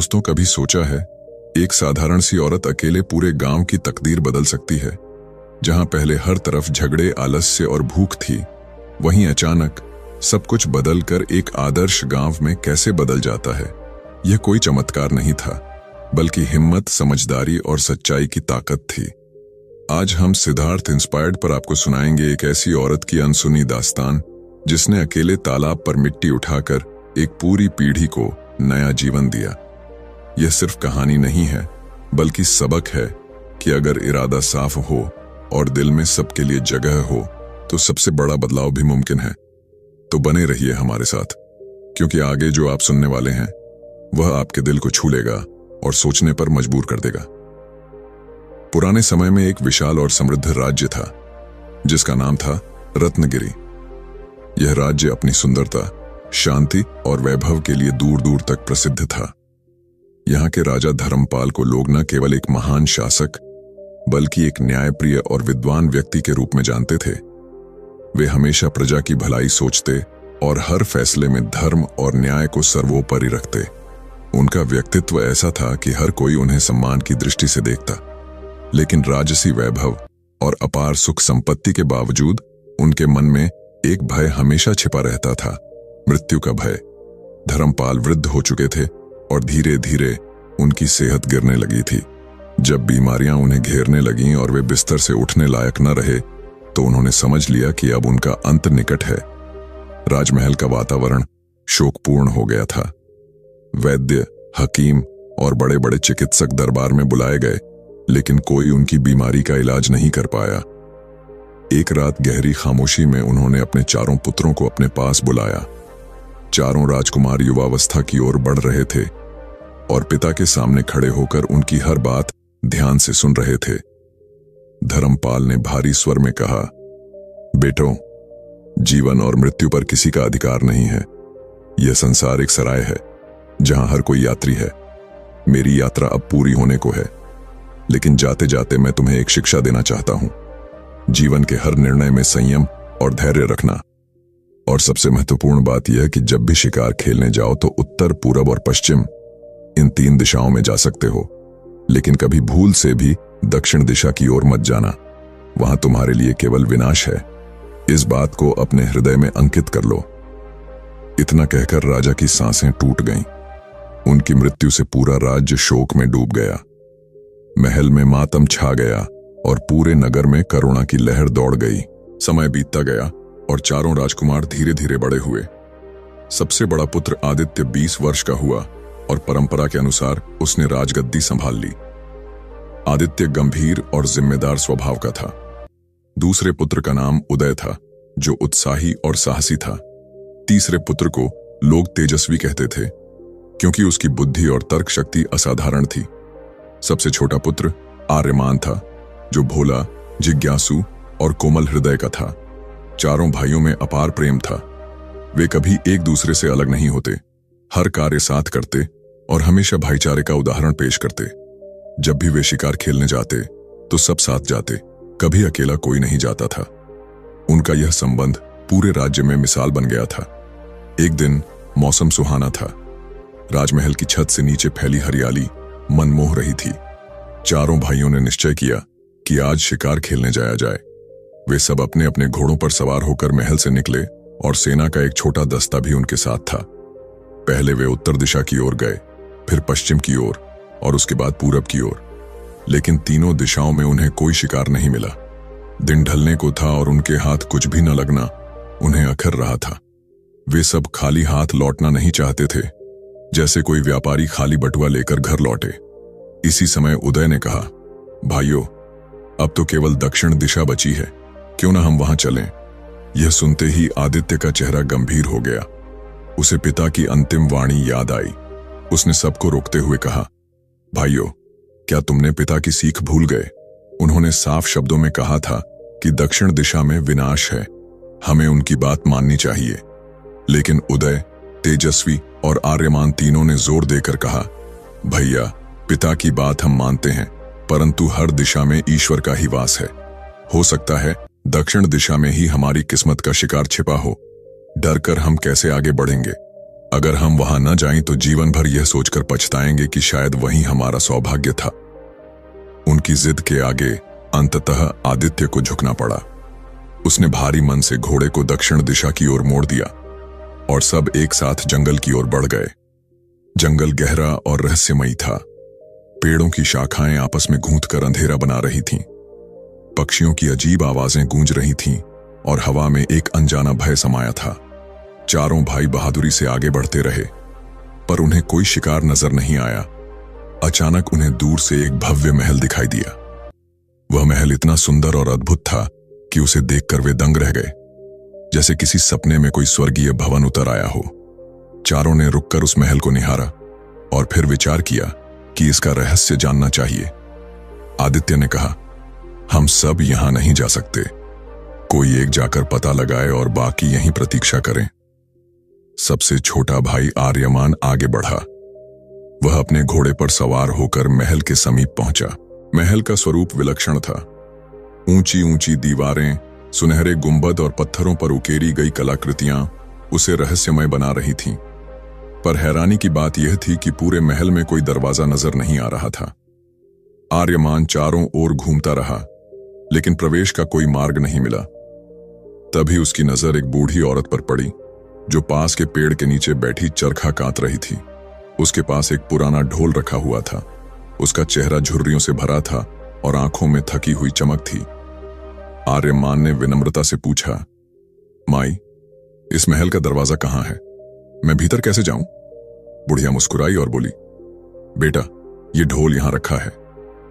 दोस्तों, कभी सोचा है एक साधारण सी औरत अकेले पूरे गांव की तकदीर बदल सकती है? जहां पहले हर तरफ झगड़े, आलस्य और भूख थी, वहीं अचानक सब कुछ बदलकर एक आदर्श गांव में कैसे बदल जाता है। यह कोई चमत्कार नहीं था, बल्कि हिम्मत, समझदारी और सच्चाई की ताकत थी। आज हम सिद्धार्थ इंस्पायर्ड पर आपको सुनाएंगे एक ऐसी औरत की अनसुनी दास्तान, जिसने अकेले तालाब पर मिट्टी उठाकर एक पूरी पीढ़ी को नया जीवन दिया। यह सिर्फ कहानी नहीं है, बल्कि सबक है कि अगर इरादा साफ हो और दिल में सबके लिए जगह हो, तो सबसे बड़ा बदलाव भी मुमकिन है। तो बने रहिए हमारे साथ, क्योंकि आगे जो आप सुनने वाले हैं वह आपके दिल को छू लेगा और सोचने पर मजबूर कर देगा। पुराने समय में एक विशाल और समृद्ध राज्य था, जिसका नाम था रत्नगिरी। यह राज्य अपनी सुंदरता, शांति और वैभव के लिए दूर दूर तक प्रसिद्ध था। यहाँ के राजा धर्मपाल को लोग न केवल एक महान शासक, बल्कि एक न्यायप्रिय और विद्वान व्यक्ति के रूप में जानते थे। वे हमेशा प्रजा की भलाई सोचते और हर फैसले में धर्म और न्याय को सर्वोपरि रखते। उनका व्यक्तित्व ऐसा था कि हर कोई उन्हें सम्मान की दृष्टि से देखता। लेकिन राजसी वैभव और अपार सुख संपत्ति के बावजूद उनके मन में एक भय हमेशा छिपा रहता था, मृत्यु का भय। धर्मपाल वृद्ध हो चुके थे और धीरे धीरे उनकी सेहत गिरने लगी थी। जब बीमारियां उन्हें घेरने लगीं और वे बिस्तर से उठने लायक न रहे, तो उन्होंने समझ लिया कि अब उनका अंत निकट है। राजमहल का वातावरण शोकपूर्ण हो गया था। वैद्य, हकीम और बड़े बड़े चिकित्सक दरबार में बुलाए गए, लेकिन कोई उनकी बीमारी का इलाज नहीं कर पाया। एक रात गहरी खामोशी में उन्होंने अपने चारों पुत्रों को अपने पास बुलाया। चारों राजकुमार युवावस्था की ओर बढ़ रहे थे और पिता के सामने खड़े होकर उनकी हर बात ध्यान से सुन रहे थे। धर्मपाल ने भारी स्वर में कहा, बेटों, जीवन और मृत्यु पर किसी का अधिकार नहीं है। यह संसार एक सराय है, जहां हर कोई यात्री है। मेरी यात्रा अब पूरी होने को है, लेकिन जाते जाते मैं तुम्हें एक शिक्षा देना चाहता हूं। जीवन के हर निर्णय में संयम और धैर्य रखना। और सबसे महत्वपूर्ण बात यह कि जब भी शिकार खेलने जाओ तो उत्तर, पूरब और पश्चिम, इन 3 दिशाओं में जा सकते हो, लेकिन कभी भूल से भी दक्षिण दिशा की ओर मत जाना। वहां तुम्हारे लिए केवल विनाश है। इस बात को अपने हृदय में अंकित कर लो। इतना कहकर राजा की सांसें टूट गईं। उनकी मृत्यु से पूरा राज्य शोक में डूब गया। महल में मातम छा गया और पूरे नगर में करुणा की लहर दौड़ गई। समय बीतता गया और चारों राजकुमार धीरे धीरे बड़े हुए। सबसे बड़ा पुत्र आदित्य 20 वर्ष का हुआ और परंपरा के अनुसार उसने राजगद्दी संभाल ली। आदित्य गंभीर और जिम्मेदार स्वभाव का था। दूसरे पुत्र का नाम उदय था, जो उत्साही और साहसी था। तीसरे पुत्र को लोग तेजस्वी कहते थे, क्योंकि उसकी बुद्धि और तर्क शक्ति असाधारण थी। सबसे छोटा पुत्र आर्यमान था, जो भोला, जिज्ञासु और कोमल हृदय का था। चारों भाइयों में अपार प्रेम था। वे कभी एक दूसरे से अलग नहीं होते, हर कार्य साथ करते और हमेशा भाईचारे का उदाहरण पेश करते। जब भी वे शिकार खेलने जाते तो सब साथ जाते, कभी अकेला कोई नहीं जाता था। उनका यह संबंध पूरे राज्य में मिसाल बन गया था। एक दिन मौसम सुहाना था। राजमहल की छत से नीचे फैली हरियाली मन मोह रही थी। चारों भाइयों ने निश्चय किया कि आज शिकार खेलने जाया जाए। वे सब अपने अपने घोड़ों पर सवार होकर महल से निकले और सेना का एक छोटा दस्ता भी उनके साथ था। पहले वे उत्तर दिशा की ओर गए, फिर पश्चिम की ओर और उसके बाद पूरब की ओर। लेकिन तीनों दिशाओं में उन्हें कोई शिकार नहीं मिला। दिन ढलने को था और उनके हाथ कुछ भी न लगना उन्हें अखर रहा था। वे सब खाली हाथ लौटना नहीं चाहते थे, जैसे कोई व्यापारी खाली बटुआ लेकर घर लौटे। इसी समय उदय ने कहा, भाइयों, अब तो केवल दक्षिण दिशा बची है, क्यों ना हम वहां चलें। यह सुनते ही आदित्य का चेहरा गंभीर हो गया। उसे पिता की अंतिम वाणी याद आई। उसने सबको रोकते हुए कहा, भाइयों, क्या तुमने पिता की सीख भूल गए? उन्होंने साफ शब्दों में कहा था कि दक्षिण दिशा में विनाश है, हमें उनकी बात माननी चाहिए। लेकिन उदय, तेजस्वी और आर्यमान तीनों ने जोर देकर कहा, भैया, पिता की बात हम मानते हैं, परंतु हर दिशा में ईश्वर का ही वास है। हो सकता है दक्षिण दिशा में ही हमारी किस्मत का शिकार छिपा हो। डरकर हम कैसे आगे बढ़ेंगे? अगर हम वहां न जाएं तो जीवन भर यह सोचकर पछताएंगे कि शायद वही हमारा सौभाग्य था। उनकी जिद के आगे अंततः आदित्य को झुकना पड़ा। उसने भारी मन से घोड़े को दक्षिण दिशा की ओर मोड़ दिया और सब एक साथ जंगल की ओर बढ़ गए। जंगल गहरा और रहस्यमयी था। पेड़ों की शाखाएं आपस में गूंथकर अंधेरा बना रही थीं। पक्षियों की अजीब आवाजें गूंज रही थीं और हवा में एक अनजाना भय समाया था। चारों भाई बहादुरी से आगे बढ़ते रहे, पर उन्हें कोई शिकार नजर नहीं आया। अचानक उन्हें दूर से एक भव्य महल दिखाई दिया। वह महल इतना सुंदर और अद्भुत था कि उसे देखकर वे दंग रह गए, जैसे किसी सपने में कोई स्वर्गीय भवन उतर आया हो। चारों ने रुककर उस महल को निहारा और फिर विचार किया कि इसका रहस्य जानना चाहिए। आदित्य ने कहा, हम सब यहां नहीं जा सकते। कोई एक जाकर पता लगाए और बाकी यहीं प्रतीक्षा करें। सबसे छोटा भाई आर्यमान आगे बढ़ा। वह अपने घोड़े पर सवार होकर महल के समीप पहुंचा। महल का स्वरूप विलक्षण था। ऊंची ऊंची दीवारें, सुनहरे गुंबद और पत्थरों पर उकेरी गई कलाकृतियां उसे रहस्यमय बना रही थीं। पर हैरानी की बात यह थी कि पूरे महल में कोई दरवाजा नजर नहीं आ रहा था। आर्यमान चारों ओर घूमता रहा, लेकिन प्रवेश का कोई मार्ग नहीं मिला। तभी उसकी नजर एक बूढ़ी औरत पर पड़ी, जो पास के पेड़ के नीचे बैठी चरखा कात रही थी। उसके पास एक पुराना ढोल रखा हुआ था। उसका चेहरा झुर्रियों से भरा था और आंखों में थकी हुई चमक थी। आर्यमान ने विनम्रता से पूछा, माई, इस महल का दरवाजा कहां है? मैं भीतर कैसे जाऊं? बुढ़िया मुस्कुराई और बोली, बेटा, ये ढोल यहां रखा है,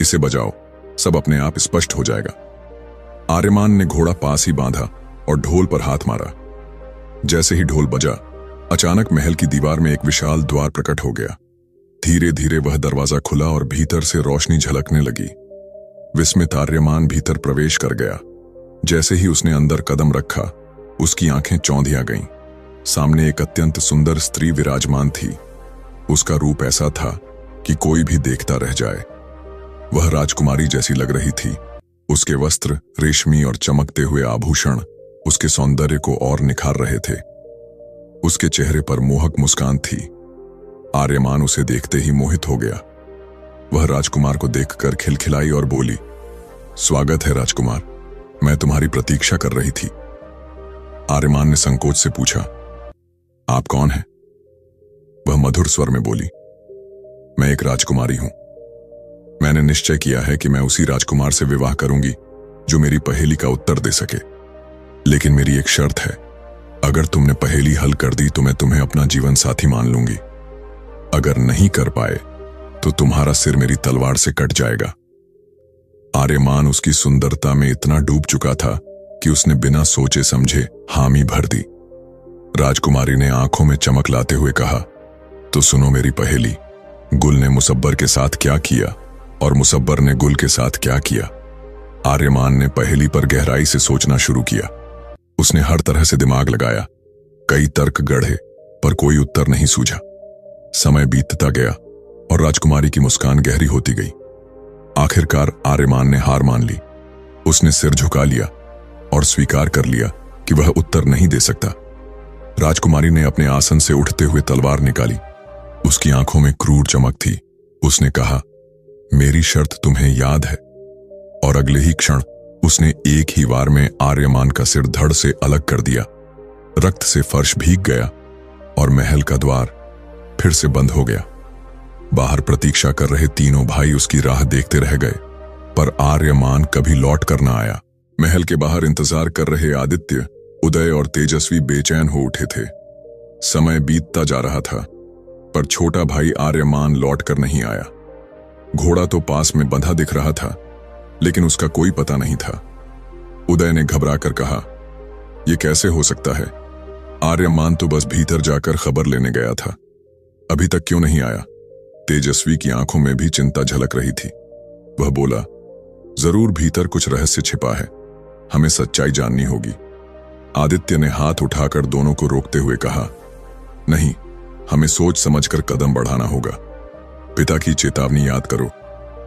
इसे बजाओ, सब अपने आप स्पष्ट हो जाएगा। आर्यमान ने घोड़ा पास ही बांधा और ढोल पर हाथ मारा। जैसे ही ढोल बजा, अचानक महल की दीवार में एक विशाल द्वार प्रकट हो गया। धीरे धीरे वह दरवाजा खुला और भीतर से रोशनी झलकने लगी। विस्मित आर्यमान भीतर प्रवेश कर गया। जैसे ही उसने अंदर कदम रखा, उसकी आंखें चौंधिया गईं। सामने एक अत्यंत सुंदर स्त्री विराजमान थी। उसका रूप ऐसा था कि कोई भी देखता रह जाए। वह राजकुमारी जैसी लग रही थी। उसके वस्त्र, रेशमी और चमकते हुए आभूषण उसके सौंदर्य को और निखार रहे थे। उसके चेहरे पर मोहक मुस्कान थी। आर्यमान उसे देखते ही मोहित हो गया। वह राजकुमार को देखकर खिलखिलाई और बोली, स्वागत है राजकुमार, मैं तुम्हारी प्रतीक्षा कर रही थी। आर्यमान ने संकोच से पूछा, आप कौन हैं? वह मधुर स्वर में बोली, मैं एक राजकुमारी हूं। मैंने निश्चय किया है कि मैं उसी राजकुमार से विवाह करूंगी जो मेरी पहेली का उत्तर दे सके। लेकिन मेरी एक शर्त है, अगर तुमने पहेली हल कर दी तो मैं तुम्हें अपना जीवन साथी मान लूंगी। अगर नहीं कर पाए तो तुम्हारा सिर मेरी तलवार से कट जाएगा। आर्यमान उसकी सुंदरता में इतना डूब चुका था कि उसने बिना सोचे समझे हामी भर दी। राजकुमारी ने आंखों में चमक लाते हुए कहा, तो सुनो मेरी पहेली। गुल ने मुसब्बर के साथ क्या किया और मुसब्बर ने गुल के साथ क्या किया? आर्यमान ने पहेली पर गहराई से सोचना शुरू किया। उसने हर तरह से दिमाग लगाया, कई तर्क गढ़े, पर कोई उत्तर नहीं सूझा। समय बीतता गया और राजकुमारी की मुस्कान गहरी होती गई। आखिरकार आर्यमान ने हार मान ली। उसने सिर झुका लिया और स्वीकार कर लिया कि वह उत्तर नहीं दे सकता। राजकुमारी ने अपने आसन से उठते हुए तलवार निकाली। उसकी आंखों में क्रूर चमक थी। उसने कहा, मेरी शर्त तुम्हें याद है? और अगले ही क्षण उसने एक ही वार में आर्यमान का सिर धड़ से अलग कर दिया। रक्त से फर्श भीग गया और महल का द्वार फिर से बंद हो गया। बाहर प्रतीक्षा कर रहे तीनों भाई उसकी राह देखते रह गए, पर आर्यमान कभी लौट कर न आया। महल के बाहर इंतजार कर रहे आदित्य, उदय और तेजस्वी बेचैन हो उठे थे। समय बीतता जा रहा था, पर छोटा भाई आर्यमान लौट कर नहीं आया। घोड़ा तो पास में बंधा दिख रहा था, लेकिन उसका कोई पता नहीं था। उदय ने घबराकर कहा, यह कैसे हो सकता है? आर्यमान तो बस भीतर जाकर खबर लेने गया था, अभी तक क्यों नहीं आया? तेजस्वी की आंखों में भी चिंता झलक रही थी। वह बोला, जरूर भीतर कुछ रहस्य छिपा है, हमें सच्चाई जाननी होगी। आदित्य ने हाथ उठाकर दोनों को रोकते हुए कहा, नहीं, हमें सोच समझकर कदम बढ़ाना होगा। पिता की चेतावनी याद करो,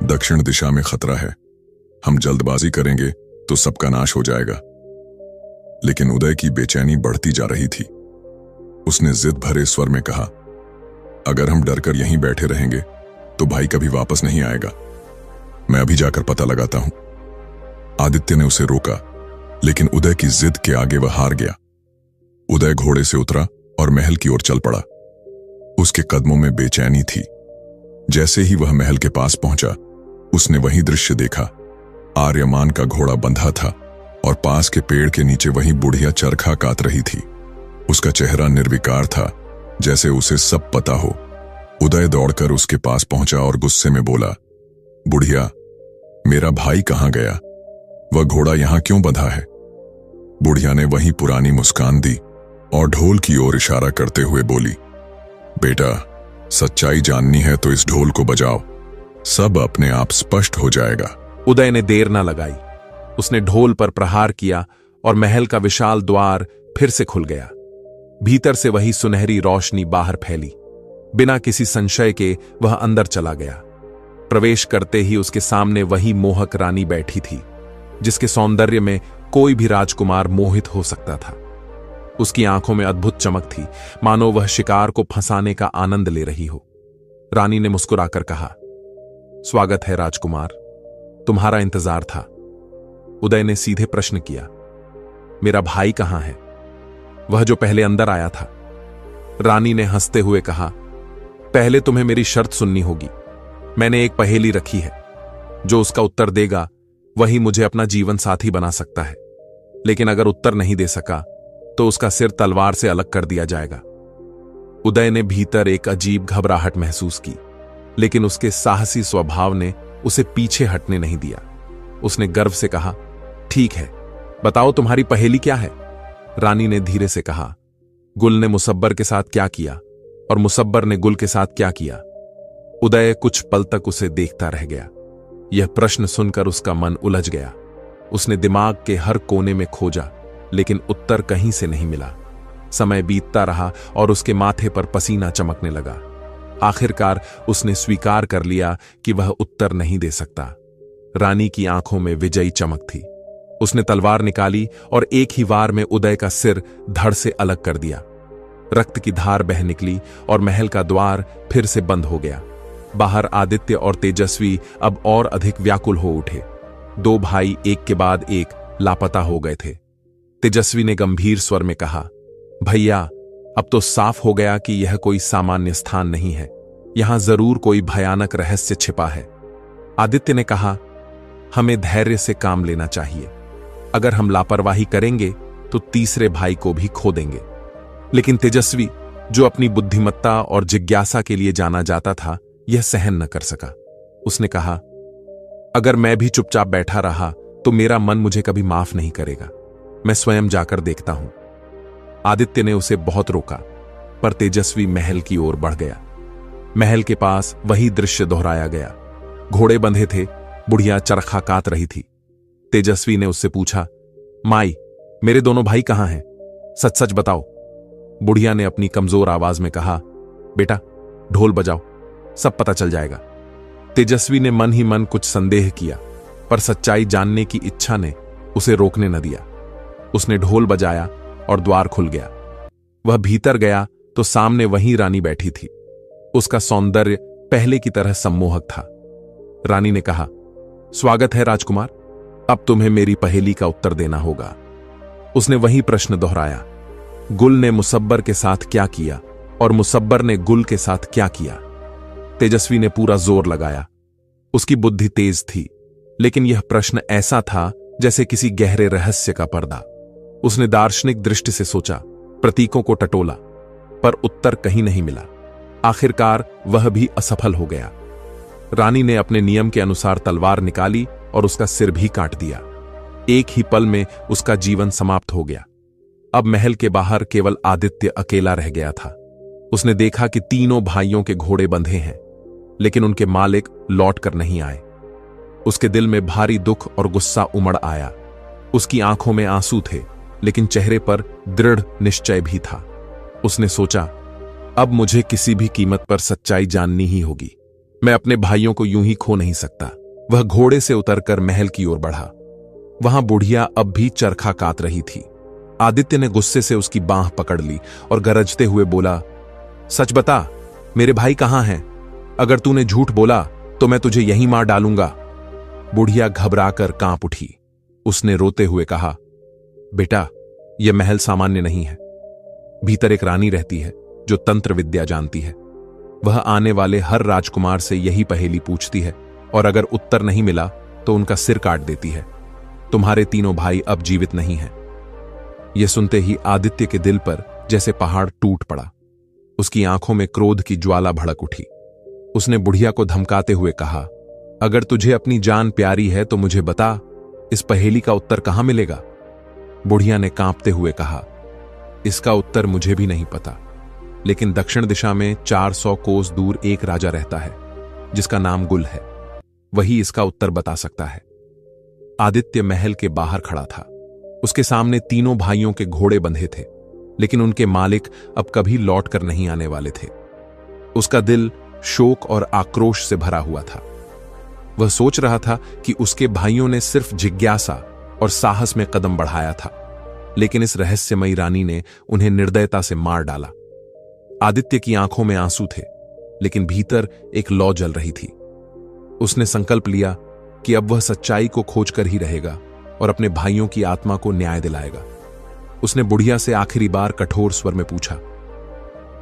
दक्षिण दिशा में खतरा है। हम जल्दबाजी करेंगे तो सबका नाश हो जाएगा। लेकिन उदय की बेचैनी बढ़ती जा रही थी। उसने जिद भरे स्वर में कहा, अगर हम डरकर यहीं बैठे रहेंगे तो भाई कभी वापस नहीं आएगा। मैं अभी जाकर पता लगाता हूं। आदित्य ने उसे रोका, लेकिन उदय की जिद के आगे वह हार गया। उदय घोड़े से उतरा और महल की ओर चल पड़ा। उसके कदमों में बेचैनी थी। जैसे ही वह महल के पास पहुंचा, उसने वही दृश्य देखा। आर्यमान का घोड़ा बंधा था और पास के पेड़ के नीचे वही बुढ़िया चरखा कात रही थी। उसका चेहरा निर्विकार था, जैसे उसे सब पता हो। उदय दौड़कर उसके पास पहुंचा और गुस्से में बोला, बुढ़िया, मेरा भाई कहां गया? वह घोड़ा यहां क्यों बंधा है? बुढ़िया ने वही पुरानी मुस्कान दी और ढोल की ओर इशारा करते हुए बोली, बेटा, सच्चाई जाननी है तो इस ढोल को बजाओ, सब अपने आप स्पष्ट हो जाएगा। उदय ने देर न लगाई। उसने ढोल पर प्रहार किया और महल का विशाल द्वार फिर से खुल गया। भीतर से वही सुनहरी रोशनी बाहर फैली। बिना किसी संशय के वह अंदर चला गया। प्रवेश करते ही उसके सामने वही मोहक रानी बैठी थी, जिसके सौंदर्य में कोई भी राजकुमार मोहित हो सकता था। उसकी आंखों में अद्भुत चमक थी, मानो वह शिकार को फंसाने का आनंद ले रही हो। रानी ने मुस्कुराकर कहा, स्वागत है राजकुमार, तुम्हारा इंतजार था। उदय ने सीधे प्रश्न किया, मेरा भाई कहां है? वह जो पहले अंदर आया था। रानी ने हंसते हुए कहा, पहले तुम्हें मेरी शर्त सुननी होगी। मैंने एक पहेली रखी है, जो उसका उत्तर देगा वही मुझे अपना जीवन साथी बना सकता है। लेकिन अगर उत्तर नहीं दे सका तो उसका सिर तलवार से अलग कर दिया जाएगा। उदय ने भीतर एक अजीब घबराहट महसूस की, लेकिन उसके साहसी स्वभाव ने उसे पीछे हटने नहीं दिया। उसने गर्व से कहा, ठीक है, बताओ तुम्हारी पहेली क्या है? रानी ने धीरे से कहा, गुल ने मुसब्बर के साथ क्या किया और मुसब्बर ने गुल के साथ क्या किया? उदय कुछ पल तक उसे देखता रह गया। यह प्रश्न सुनकर उसका मन उलझ गया। उसने दिमाग के हर कोने में खोजा, लेकिन उत्तर कहीं से नहीं मिला। समय बीतता रहा और उसके माथे पर पसीना चमकने लगा। आखिरकार उसने स्वीकार कर लिया कि वह उत्तर नहीं दे सकता। रानी की आंखों में विजयी चमक थी। उसने तलवार निकाली और एक ही वार में उदय का सिर धड़ से अलग कर दिया। रक्त की धार बह निकली और महल का द्वार फिर से बंद हो गया। बाहर आदित्य और तेजस्वी अब और अधिक व्याकुल हो उठे। दो भाई एक के बाद एक लापता हो गए थे। तेजस्वी ने गंभीर स्वर में कहा, भैया, अब तो साफ हो गया कि यह कोई सामान्य स्थान नहीं है। यहां जरूर कोई भयानक रहस्य छिपा है। आदित्य ने कहा, हमें धैर्य से काम लेना चाहिए। अगर हम लापरवाही करेंगे तो तीसरे भाई को भी खो देंगे। लेकिन तेजस्वी, जो अपनी बुद्धिमत्ता और जिज्ञासा के लिए जाना जाता था, यह सहन न कर सका। उसने कहा, अगर मैं भी चुपचाप बैठा रहा तो मेरा मन मुझे कभी माफ नहीं करेगा। मैं स्वयं जाकर देखता हूं। आदित्य ने उसे बहुत रोका, पर तेजस्वी महल की ओर बढ़ गया। महल के पास वही दृश्य दोहराया गया। घोड़े बंधे थे, बुढ़िया चरखा कात रही थी। तेजस्वी ने उससे पूछा, माई, मेरे दोनों भाई कहां हैं? सच सच बताओ। बुढ़िया ने अपनी कमजोर आवाज में कहा, बेटा, ढोल बजाओ, सब पता चल जाएगा। तेजस्वी ने मन ही मन कुछ संदेह किया, पर सच्चाई जानने की इच्छा ने उसे रोकने न दिया। उसने ढोल बजाया और द्वार खुल गया। वह भीतर गया तो सामने वही रानी बैठी थी। उसका सौंदर्य पहले की तरह सम्मोहक था। रानी ने कहा, स्वागत है राजकुमार, अब तुम्हें मेरी पहेली का उत्तर देना होगा। उसने वही प्रश्न दोहराया, गुल ने मुसब्बर के साथ क्या किया और मुसब्बर ने गुल के साथ क्या किया? तेजस्वी ने पूरा जोर लगाया। उसकी बुद्धि तेज थी, लेकिन यह प्रश्न ऐसा था जैसे किसी गहरे रहस्य का पर्दा। उसने दार्शनिक दृष्टि से सोचा, प्रतीकों को टटोला, पर उत्तर कहीं नहीं मिला। आखिरकार वह भी असफल हो गया। रानी ने अपने नियम के अनुसार तलवार निकाली और उसका सिर भी काट दिया। एक ही पल में उसका जीवन समाप्त हो गया। अब महल के बाहर केवल आदित्य अकेला रह गया था। उसने देखा कि तीनों भाइयों के घोड़े बंधे हैं, लेकिन उनके मालिक लौट कर नहीं आए। उसके दिल में भारी दुख और गुस्सा उमड़ आया। उसकी आंखों में आंसू थे, लेकिन चेहरे पर दृढ़ निश्चय भी था। उसने सोचा, अब मुझे किसी भी कीमत पर सच्चाई जाननी ही होगी। मैं अपने भाइयों को यूं ही खो नहीं सकता। वह घोड़े से उतरकर महल की ओर बढ़ा। वहां बुढ़िया अब भी चरखा कात रही थी। आदित्य ने गुस्से से उसकी बांह पकड़ ली और गरजते हुए बोला, सच बता, मेरे भाई कहां हैं? अगर तूने झूठ बोला तो मैं तुझे यहीं मार डालूंगा। बुढ़िया घबराकर कांप उठी। उसने रोते हुए कहा, बेटा, यह महल सामान्य नहीं है। भीतर एक रानी रहती है जो तंत्र विद्या जानती है। वह आने वाले हर राजकुमार से यही पहेली पूछती है और अगर उत्तर नहीं मिला तो उनका सिर काट देती है। तुम्हारे तीनों भाई अब जीवित नहीं हैं। यह सुनते ही आदित्य के दिल पर जैसे पहाड़ टूट पड़ा। उसकी आंखों में क्रोध की ज्वाला भड़क उठी। उसने बुढ़िया को धमकाते हुए कहा, अगर तुझे अपनी जान प्यारी है तो मुझे बता, इस पहेली का उत्तर कहां मिलेगा? बुढ़िया ने कांपते हुए कहा, इसका उत्तर मुझे भी नहीं पता, लेकिन दक्षिण दिशा में 400 कोस दूर एक राजा रहता है जिसका नाम गुल है। वही इसका उत्तर बता सकता है। आदित्य महल के बाहर खड़ा था। उसके सामने तीनों भाइयों के घोड़े बंधे थे, लेकिन उनके मालिक अब कभी लौट कर नहीं आने वाले थे। उसका दिल शोक और आक्रोश से भरा हुआ था। वह सोच रहा था कि उसके भाइयों ने सिर्फ जिज्ञासा और साहस में कदम बढ़ाया था, लेकिन इस रहस्यमयी रानी ने उन्हें निर्दयता से मार डाला। आदित्य की आंखों में आंसू थे, लेकिन भीतर एक लौ जल रही थी। उसने संकल्प लिया कि अब वह सच्चाई को खोजकर ही रहेगा और अपने भाइयों की आत्मा को न्याय दिलाएगा। उसने बुढ़िया से आखिरी बार कठोर स्वर में पूछा,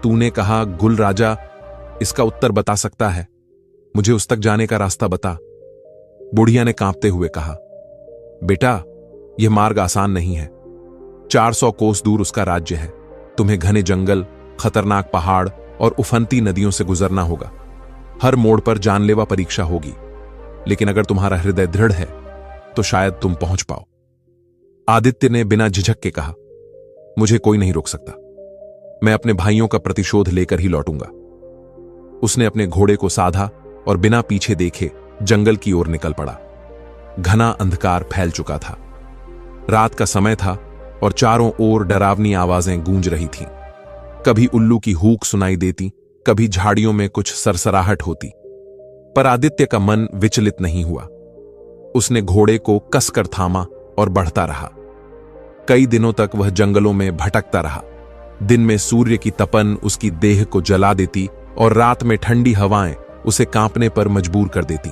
तूने कहा गुल राजा इसका उत्तर बता सकता है, मुझे उस तक जाने का रास्ता बता। बुढ़िया ने कांपते हुए कहा, बेटा, यह मार्ग आसान नहीं है। 400 कोस दूर उसका राज्य है। तुम्हें घने जंगल, खतरनाक पहाड़ और उफनती नदियों से गुजरना होगा। हर मोड़ पर जानलेवा परीक्षा होगी, लेकिन अगर तुम्हारा हृदय दृढ़ है तो शायद तुम पहुंच पाओ। आदित्य ने बिना झिझक के कहा, मुझे कोई नहीं रोक सकता। मैं अपने भाइयों का प्रतिशोध लेकर ही लौटूंगा। उसने अपने घोड़े को साधा और बिना पीछे देखे जंगल की ओर निकल पड़ा। घना अंधकार फैल चुका था। रात का समय था और चारों ओर डरावनी आवाजें गूंज रही थीं। कभी उल्लू की हूक सुनाई देती, कभी झाड़ियों में कुछ सरसराहट होती, पर आदित्य का मन विचलित नहीं हुआ। उसने घोड़े को कसकर थामा और बढ़ता रहा। कई दिनों तक वह जंगलों में भटकता रहा। दिन में सूर्य की तपन उसकी देह को जला देती और रात में ठंडी हवाएं उसे कांपने पर मजबूर कर देती।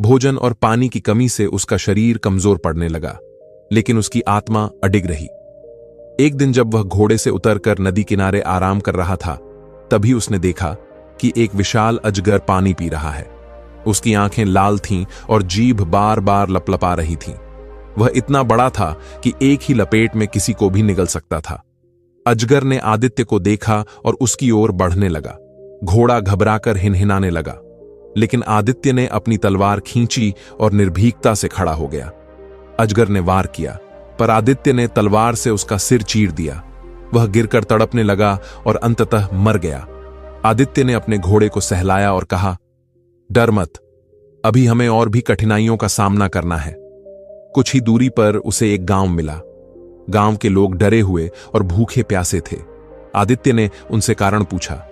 भोजन और पानी की कमी से उसका शरीर कमजोर पड़ने लगा, लेकिन उसकी आत्मा अडिग रही। एक दिन जब वह घोड़े से उतरकर नदी किनारे आराम कर रहा था, तभी उसने देखा कि एक विशाल अजगर पानी पी रहा है। उसकी आंखें लाल थीं और जीभ बार बार लपलपा रही थी। वह इतना बड़ा था कि एक ही लपेट में किसी को भी निगल सकता था। अजगर ने आदित्य को देखा और उसकी ओर बढ़ने लगा। घोड़ा घबराकर हिनहिनाने लगा, लेकिन आदित्य ने अपनी तलवार खींची और निर्भीकता से खड़ा हो गया। अजगर ने वार किया, पर आदित्य ने तलवार से उसका सिर चीर दिया। वह गिरकर तड़पने लगा और अंततः मर गया। आदित्य ने अपने घोड़े को सहलाया और कहा, डर मत, अभी हमें और भी कठिनाइयों का सामना करना है। कुछ ही दूरी पर उसे एक गांव मिला। गांव के लोग डरे हुए और भूखे प्यासे थे। आदित्य ने उनसे कारण पूछा।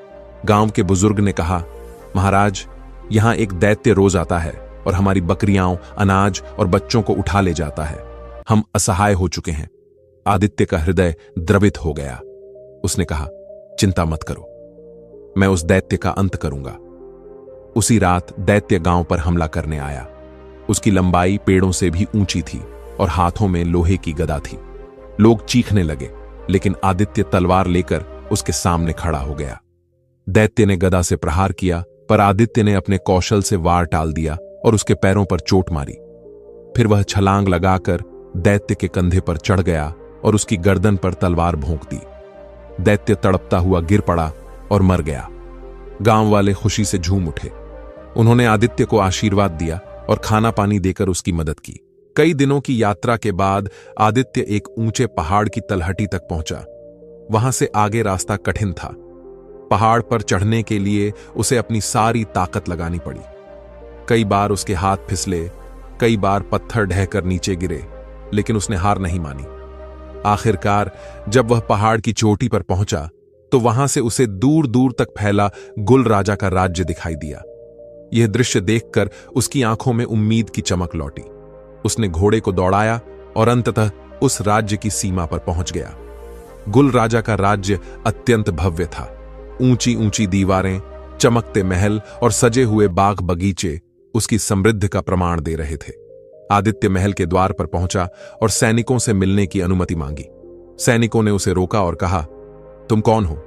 गांव के बुजुर्ग ने कहा, महाराज, यहां एक दैत्य रोज आता है और हमारी बकरियां, अनाज और बच्चों को उठा ले जाता है। हम असहाय हो चुके हैं। आदित्य का हृदय द्रवित हो गया। उसने कहा, चिंता मत करो, मैं उस दैत्य का अंत करूंगा। उसी रात दैत्य गांव पर हमला करने आया। उसकी लंबाई पेड़ों से भी ऊंची थी और हाथों में लोहे की गदा थी। लोग चीखने लगे, लेकिन आदित्य तलवार लेकर उसके सामने खड़ा हो गया। दैत्य ने गदा से प्रहार किया, पर आदित्य ने अपने कौशल से वार टाल दिया और उसके पैरों पर चोट मारी। फिर वह छलांग लगाकर दैत्य के कंधे पर चढ़ गया और उसकी गर्दन पर तलवार भोंक दी। दैत्य तड़पता हुआ गिर पड़ा और मर गया। गांव वाले खुशी से झूम उठे। उन्होंने आदित्य को आशीर्वाद दिया और खाना पानी देकर उसकी मदद की। कई दिनों की यात्रा के बाद आदित्य एक ऊंचे पहाड़ की तलहटी तक पहुंचा। वहां से आगे रास्ता कठिन था। पहाड़ पर चढ़ने के लिए उसे अपनी सारी ताकत लगानी पड़ी। कई बार उसके हाथ फिसले, कई बार पत्थर ढहकर नीचे गिरे, लेकिन उसने हार नहीं मानी। आखिरकार जब वह पहाड़ की चोटी पर पहुंचा तो वहां से उसे दूर दूर तक फैला गुल राजा का राज्य दिखाई दिया। यह दृश्य देखकर उसकी आंखों में उम्मीद की चमक लौटी। उसने घोड़े को दौड़ाया और अंततः उस राज्य की सीमा पर पहुंच गया। गुल राजा का राज्य अत्यंत भव्य था। ऊंची ऊंची दीवारें, चमकते महल और सजे हुए बाग बगीचे उसकी समृद्धि का प्रमाण दे रहे थे। आदित्य महल के द्वार पर पहुंचा और सैनिकों से मिलने की अनुमति मांगी। सैनिकों ने उसे रोका और कहा, तुम कौन हो?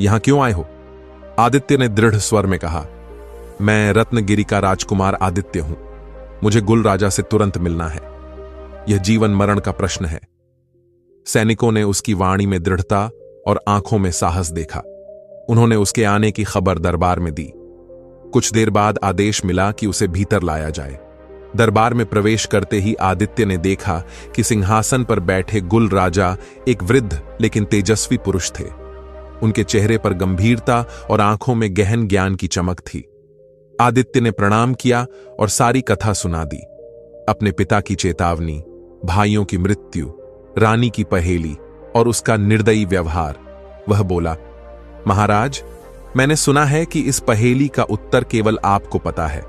यहां क्यों आए हो? आदित्य ने दृढ़ स्वर में कहा, मैं रत्नगिरी का राजकुमार आदित्य हूं। मुझे गुल राजा से तुरंत मिलना है। यह जीवन मरण का प्रश्न है। सैनिकों ने उसकी वाणी में दृढ़ता और आंखों में साहस देखा। उन्होंने उसके आने की खबर दरबार में दी। कुछ देर बाद आदेश मिला कि उसे भीतर लाया जाए। दरबार में प्रवेश करते ही आदित्य ने देखा कि सिंहासन पर बैठे गुल राजा एक वृद्ध लेकिन तेजस्वी पुरुष थे। उनके चेहरे पर गंभीरता और आंखों में गहन ज्ञान की चमक थी। आदित्य ने प्रणाम किया और सारी कथा सुना दी। अपने पिता की चेतावनी, भाइयों की मृत्यु, रानी की पहेली और उसका निर्दयी व्यवहार। वह बोला, महाराज, मैंने सुना है कि इस पहेली का उत्तर केवल आपको पता है।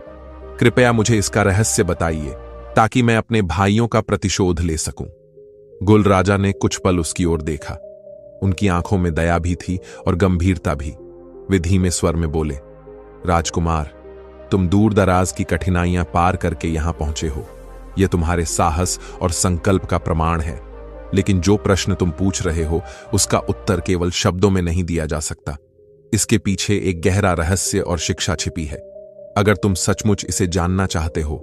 कृपया मुझे इसका रहस्य बताइए ताकि मैं अपने भाइयों का प्रतिशोध ले सकूं। गुल राजा ने कुछ पल उसकी ओर देखा। उनकी आंखों में दया भी थी और गंभीरता भी। वे धीमे स्वर में बोले, राजकुमार, तुम दूर दराज की कठिनाइयां पार करके यहां पहुंचे हो। यह तुम्हारे साहस और संकल्प का प्रमाण है। लेकिन जो प्रश्न तुम पूछ रहे हो उसका उत्तर केवल शब्दों में नहीं दिया जा सकता। इसके पीछे एक गहरा रहस्य और शिक्षा छिपी है। अगर तुम सचमुच इसे जानना चाहते हो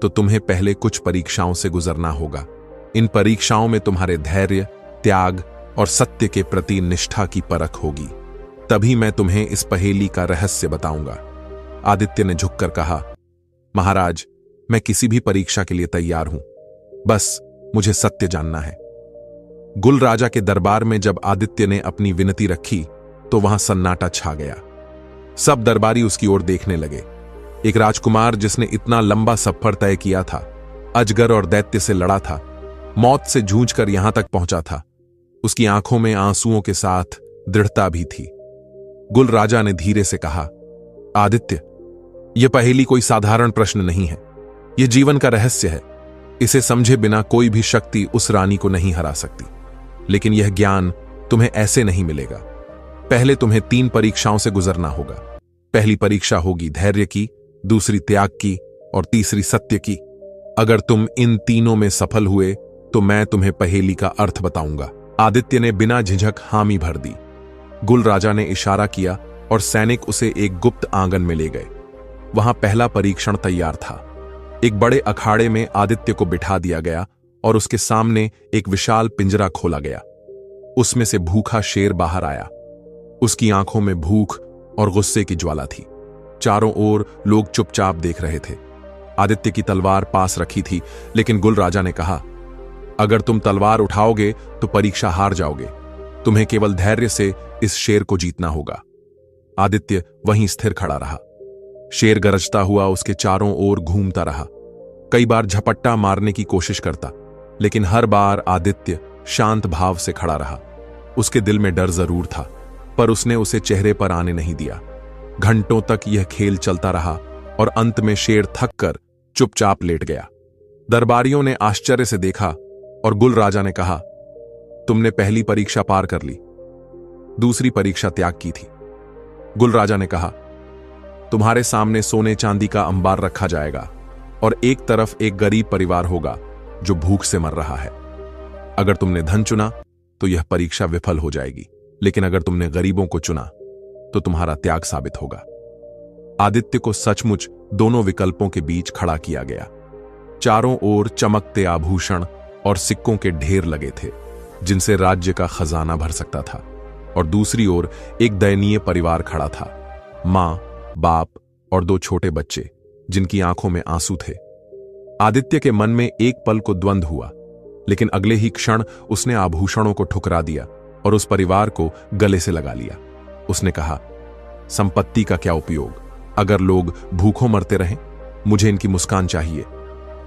तो तुम्हें पहले कुछ परीक्षाओं से गुजरना होगा। इन परीक्षाओं में तुम्हारे धैर्य, त्याग और सत्य के प्रति निष्ठा की परख होगी। तभी मैं तुम्हें इस पहेली का रहस्य बताऊंगा। आदित्य ने झुककर कहा, महाराज, मैं किसी भी परीक्षा के लिए तैयार हूं। बस मुझे सत्य जानना है। गुल राजा के दरबार में जब आदित्य ने अपनी विनती रखी तो वहां सन्नाटा छा गया। सब दरबारी उसकी ओर देखने लगे। एक राजकुमार जिसने इतना लंबा सफर तय किया था, अजगर और दैत्य से लड़ा था, मौत से जूझकर यहां तक पहुंचा था, उसकी आंखों में आंसुओं के साथ दृढ़ता भी थी। गुल राजा ने धीरे से कहा, आदित्य, यह पहेली कोई साधारण प्रश्न नहीं है। यह जीवन का रहस्य है। इसे समझे बिना कोई भी शक्ति उस रानी को नहीं हरा सकती। लेकिन यह ज्ञान तुम्हें ऐसे नहीं मिलेगा। पहले तुम्हें 3 परीक्षाओं से गुजरना होगा। पहली परीक्षा होगी धैर्य की, दूसरी त्याग की और तीसरी सत्य की। अगर तुम इन तीनों में सफल हुए तो मैं तुम्हें पहेली का अर्थ बताऊंगा। आदित्य ने बिना झिझक हामी भर दी। गुल राजा ने इशारा किया और सैनिक उसे एक गुप्त आंगन में ले गए। वहां पहला परीक्षण तैयार था। एक बड़े अखाड़े में आदित्य को बिठा दिया गया और उसके सामने एक विशाल पिंजरा खोला गया। उसमें से भूखा शेर बाहर आया। उसकी आंखों में भूख और गुस्से की ज्वाला थी। चारों ओर लोग चुपचाप देख रहे थे। आदित्य की तलवार पास रखी थी, लेकिन गुल राजा ने कहा, अगर तुम तलवार उठाओगे तो परीक्षा हार जाओगे। तुम्हें केवल धैर्य से इस शेर को जीतना होगा। आदित्य वहीं स्थिर खड़ा रहा। शेर गरजता हुआ उसके चारों ओर घूमता रहा। कई बार झपट्टा मारने की कोशिश करता, लेकिन हर बार आदित्य शांत भाव से खड़ा रहा। उसके दिल में डर जरूर था, पर उसने उसे चेहरे पर आने नहीं दिया। घंटों तक यह खेल चलता रहा और अंत में शेर थक कर चुपचाप लेट गया। दरबारियों ने आश्चर्य से देखा और गुल राजा ने कहा, तुमने पहली परीक्षा पार कर ली, दूसरी परीक्षा त्याग की थी। गुल राजा ने कहा, तुम्हारे सामने सोने चांदी का अंबार रखा जाएगा और एक तरफ एक गरीब परिवार होगा जो भूख से मर रहा है। अगर तुमने धन चुना तो यह परीक्षा विफल हो जाएगी, लेकिन अगर तुमने गरीबों को चुना तो तुम्हारा त्याग साबित होगा। आदित्य को सचमुच दोनों विकल्पों के बीच खड़ा किया गया। चारों ओर चमकते आभूषण और सिक्कों के ढेर लगे थे, जिनसे राज्य का खजाना भर सकता था, और दूसरी ओर एक दयनीय परिवार खड़ा था, मां, बाप और 2 छोटे बच्चे, जिनकी आंखों में आंसू थे। आदित्य के मन में एक पल को द्वंद्व हुआ, लेकिन अगले ही क्षण उसने आभूषणों को ठुकरा दिया और उस परिवार को गले से लगा लिया। उसने कहा, संपत्ति का क्या उपयोग अगर लोग भूखों मरते रहें? मुझे इनकी मुस्कान चाहिए।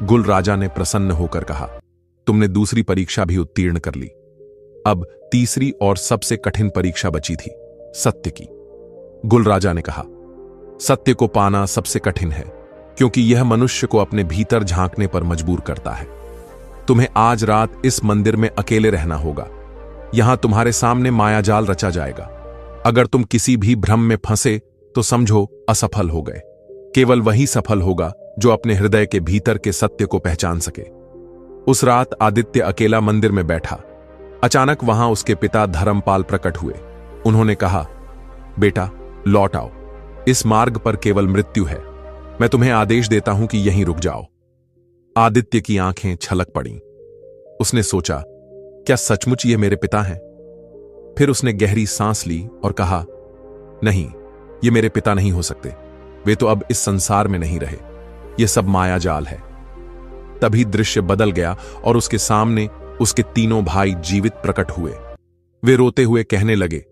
गुल राजा ने प्रसन्न होकर कहा, तुमने दूसरी परीक्षा भी उत्तीर्ण कर ली। अब तीसरी और सबसे कठिन परीक्षा बची थी, सत्य की। गुल राजा ने कहा, सत्य को पाना सबसे कठिन है, क्योंकि यह मनुष्य को अपने भीतर झांकने पर मजबूर करता है। तुम्हें आज रात इस मंदिर में अकेले रहना होगा। यहां तुम्हारे सामने मायाजाल रचा जाएगा। अगर तुम किसी भी भ्रम में फंसे तो समझो असफल हो गए। केवल वही सफल होगा जो अपने हृदय के भीतर के सत्य को पहचान सके। उस रात आदित्य अकेला मंदिर में बैठा। अचानक वहां उसके पिता धर्मपाल प्रकट हुए। उन्होंने कहा, बेटा लौट आओ, इस मार्ग पर केवल मृत्यु है। मैं तुम्हें आदेश देता हूं कि यहीं रुक जाओ। आदित्य की आंखें छलक पड़ीं। उसने सोचा, क्या सचमुच ये मेरे पिता हैं? फिर उसने गहरी सांस ली और कहा, नहीं, ये मेरे पिता नहीं हो सकते। वे तो अब इस संसार में नहीं रहे। ये सब मायाजाल है। तभी दृश्य बदल गया और उसके सामने उसके तीनों भाई जीवित प्रकट हुए। वे रोते हुए कहने लगे,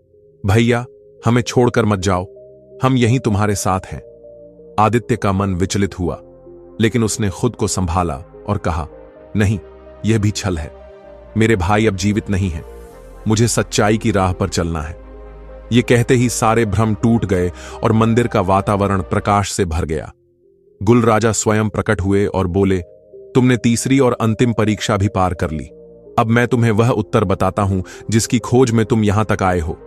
भैया हमें छोड़कर मत जाओ, हम यहीं तुम्हारे साथ हैं। आदित्य का मन विचलित हुआ, लेकिन उसने खुद को संभाला और कहा, नहीं, यह भी छल है। मेरे भाई अब जीवित नहीं हैं। मुझे सच्चाई की राह पर चलना है। ये कहते ही सारे भ्रम टूट गए और मंदिर का वातावरण प्रकाश से भर गया। गुल राजा स्वयं प्रकट हुए और बोले, तुमने तीसरी और अंतिम परीक्षा भी पार कर ली। अब मैं तुम्हें वह उत्तर बताता हूं जिसकी खोज में तुम यहां तक आए हो।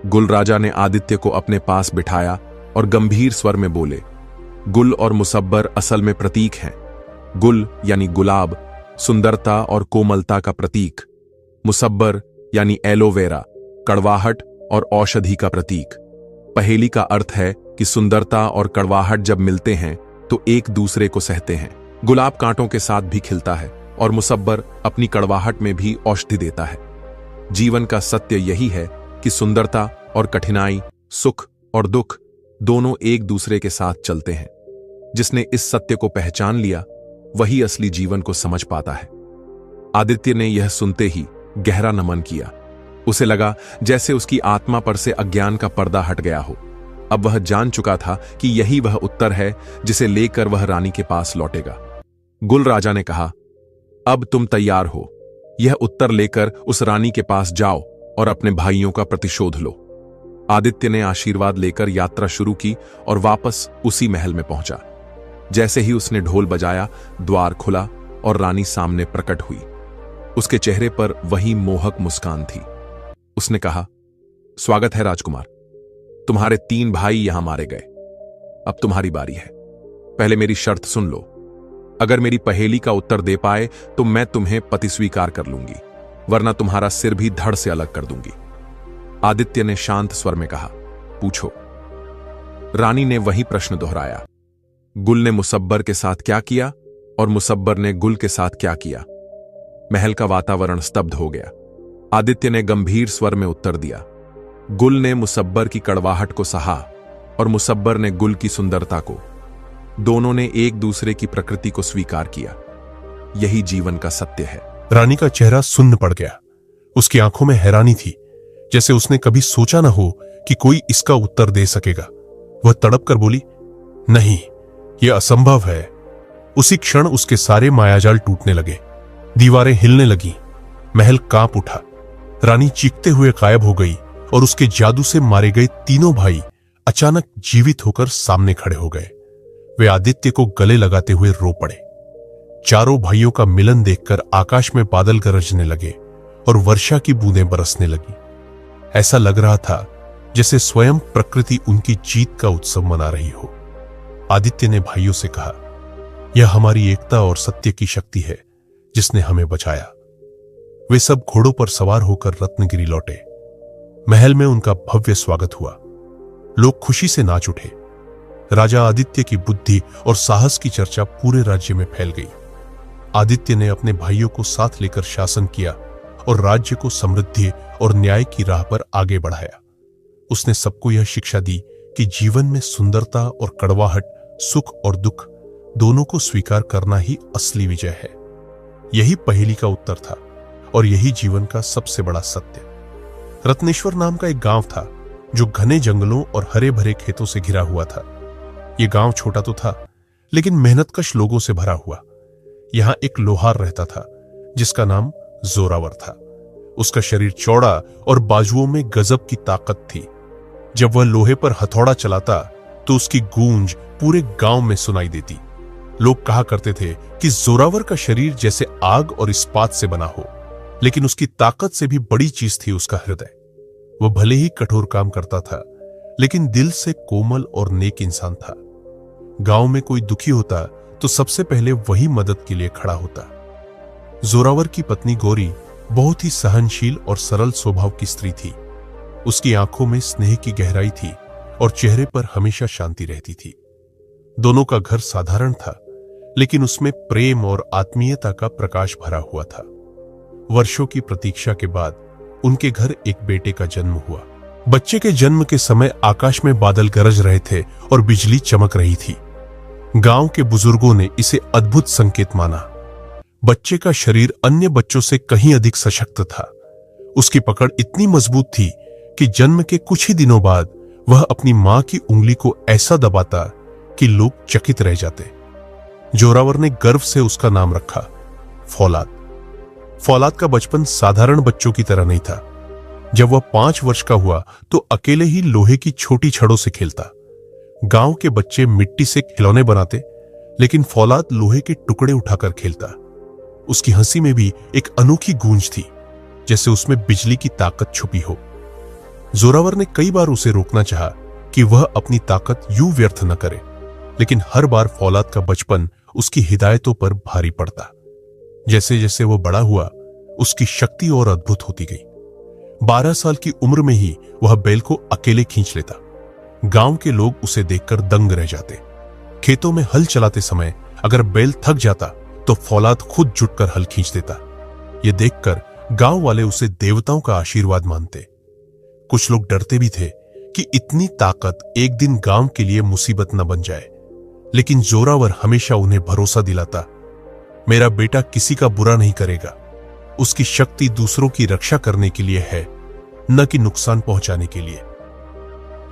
गुल राजा ने आदित्य को अपने पास बिठाया और गंभीर स्वर में बोले, गुल और मुसब्बर असल में प्रतीक हैं। गुल यानी गुलाब, सुंदरता और कोमलता का प्रतीक। मुसब्बर यानी एलोवेरा, कड़वाहट और औषधि का प्रतीक। पहेली का अर्थ है कि सुंदरता और कड़वाहट जब मिलते हैं तो एक दूसरे को सहते हैं। गुलाब कांटों के साथ भी खिलता है और मुसब्बर अपनी कड़वाहट में भी औषधि देता है। जीवन का सत्य यही है कि सुंदरता और कठिनाई, सुख और दुख दोनों एक दूसरे के साथ चलते हैं। जिसने इस सत्य को पहचान लिया वही असली जीवन को समझ पाता है। आदित्य ने यह सुनते ही गहरा नमन किया। उसे लगा जैसे उसकी आत्मा पर से अज्ञान का पर्दा हट गया हो। अब वह जान चुका था कि यही वह उत्तर है जिसे लेकर वह रानी के पास लौटेगा। गुल राजा ने कहा, अब तुम तैयार हो। यह उत्तर लेकर उस रानी के पास जाओ और अपने भाइयों का प्रतिशोध लो। आदित्य ने आशीर्वाद लेकर यात्रा शुरू की और वापस उसी महल में पहुंचा। जैसे ही उसने ढोल बजाया, द्वार खुला और रानी सामने प्रकट हुई। उसके चेहरे पर वही मोहक मुस्कान थी। उसने कहा, स्वागत है राजकुमार। तुम्हारे 3 भाई यहां मारे गए। अब तुम्हारी बारी है। पहले मेरी शर्त सुन लो। अगर मेरी पहेली का उत्तर दे पाए तो मैं तुम्हें पति स्वीकार कर लूंगी, वरना तुम्हारा सिर भी धड़ से अलग कर दूंगी। आदित्य ने शांत स्वर में कहा, पूछो। रानी ने वही प्रश्न दोहराया। गुल ने मुसब्बर के साथ क्या किया और मुसब्बर ने गुल के साथ क्या किया? महल का वातावरण स्तब्ध हो गया। आदित्य ने गंभीर स्वर में उत्तर दिया, गुल ने मुसब्बर की कड़वाहट को सहा और मुसब्बर ने गुल की सुंदरता को। दोनों ने एक दूसरे की प्रकृति को स्वीकार किया। यही जीवन का सत्य है। रानी का चेहरा सुन्न पड़ गया। उसकी आंखों में हैरानी थी, जैसे उसने कभी सोचा न हो कि कोई इसका उत्तर दे सकेगा। वह तड़प कर बोली, नहीं, यह असंभव है। उसी क्षण उसके सारे मायाजाल टूटने लगे। दीवारें हिलने लगी। महल कांप उठा। रानी चीखते हुए गायब हो गई और उसके जादू से मारे गए तीनों भाई अचानक जीवित होकर सामने खड़े हो गए। वे आदित्य को गले लगाते हुए रो पड़े। चारों भाइयों का मिलन देखकर आकाश में बादल गरजने लगे और वर्षा की बूंदें बरसने लगी। ऐसा लग रहा था जैसे स्वयं प्रकृति उनकी जीत का उत्सव मना रही हो। आदित्य ने भाइयों से कहा, यह हमारी एकता और सत्य की शक्ति है जिसने हमें बचाया। वे सब घोड़ों पर सवार होकर रत्नगिरी लौटे। महल में उनका भव्य स्वागत हुआ। लोग खुशी से नाच उठे। राजा आदित्य की बुद्धि और साहस की चर्चा पूरे राज्य में फैल गई। आदित्य ने अपने भाइयों को साथ लेकर शासन किया और राज्य को समृद्धि और न्याय की राह पर आगे बढ़ाया। उसने सबको यह शिक्षा दी कि जीवन में सुंदरता और कड़वाहट, सुख और दुख दोनों को स्वीकार करना ही असली विजय है। यही पहेली का उत्तर था और यही जीवन का सबसे बड़ा सत्य। रत्नेश्वर नाम का एक गांव था जो घने जंगलों और हरे भरे खेतों से घिरा हुआ था। यह गांव छोटा तो था, लेकिन मेहनतकश लोगों से भरा हुआ। यहां एक लोहार रहता था जिसका नाम जोरावर था। उसका शरीर चौड़ा और बाजुओं में गजब की ताकत थी। जब वह लोहे पर हथौड़ा चलाता तो उसकी गूंज पूरे गांव में सुनाई देती। लोग कहा करते थे कि जोरावर का शरीर जैसे आग और इस्पात से बना हो, लेकिन उसकी ताकत से भी बड़ी चीज थी उसका हृदय। वह भले ही कठोर काम करता था, लेकिन दिल से कोमल और नेक इंसान था। गांव में कोई दुखी होता तो सबसे पहले वही मदद के लिए खड़ा होता। जोरावर की पत्नी गौरी बहुत ही सहनशील और सरल स्वभाव की स्त्री थी। उसकी आंखों में स्नेह की गहराई थी और चेहरे पर हमेशा शांति रहती थी। दोनों का घर साधारण था, लेकिन उसमें प्रेम और आत्मीयता का प्रकाश भरा हुआ था। वर्षों की प्रतीक्षा के बाद उनके घर एक बेटे का जन्म हुआ। बच्चे के जन्म के समय आकाश में बादल गरज रहे थे और बिजली चमक रही थी। गांव के बुजुर्गों ने इसे अद्भुत संकेत माना। बच्चे का शरीर अन्य बच्चों से कहीं अधिक सशक्त था। उसकी पकड़ इतनी मजबूत थी कि जन्म के कुछ ही दिनों बाद वह अपनी मां की उंगली को ऐसा दबाता कि लोग चकित रह जाते। जोरावर ने गर्व से उसका नाम रखा फौलाद। फौलाद का बचपन साधारण बच्चों की तरह नहीं था। जब वह 5 वर्ष का हुआ तो अकेले ही लोहे की छोटी छड़ों से खेलता। गांव के बच्चे मिट्टी से खिलौने बनाते, लेकिन फौलाद लोहे के टुकड़े उठाकर खेलता। उसकी हंसी में भी एक अनोखी गूंज थी, जैसे उसमें बिजली की ताकत छुपी हो। जोरावर ने कई बार उसे रोकना चाहा कि वह अपनी ताकत यूं व्यर्थ न करे, लेकिन हर बार फौलाद का बचपन उसकी हिदायतों पर भारी पड़ता। जैसे जैसे वो बड़ा हुआ, उसकी शक्ति और अद्भुत होती गई। 12 साल की उम्र में ही वह बैल को अकेले खींच लेता। गांव के लोग उसे देखकर दंग रह जाते। खेतों में हल चलाते समय अगर बैल थक जाता तो फौलाद खुद जुटकर हल खींच देता। ये देखकर गांव वाले उसे देवताओं का आशीर्वाद मानते। कुछ लोग डरते भी थे कि इतनी ताकत एक दिन गांव के लिए मुसीबत न बन जाए, लेकिन जोरावर हमेशा उन्हें भरोसा दिलाता, मेरा बेटा किसी का बुरा नहीं करेगा। उसकी शक्ति दूसरों की रक्षा करने के लिए है, न कि नुकसान पहुंचाने के लिए।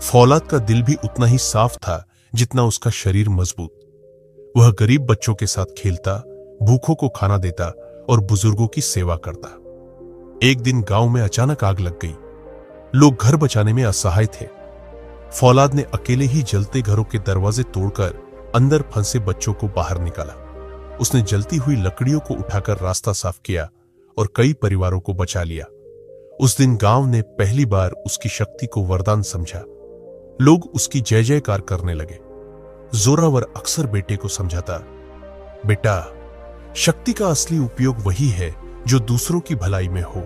फौलाद का दिल भी उतना ही साफ था जितना उसका शरीर मजबूत। वह गरीब बच्चों के साथ खेलता, भूखों को खाना देता और बुजुर्गों की सेवा करता। एक दिन गांव में अचानक आग लग गई। लोग घर बचाने में असहाय थे। फौलाद ने अकेले ही जलते घरों के दरवाजे तोड़कर अंदर फंसे बच्चों को बाहर निकाला। उसने जलती हुई लकड़ियों को उठाकर रास्ता साफ किया और कई परिवारों को बचा लिया। उस दिन गांव ने पहली बार उसकी शक्ति को वरदान समझा। लोग उसकी जय जयकार करने लगे। जोरावर अक्सर बेटे को समझाता, बेटा, शक्ति का असली उपयोग वही है जो दूसरों की भलाई में हो।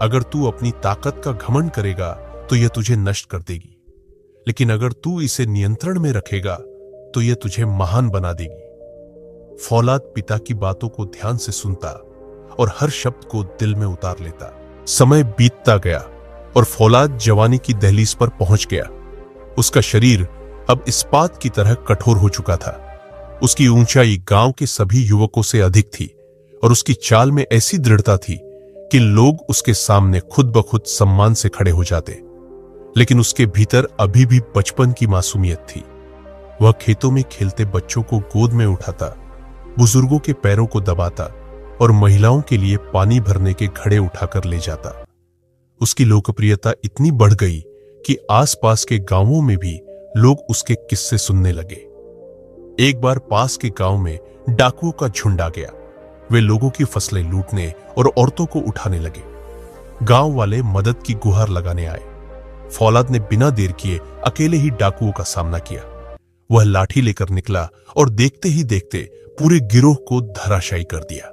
अगर तू अपनी ताकत का घमंड करेगा तो यह तुझे नष्ट कर देगी, लेकिन अगर तू इसे नियंत्रण में रखेगा तो यह तुझे महान बना देगी। फौलाद पिता की बातों को ध्यान से सुनता और हर शब्द को दिल में उतार लेता। समय बीतता गया और फौलाद जवानी की दहलीज पर पहुंच गया। उसका शरीर अब इस्पात की तरह कठोर हो चुका था। उसकी ऊंचाई गांव के सभी युवकों से अधिक थी और उसकी चाल में ऐसी दृढ़ता थी कि लोग उसके सामने खुद ब खुद सम्मान से खड़े हो जाते। लेकिन उसके भीतर अभी भी बचपन की मासूमियत थी। वह खेतों में खेलते बच्चों को गोद में उठाता, बुजुर्गों के पैरों को दबाता और महिलाओं के लिए पानी भरने के घड़े उठाकर ले जाता। उसकी लोकप्रियता इतनी बढ़ गई कि आसपास के गांवों में भी लोग उसके किस्से सुनने लगे। एक बार पास के गांव में डाकुओं का झुंड आ गया। वे लोगों की फसलें लूटने और औरतों को उठाने लगे। गांव वाले मदद की गुहार लगाने आए। फौलाद ने बिना देर किए अकेले ही डाकुओं का सामना किया। वह लाठी लेकर निकला और देखते ही देखते पूरे गिरोह को धराशायी कर दिया।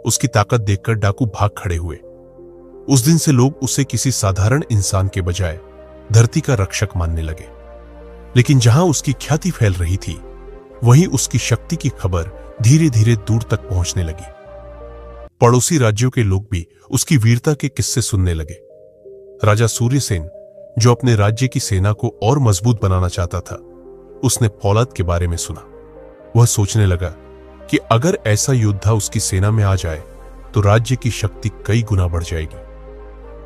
उसकी ताकत देखकर डाकू भाग खड़े हुए। उस दिन से लोग उसे किसी साधारण इंसान के बजाय धरती का रक्षक मानने लगे। लेकिन जहां उसकी ख्याति फैल रही थी, वहीं उसकी शक्ति की खबर धीरे धीरे दूर तक पहुंचने लगी। पड़ोसी राज्यों के लोग भी उसकी वीरता के किस्से सुनने लगे। राजा सूर्यसेन, जो अपने राज्य की सेना को और मजबूत बनाना चाहता था, उसने फौलाद के बारे में सुना। वह सोचने लगा कि अगर ऐसा योद्धा उसकी सेना में आ जाए तो राज्य की शक्ति कई गुना बढ़ जाएगी।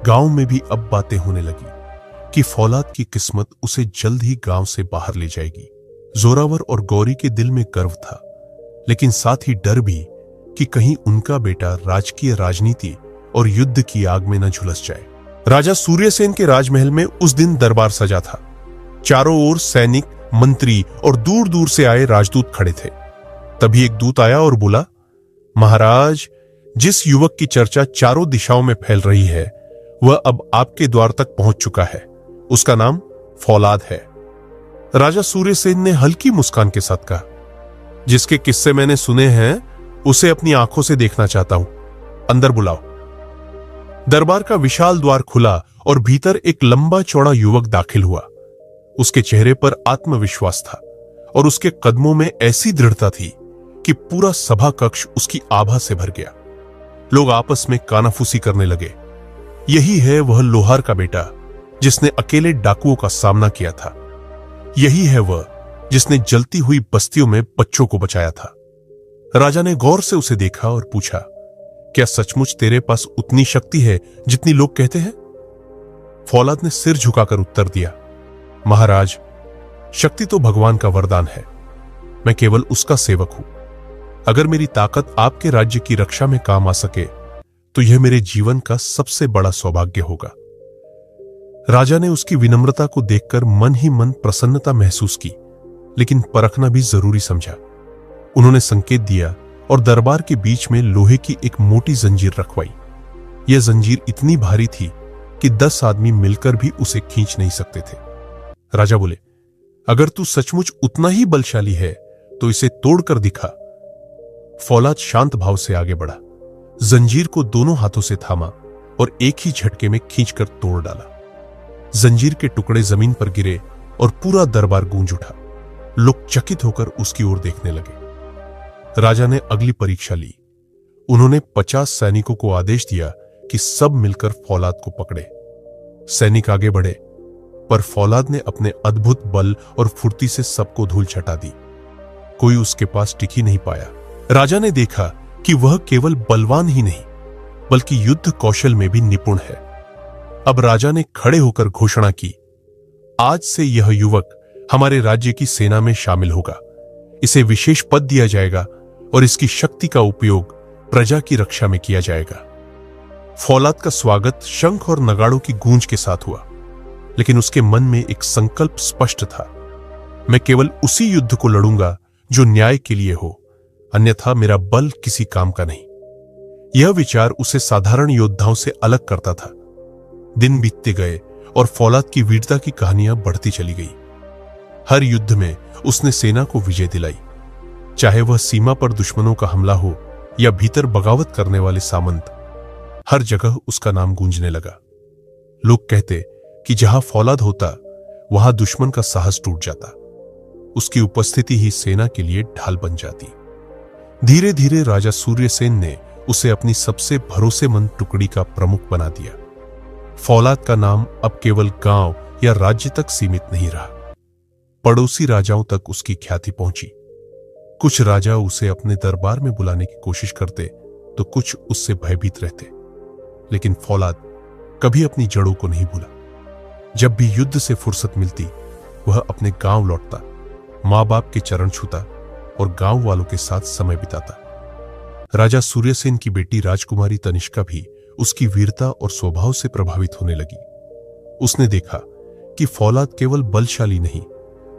गांव में भी अब बातें होने लगी कि फौलाद की किस्मत उसे जल्द ही गांव से बाहर ले जाएगी। जोरावर और गौरी के दिल में गर्व था, लेकिन साथ ही डर भी कि कहीं उनका बेटा राजकीय राजनीति और युद्ध की आग में न झुलस जाए। राजा सूर्यसेन के राजमहल में उस दिन दरबार सजा था। चारों ओर सैनिक, मंत्री और दूर दूर से आए राजदूत खड़े थे। तभी एक दूत आया और बोला, महाराज, जिस युवक की चर्चा चारों दिशाओं में फैल रही है वह अब आपके द्वार तक पहुंच चुका है। उसका नाम फौलाद है। राजा सूर्यसेन ने हल्की मुस्कान के साथ कहा, जिसके किस्से मैंने सुने हैं उसे अपनी आंखों से देखना चाहता हूं, अंदर बुलाओ। दरबार का विशाल द्वार खुला और भीतर एक लंबा चौड़ा युवक दाखिल हुआ। उसके चेहरे पर आत्मविश्वास था और उसके कदमों में ऐसी दृढ़ता थी कि पूरा सभा कक्ष उसकी आभा से भर गया। लोग आपस में कानाफूसी करने लगे। यही है वह लोहार का बेटा जिसने अकेले डाकुओं का सामना किया था। यही है वह जिसने जलती हुई बस्तियों में बच्चों को बचाया था। राजा ने गौर से उसे देखा और पूछा, क्या सचमुच तेरे पास उतनी शक्ति है जितनी लोग कहते हैं? फौलाद ने सिर झुकाकर उत्तर दिया, महाराज, शक्ति तो भगवान का वरदान है। मैं केवल उसका सेवक हूं। अगर मेरी ताकत आपके राज्य की रक्षा में काम आ सके तो यह मेरे जीवन का सबसे बड़ा सौभाग्य होगा। राजा ने उसकी विनम्रता को देखकर मन ही मन प्रसन्नता महसूस की, लेकिन परखना भी जरूरी समझा। उन्होंने संकेत दिया और दरबार के बीच में लोहे की एक मोटी जंजीर रखवाई। यह जंजीर इतनी भारी थी कि 10 आदमी मिलकर भी उसे खींच नहीं सकते थे। राजा बोले, अगर तू सचमुच उतना ही बलशाली है तो इसे तोड़कर दिखा। फौलाद शांत भाव से आगे बढ़ा, जंजीर को दोनों हाथों से थामा और एक ही झटके में खींचकर तोड़ डाला। जंजीर के टुकड़े जमीन पर गिरे और पूरा दरबार गूंज उठा। लोग चकित होकर उसकी ओर देखने लगे। राजा ने अगली परीक्षा ली। उन्होंने 50 सैनिकों को आदेश दिया कि सब मिलकर फौलाद को पकड़े। सैनिक आगे बढ़े, पर फौलाद ने अपने अद्भुत बल और फुर्ती से सबको धूल चटा दी। कोई उसके पास टिक ही नहीं पाया। राजा ने देखा कि वह केवल बलवान ही नहीं बल्कि युद्ध कौशल में भी निपुण है। अब राजा ने खड़े होकर घोषणा की, आज से यह युवक हमारे राज्य की सेना में शामिल होगा। इसे विशेष पद दिया जाएगा और इसकी शक्ति का उपयोग प्रजा की रक्षा में किया जाएगा। फौलाद का स्वागत शंख और नगाड़ों की गूंज के साथ हुआ, लेकिन उसके मन में एक संकल्प स्पष्ट था, मैं केवल उसी युद्ध को लड़ूंगा जो न्याय के लिए हो, अन्यथा मेरा बल किसी काम का नहीं। यह विचार उसे साधारण योद्धाओं से अलग करता था। दिन बीतते गए और फौलाद की वीरता की कहानियां बढ़ती चली गई। हर युद्ध में उसने सेना को विजय दिलाई, चाहे वह सीमा पर दुश्मनों का हमला हो या भीतर बगावत करने वाले सामंत। हर जगह उसका नाम गूंजने लगा। लोग कहते कि जहां फौलाद होता वहां दुश्मन का साहस टूट जाता। उसकी उपस्थिति ही सेना के लिए ढाल बन जाती। धीरे धीरे राजा सूर्यसेन ने उसे अपनी सबसे भरोसेमंद टुकड़ी का प्रमुख बना दिया। फौलाद का नाम अब केवल गांव या राज्य तक सीमित नहीं रहा, पड़ोसी राजाओं तक उसकी ख्याति पहुंची। कुछ राजा उसे अपने दरबार में बुलाने की कोशिश करते तो कुछ उससे भयभीत रहते, लेकिन फौलाद कभी अपनी जड़ों को नहीं भूला। जब भी युद्ध से फुर्सत मिलती वह अपने गांव लौटता, मां बाप के चरण छूता और गांव वालों के साथ समय बिताता। राजा सूर्यसेन की बेटी राजकुमारी तनिष्का भी उसकी वीरता और स्वभाव से प्रभावित होने लगी। उसने देखा कि फौलाद केवल बलशाली नहीं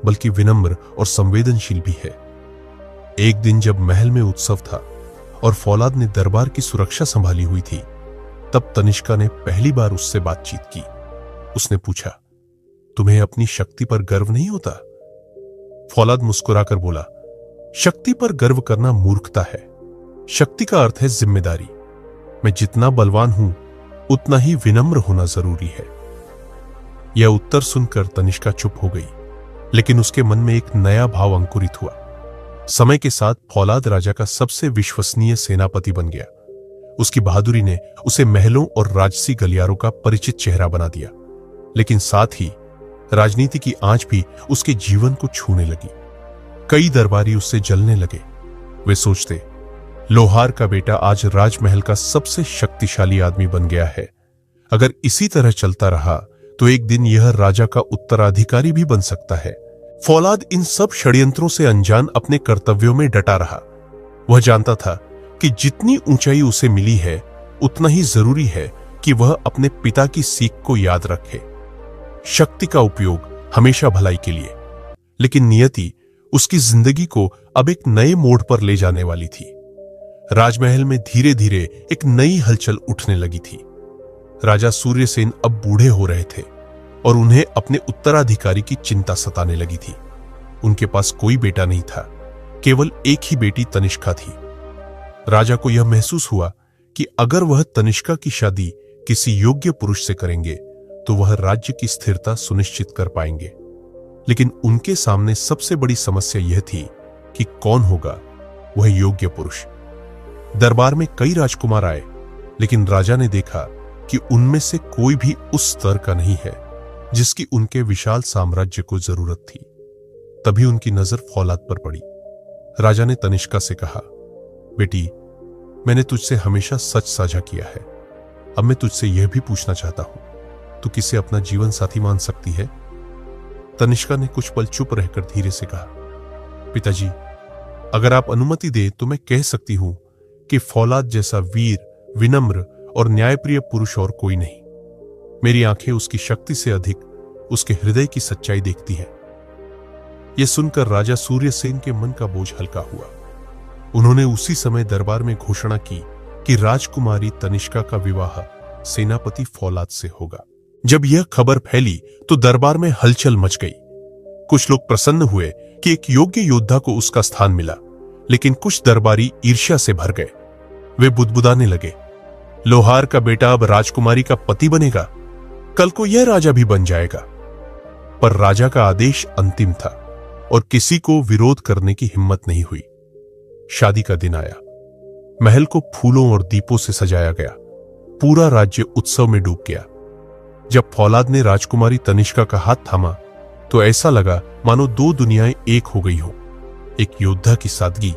बल्कि विनम्र और संवेदनशील भी है। एक दिन जब महल में उत्सव था और फौलाद ने दरबार की सुरक्षा संभाली हुई थी, तब तनिष्का ने पहली बार उससे बातचीत की। उसने पूछा, तुम्हें अपनी शक्ति पर गर्व नहीं होता? फौलाद मुस्कुराकर बोला, शक्ति पर गर्व करना मूर्खता है। शक्ति का अर्थ है जिम्मेदारी। मैं जितना बलवान हूं उतना ही विनम्र होना जरूरी है। यह उत्तर सुनकर तनिष्का चुप हो गई, लेकिन उसके मन में एक नया भाव अंकुरित हुआ। समय के साथ फौलाद राजा का सबसे विश्वसनीय सेनापति बन गया। उसकी बहादुरी ने उसे महलों और राजसी गलियारों का परिचित चेहरा बना दिया, लेकिन साथ ही राजनीति की आंच भी उसके जीवन को छूने लगी। कई दरबारी उससे जलने लगे। वे सोचते, लोहार का बेटा आज राजमहल का सबसे शक्तिशाली आदमी बन गया है। अगर इसी तरह चलता रहा तो एक दिन यह राजा का उत्तराधिकारी भी बन सकता है। फौलाद इन सब षड्यंत्रों से अनजान अपने कर्तव्यों में डटा रहा। वह जानता था कि जितनी ऊंचाई उसे मिली है उतना ही जरूरी है कि वह अपने पिता की सीख को याद रखे। शक्ति का उपयोग हमेशा भलाई के लिए, लेकिन नियति उसकी जिंदगी को अब एक नए मोड़ पर ले जाने वाली थी। राजमहल में धीरे धीरे एक नई हलचल उठने लगी थी। राजा सूर्यसेन अब बूढ़े हो रहे थे और उन्हें अपने उत्तराधिकारी की चिंता सताने लगी थी। उनके पास कोई बेटा नहीं था, केवल एक ही बेटी तनिष्का थी। राजा को यह महसूस हुआ कि अगर वह तनिष्का की शादी किसी योग्य पुरुष से करेंगे तो वह राज्य की स्थिरता सुनिश्चित कर पाएंगे। लेकिन उनके सामने सबसे बड़ी समस्या यह थी कि कौन होगा वह योग्य पुरुष। दरबार में कई राजकुमार आए, लेकिन राजा ने देखा कि उनमें से कोई भी उस स्तर का नहीं है जिसकी उनके विशाल साम्राज्य को जरूरत थी। तभी उनकी नजर फौलाद पर पड़ी। राजा ने तनिष्का से कहा, बेटी, मैंने तुझसे हमेशा सच साझा किया है। अब मैं तुझसे यह भी पूछना चाहता हूं, तू किसे अपना जीवन साथी मान सकती है? तनिष्का ने कुछ पल चुप रहकर धीरे से कहा, पिताजी, अगर आप अनुमति दे तो मैं कह सकती हूं कि फौलाद जैसा वीर, विनम्र और न्यायप्रिय पुरुष और कोई नहीं। मेरी आंखें उसकी शक्ति से अधिक उसके हृदय की सच्चाई देखती हैं। यह सुनकर राजा सूर्यसेन के मन का बोझ हल्का हुआ। उन्होंने उसी समय दरबार में घोषणा की कि राजकुमारी तनिष्का का विवाह सेनापति फौलाद से होगा। जब यह खबर फैली तो दरबार में हलचल मच गई। कुछ लोग प्रसन्न हुए कि एक योग्य योद्धा को उसका स्थान मिला, लेकिन कुछ दरबारी ईर्ष्या से भर गए। वे बुदबुदाने लगे, लोहार का बेटा अब राजकुमारी का पति बनेगा, कल को यह राजा भी बन जाएगा। पर राजा का आदेश अंतिम था और किसी को विरोध करने की हिम्मत नहीं हुई। शादी का दिन आया। महल को फूलों और दीपों से सजाया गया। पूरा राज्य उत्सव में डूब गया। जब फौलाद ने राजकुमारी तनिष्का का हाथ थामा तो ऐसा लगा मानो दो दुनियाएं एक हो गई हो, एक योद्धा की सादगी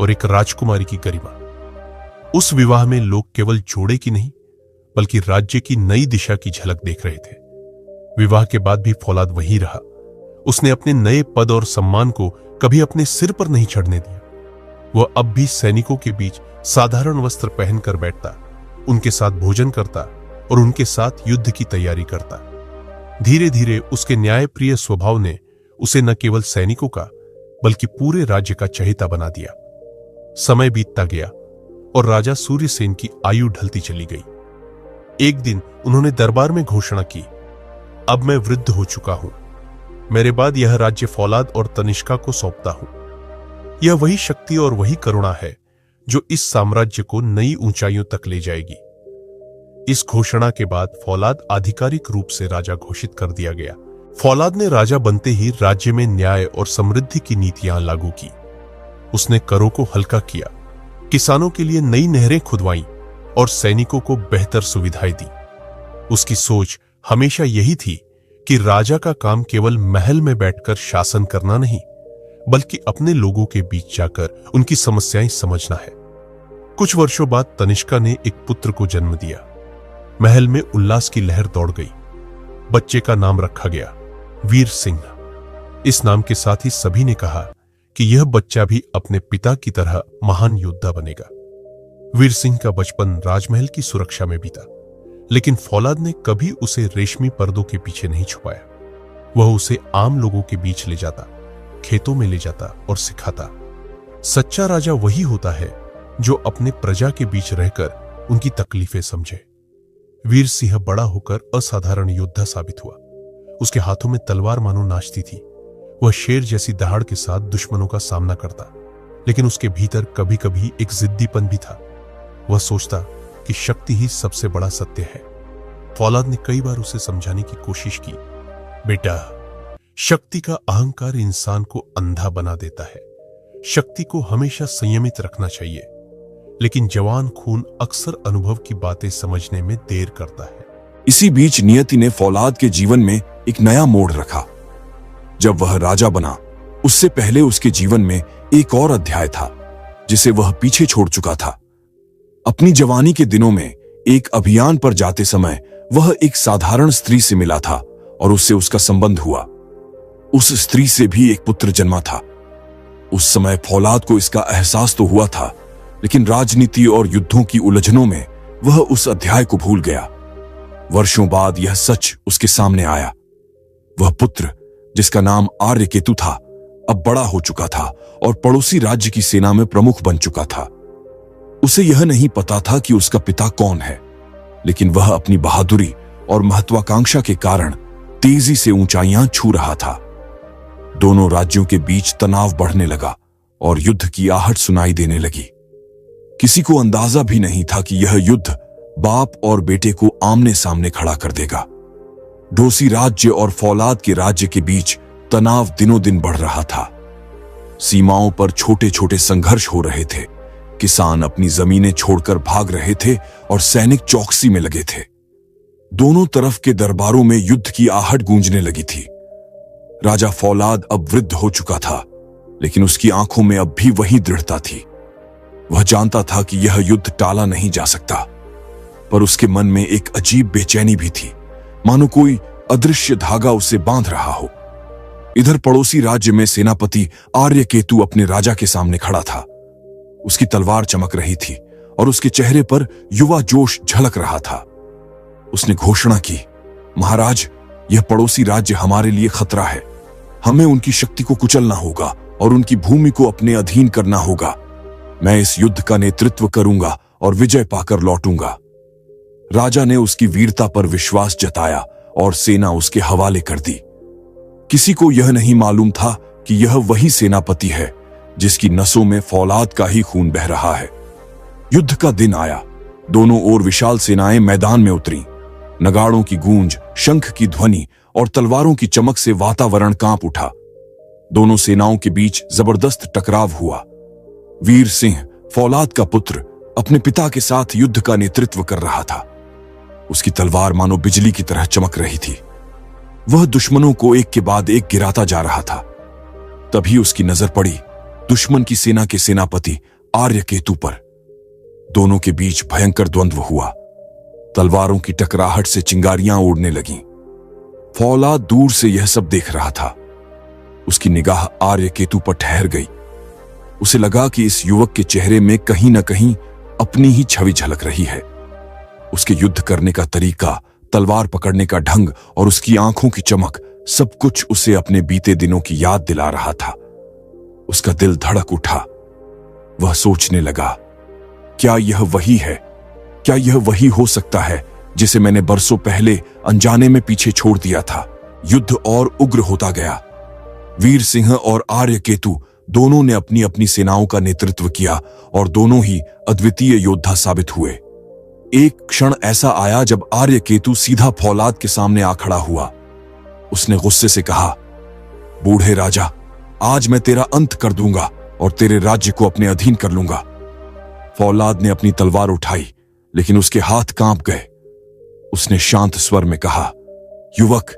और एक राजकुमारी की गरिमा। उस विवाह में लोग केवल जोड़े की नहीं बल्कि राज्य की नई दिशा की झलक देख रहे थे। विवाह के बाद भी फौलाद वही रहा। उसने अपने नए पद और सम्मान को कभी अपने सिर पर नहीं चढ़ने दिया। वह अब भी सैनिकों के बीच साधारण वस्त्र पहनकर बैठता, उनके साथ भोजन करता और उनके साथ युद्ध की तैयारी करता। धीरे धीरे उसके न्यायप्रिय स्वभाव ने उसे न केवल सैनिकों का बल्कि पूरे राज्य का चहेता बना दिया। समय बीतता गया और राजा सूर्यसेन की आयु ढलती चली गई। एक दिन उन्होंने दरबार में घोषणा की, अब मैं वृद्ध हो चुका हूं। मेरे बाद यह राज्य फौलाद और तनिष्का को सौंपता हूं। यह वही शक्ति और वही करुणा है जो इस साम्राज्य को नई ऊंचाइयों तक ले जाएगी। इस घोषणा के बाद फौलाद आधिकारिक रूप से राजा घोषित कर दिया गया। फौलाद ने राजा बनते ही राज्य में न्याय और समृद्धि की नीतियां लागू की। उसने करों को हल्का किया, किसानों के लिए नई नहरें खुदवाईं और सैनिकों को बेहतर सुविधाएं दी। उसकी सोच हमेशा यही थी कि राजा का काम केवल महल में बैठकर शासन करना नहीं बल्कि अपने लोगों के बीच जाकर उनकी समस्याएं समझना है। कुछ वर्षों बाद तनिष्का ने एक पुत्र को जन्म दिया। महल में उल्लास की लहर दौड़ गई। बच्चे का नाम रखा गया वीर सिंह। इस नाम के साथ ही सभी ने कहा कि यह बच्चा भी अपने पिता की तरह महान योद्धा बनेगा। वीर सिंह का बचपन राजमहल की सुरक्षा में बीता, लेकिन फौलाद ने कभी उसे रेशमी पर्दों के पीछे नहीं छुपाया। वह उसे आम लोगों के बीच ले जाता, खेतों में ले जाता और सिखाता। सच्चा राजा वही होता है जो अपने प्रजा के बीच रहकर उनकी तकलीफें समझे। वीर सिंह बड़ा होकर असाधारण योद्धा साबित हुआ। उसके हाथों में तलवार मानो नाचती थी। वह शेर जैसी दहाड़ के साथ दुश्मनों का सामना करता, लेकिन उसके भीतर कभी कभी एक जिद्दीपन भी था। वह सोचता कि शक्ति ही सबसे बड़ा सत्य है। फौलाद ने कई बार उसे समझाने की कोशिश की, बेटा, शक्ति का अहंकार इंसान को अंधा बना देता है। शक्ति को हमेशा संयमित रखना चाहिए, लेकिन जवान खून अक्सर अनुभव की बातें समझने में देर करता है। इसी बीच नियति ने फौलाद के जीवन में एक नया मोड़ रखा। जब वह राजा बना, उससे पहले उसके जीवन में एक और अध्याय था जिसे वह पीछे छोड़ चुका था। अपनी जवानी के दिनों में एक अभियान पर जाते समय वह एक साधारण स्त्री से मिला था और उससे उसका संबंध हुआ। उस स्त्री से भी एक पुत्र जन्मा था। उस समय फौलाद को इसका एहसास तो हुआ था, लेकिन राजनीति और युद्धों की उलझनों में वह उस अध्याय को भूल गया। वर्षों बाद यह सच उसके सामने आया। वह पुत्र, जिसका नाम आर्यकेतु था, अब बड़ा हो चुका था और पड़ोसी राज्य की सेना में प्रमुख बन चुका था। उसे यह नहीं पता था कि उसका पिता कौन है, लेकिन वह अपनी बहादुरी और महत्वाकांक्षा के कारण तेजी से ऊंचाइयां छू रहा था। दोनों राज्यों के बीच तनाव बढ़ने लगा और युद्ध की आहट सुनाई देने लगी। किसी को अंदाजा भी नहीं था कि यह युद्ध बाप और बेटे को आमने सामने खड़ा कर देगा। डोसी राज्य और फौलाद के राज्य के बीच तनाव दिनों दिन बढ़ रहा था। सीमाओं पर छोटे छोटे संघर्ष हो रहे थे। किसान अपनी जमीनें छोड़कर भाग रहे थे और सैनिक चौकसी में लगे थे। दोनों तरफ के दरबारों में युद्ध की आहट गूंजने लगी थी। राजा फौलाद अब वृद्ध हो चुका था, लेकिन उसकी आंखों में अब भी वही दृढ़ता थी। वह जानता था कि यह युद्ध टाला नहीं जा सकता, पर उसके मन में एक अजीब बेचैनी भी थी, मानो कोई अदृश्य धागा उसे बांध रहा हो। इधर पड़ोसी राज्य में सेनापति आर्यकेतु अपने राजा के सामने खड़ा था। उसकी तलवार चमक रही थी और उसके चेहरे पर युवा जोश झलक रहा था। उसने घोषणा की, महाराज, यह पड़ोसी राज्य हमारे लिए खतरा है। हमें उनकी शक्ति को कुचलना होगा और उनकी भूमि को अपने अधीन करना होगा। मैं इस युद्ध का नेतृत्व करूंगा और विजय पाकर लौटूंगा। राजा ने उसकी वीरता पर विश्वास जताया और सेना उसके हवाले कर दी। किसी को यह नहीं मालूम था कि यह वही सेनापति है जिसकी नसों में फौलाद का ही खून बह रहा है। युद्ध का दिन आया। दोनों ओर विशाल सेनाएं मैदान में उतरी। नगाड़ों की गूंज, शंख की ध्वनि और तलवारों की चमक से वातावरण कांप उठा। दोनों सेनाओं के बीच जबरदस्त टकराव हुआ। वीर सिंह, फौलाद का पुत्र, अपने पिता के साथ युद्ध का नेतृत्व कर रहा था। उसकी तलवार मानो बिजली की तरह चमक रही थी। वह दुश्मनों को एक के बाद एक गिराता जा रहा था। तभी उसकी नजर पड़ी दुश्मन की सेना के सेनापति आर्यकेतु पर। दोनों के बीच भयंकर द्वंद्व हुआ। तलवारों की टकराहट से चिंगारियां उड़ने लगीं। फौलाद दूर से यह सब देख रहा था। उसकी निगाह आर्यकेतु पर ठहर गई। उसे लगा कि इस युवक के चेहरे में कहीं न कहीं अपनी ही छवि झलक रही है। उसके युद्ध करने का तरीका, तलवार पकड़ने का ढंग और उसकी आंखों की चमक, सब कुछ उसे अपने बीते दिनों की याद दिला रहा था। उसका दिल धड़क उठा। वह सोचने लगा, क्या यह वही है? क्या यह वही हो सकता है जिसे मैंने बरसों पहले अनजाने में पीछे छोड़ दिया था? युद्ध और उग्र होता गया। वीर सिंह और आर्यकेतु दोनों ने अपनी अपनी सेनाओं का नेतृत्व किया और दोनों ही अद्वितीय योद्धा साबित हुए। एक क्षण ऐसा आया जब आर्यकेतु सीधा फौलाद के सामने आ खड़ा हुआ। उसने गुस्से से कहा, बूढ़े राजा, आज मैं तेरा अंत कर दूंगा और तेरे राज्य को अपने अधीन कर लूंगा। फौलाद ने अपनी तलवार उठाई, लेकिन उसके हाथ कांप गए। उसने शांत स्वर में कहा, युवक,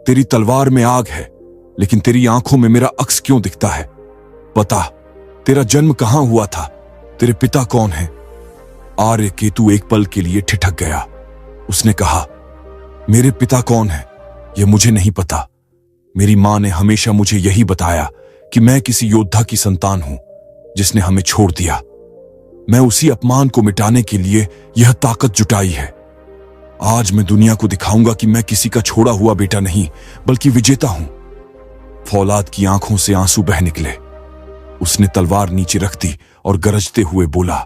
तेरी तलवार में आग है, लेकिन तेरी आंखों में मेरा अक्स क्यों दिखता है? बता, तेरा जन्म कहां हुआ था? तेरे पिता कौन है? आर्यकेतु एक पल के लिए ठिठक गया। उसने कहा, मेरे पिता कौन है यह मुझे नहीं पता। मेरी मां ने हमेशा मुझे यही बताया कि मैं किसी योद्धा की संतान हूं जिसने हमें छोड़ दिया। मैं उसी अपमान को मिटाने के लिए यह ताकत जुटाई है। आज मैं दुनिया को दिखाऊंगा कि मैं किसी का छोड़ा हुआ बेटा नहीं, बल्कि विजेता हूं। फौलाद की आंखों से आंसू बह निकले। उसने तलवार नीचे रख दी और गरजते हुए बोला,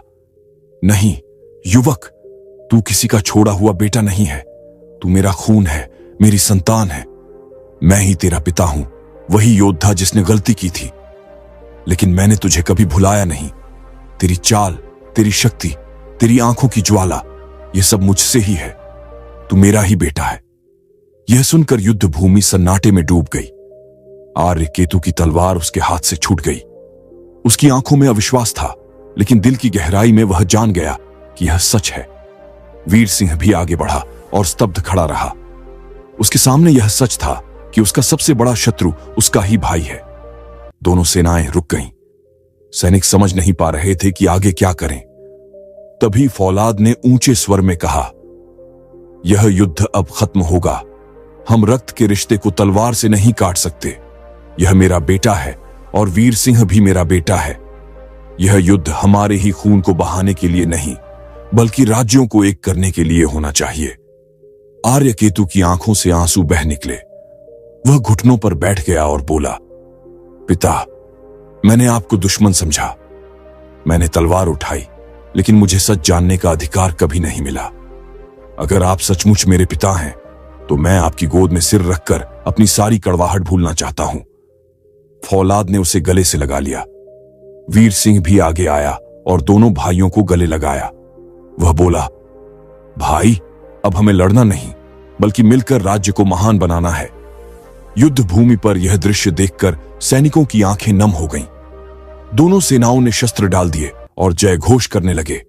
नहीं युवक, तू किसी का छोड़ा हुआ बेटा नहीं है। तू मेरा खून है, मेरी संतान है। मैं ही तेरा पिता हूं, वही योद्धा जिसने गलती की थी। लेकिन मैंने तुझे कभी भुलाया नहीं। तेरी चाल, तेरी शक्ति, तेरी आंखों की ज्वाला, यह सब मुझसे ही है। तू मेरा ही बेटा है। यह सुनकर युद्ध भूमि सन्नाटे में डूब गई। आर्यकेतु की तलवार उसके हाथ से छूट गई। उसकी आंखों में अविश्वास था, लेकिन दिल की गहराई में वह जान गया कि यह सच है। वीर सिंह भी आगे बढ़ा और स्तब्ध खड़ा रहा। उसके सामने यह सच था कि उसका सबसे बड़ा शत्रु उसका ही भाई है। दोनों सेनाएं रुक गईं। सैनिक समझ नहीं पा रहे थे कि आगे क्या करें। तभी फौलाद ने ऊंचे स्वर में कहा, यह युद्ध अब खत्म होगा। हम रक्त के रिश्ते को तलवार से नहीं काट सकते। यह मेरा बेटा है और वीर सिंह भी मेरा बेटा है। यह युद्ध हमारे ही खून को बहाने के लिए नहीं, बल्कि राज्यों को एक करने के लिए होना चाहिए। आर्यकेतु की आंखों से आंसू बह निकले। वह घुटनों पर बैठ गया और बोला, पिता, मैंने आपको दुश्मन समझा। मैंने तलवार उठाई, लेकिन मुझे सच जानने का अधिकार कभी नहीं मिला। अगर आप सचमुच मेरे पिता हैं, तो मैं आपकी गोद में सिर रखकर अपनी सारी कड़वाहट भूलना चाहता हूं। फौलाद ने उसे गले से लगा लिया। वीर सिंह भी आगे आया और दोनों भाइयों को गले लगाया। वह बोला, भाई, अब हमें लड़ना नहीं, बल्कि मिलकर राज्य को महान बनाना है। युद्ध भूमि पर यह दृश्य देखकर सैनिकों की आंखें नम हो गईं। दोनों सेनाओं ने शस्त्र डाल दिए और जय घोष करने लगे।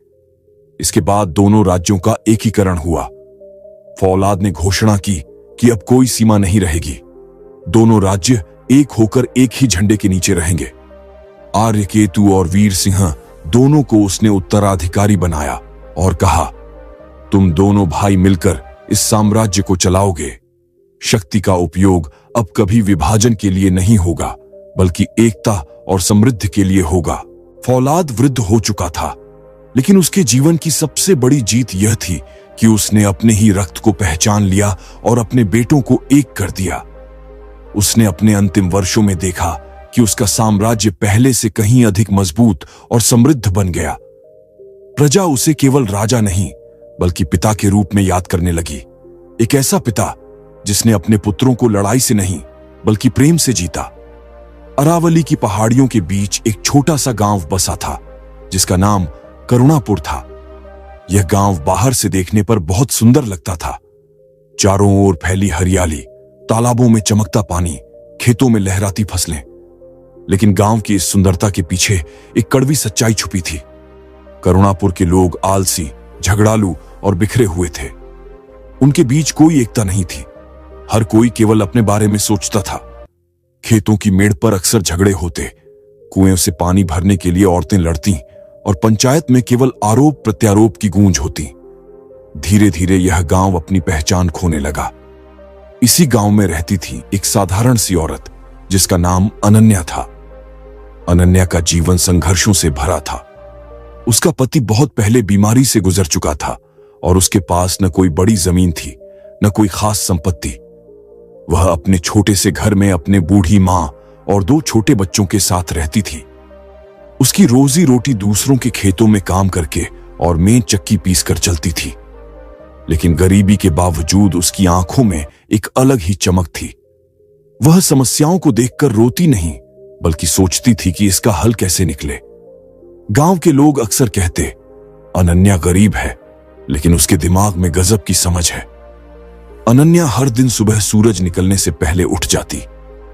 इसके बाद दोनों राज्यों का एकीकरण हुआ। फौलाद ने घोषणा की कि अब कोई सीमा नहीं रहेगी। दोनों राज्य एक होकर एक ही झंडे के नीचे रहेंगे। आर्यकेतु और वीर सिंह दोनों को उसने उत्तराधिकारी बनाया और कहा, तुम दोनों भाई मिलकर इस साम्राज्य को चलाओगे। शक्ति का उपयोग अब कभी विभाजन के लिए नहीं होगा, बल्कि एकता और समृद्धि के लिए होगा। फौलाद वृद्ध हो चुका था, लेकिन उसके जीवन की सबसे बड़ी जीत यह थी कि उसने अपने ही रक्त को पहचान लिया और अपने बेटों को एक कर दिया। उसने अपने अंतिम वर्षों में देखा कि उसका साम्राज्य पहले से कहीं अधिक मजबूत और समृद्ध बन गया। प्रजा उसे केवल राजा नहीं, बल्कि पिता के रूप में याद करने लगी। एक ऐसा पिता जिसने अपने पुत्रों को लड़ाई से नहीं, बल्कि प्रेम से जीता। अरावली की पहाड़ियों के बीच एक छोटा सा गांव बसा था, जिसका नाम करुणापुर था। यह गांव बाहर से देखने पर बहुत सुंदर लगता था। चारों ओर फैली हरियाली, तालाबों में चमकता पानी, खेतों में लहराती फसलें। लेकिन गांव की इस सुंदरता के पीछे एक कड़वी सच्चाई छुपी थी। करुणापुर के लोग आलसी, झगड़ालू और बिखरे हुए थे। उनके बीच कोई एकता नहीं थी। हर कोई केवल अपने बारे में सोचता था। खेतों की मेड़ पर अक्सर झगड़े होते, कुएं से पानी भरने के लिए औरतें लड़ती और पंचायत में केवल आरोप प्रत्यारोप की गूंज होती। धीरे धीरे यह गांव अपनी पहचान खोने लगा। इसी गांव में रहती थी एक साधारण सी औरत, जिसका नाम अनन्या था। अनन्या का जीवन संघर्षों से भरा था। उसका पति बहुत पहले बीमारी से गुजर चुका था और उसके पास न कोई बड़ी जमीन थी, न कोई खास संपत्ति। वह अपने छोटे से घर में अपने बूढ़ी मां और 2 छोटे बच्चों के साथ रहती थी। उसकी रोजी रोटी दूसरों के खेतों में काम करके और मेन चक्की पीसकर चलती थी। लेकिन गरीबी के बावजूद उसकी आंखों में एक अलग ही चमक थी। वह समस्याओं को देखकर रोती नहीं, बल्कि सोचती थी कि इसका हल कैसे निकले। गांव के लोग अक्सर कहते, अनन्या गरीब है, लेकिन उसके दिमाग में गजब की समझ है। अनन्या हर दिन सुबह सूरज निकलने से पहले उठ जाती।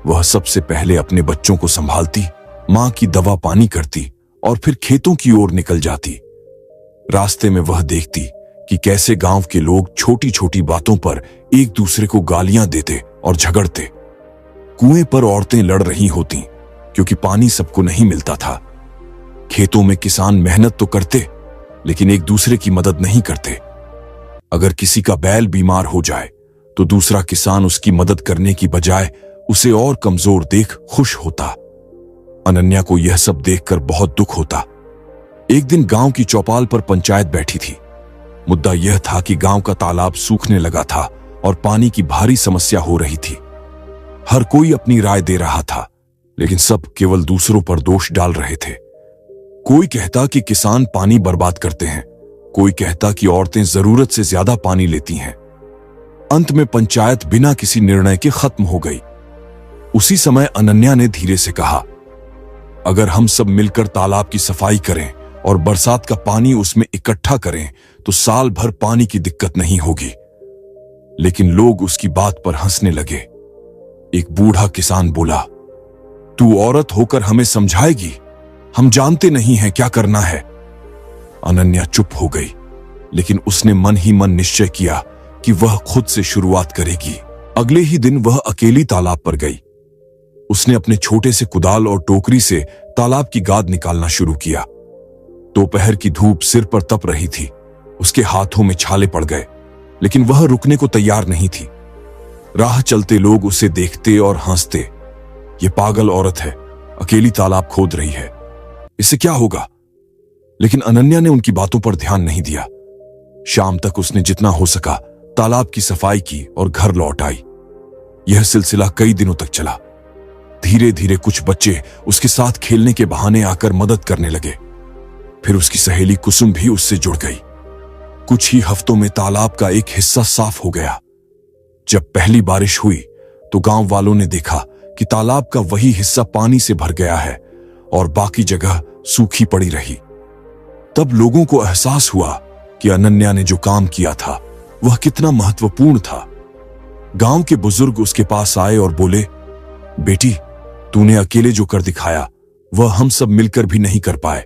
वह सबसे पहले अपने बच्चों को संभालती, मां की दवा पानी करती और फिर खेतों की ओर निकल जाती। रास्ते में वह देखती कि कैसे गांव के लोग छोटी छोटी बातों पर एक दूसरे को गालियां देते और झगड़ते। कुएं पर औरतें लड़ रही होती क्योंकि पानी सबको नहीं मिलता था। खेतों में किसान मेहनत तो करते, लेकिन एक दूसरे की मदद नहीं करते। अगर किसी का बैल बीमार हो जाए तो दूसरा किसान उसकी मदद करने की बजाय उसे और कमजोर देख खुश होता। अनन्या को यह सब देखकर बहुत दुख होता। एक दिन गांव की चौपाल पर पंचायत बैठी थी। मुद्दा यह था कि गांव का तालाब सूखने लगा था और पानी की भारी समस्या हो रही थी। हर कोई अपनी राय दे रहा था, लेकिन सब केवल दूसरों पर दोष डाल रहे थे। कोई कहता कि किसान पानी बर्बाद करते हैं, कोई कहता कि औरतें जरूरत से ज्यादा पानी लेती हैं। अंत में पंचायत बिना किसी निर्णय के खत्म हो गई। उसी समय अनन्या ने धीरे से कहा, अगर हम सब मिलकर तालाब की सफाई करें और बरसात का पानी उसमें इकट्ठा करें तो साल भर पानी की दिक्कत नहीं होगी। लेकिन लोग उसकी बात पर हंसने लगे। एक बूढ़ा किसान बोला, तू औरत होकर हमें समझाएगी? हम जानते नहीं हैं क्या करना है। अनन्या चुप हो गई, लेकिन उसने मन ही मन निश्चय किया कि वह खुद से शुरुआत करेगी। अगले ही दिन वह अकेली तालाब पर गई। उसने अपने छोटे से कुदाल और टोकरी से तालाब की गाद निकालना शुरू किया। दोपहर की धूप सिर पर तप रही थी। उसके हाथों में छाले पड़ गए, लेकिन वह रुकने को तैयार नहीं थी। राह चलते लोग उसे देखते और हंसते। ये पागल औरत है, अकेली तालाब खोद रही है, इससे क्या होगा? लेकिन अनन्या ने उनकी बातों पर ध्यान नहीं दिया। शाम तक उसने जितना हो सका तालाब की सफाई की और घर लौट आई। यह सिलसिला कई दिनों तक चला। धीरे धीरे कुछ बच्चे उसके साथ खेलने के बहाने आकर मदद करने लगे। फिर उसकी सहेली कुसुम भी उससे जुड़ गई। कुछ ही हफ्तों में तालाब का एक हिस्सा साफ हो गया। जब पहली बारिश हुई तो गांव वालों ने देखा कि तालाब का वही हिस्सा पानी से भर गया है और बाकी जगह सूखी पड़ी रही। तब लोगों को एहसास हुआ कि अनन्या ने जो काम किया था वह कितना महत्वपूर्ण था। गांव के बुजुर्ग उसके पास आए और बोले, बेटी, तूने अकेले जो कर दिखाया वह हम सब मिलकर भी नहीं कर पाए।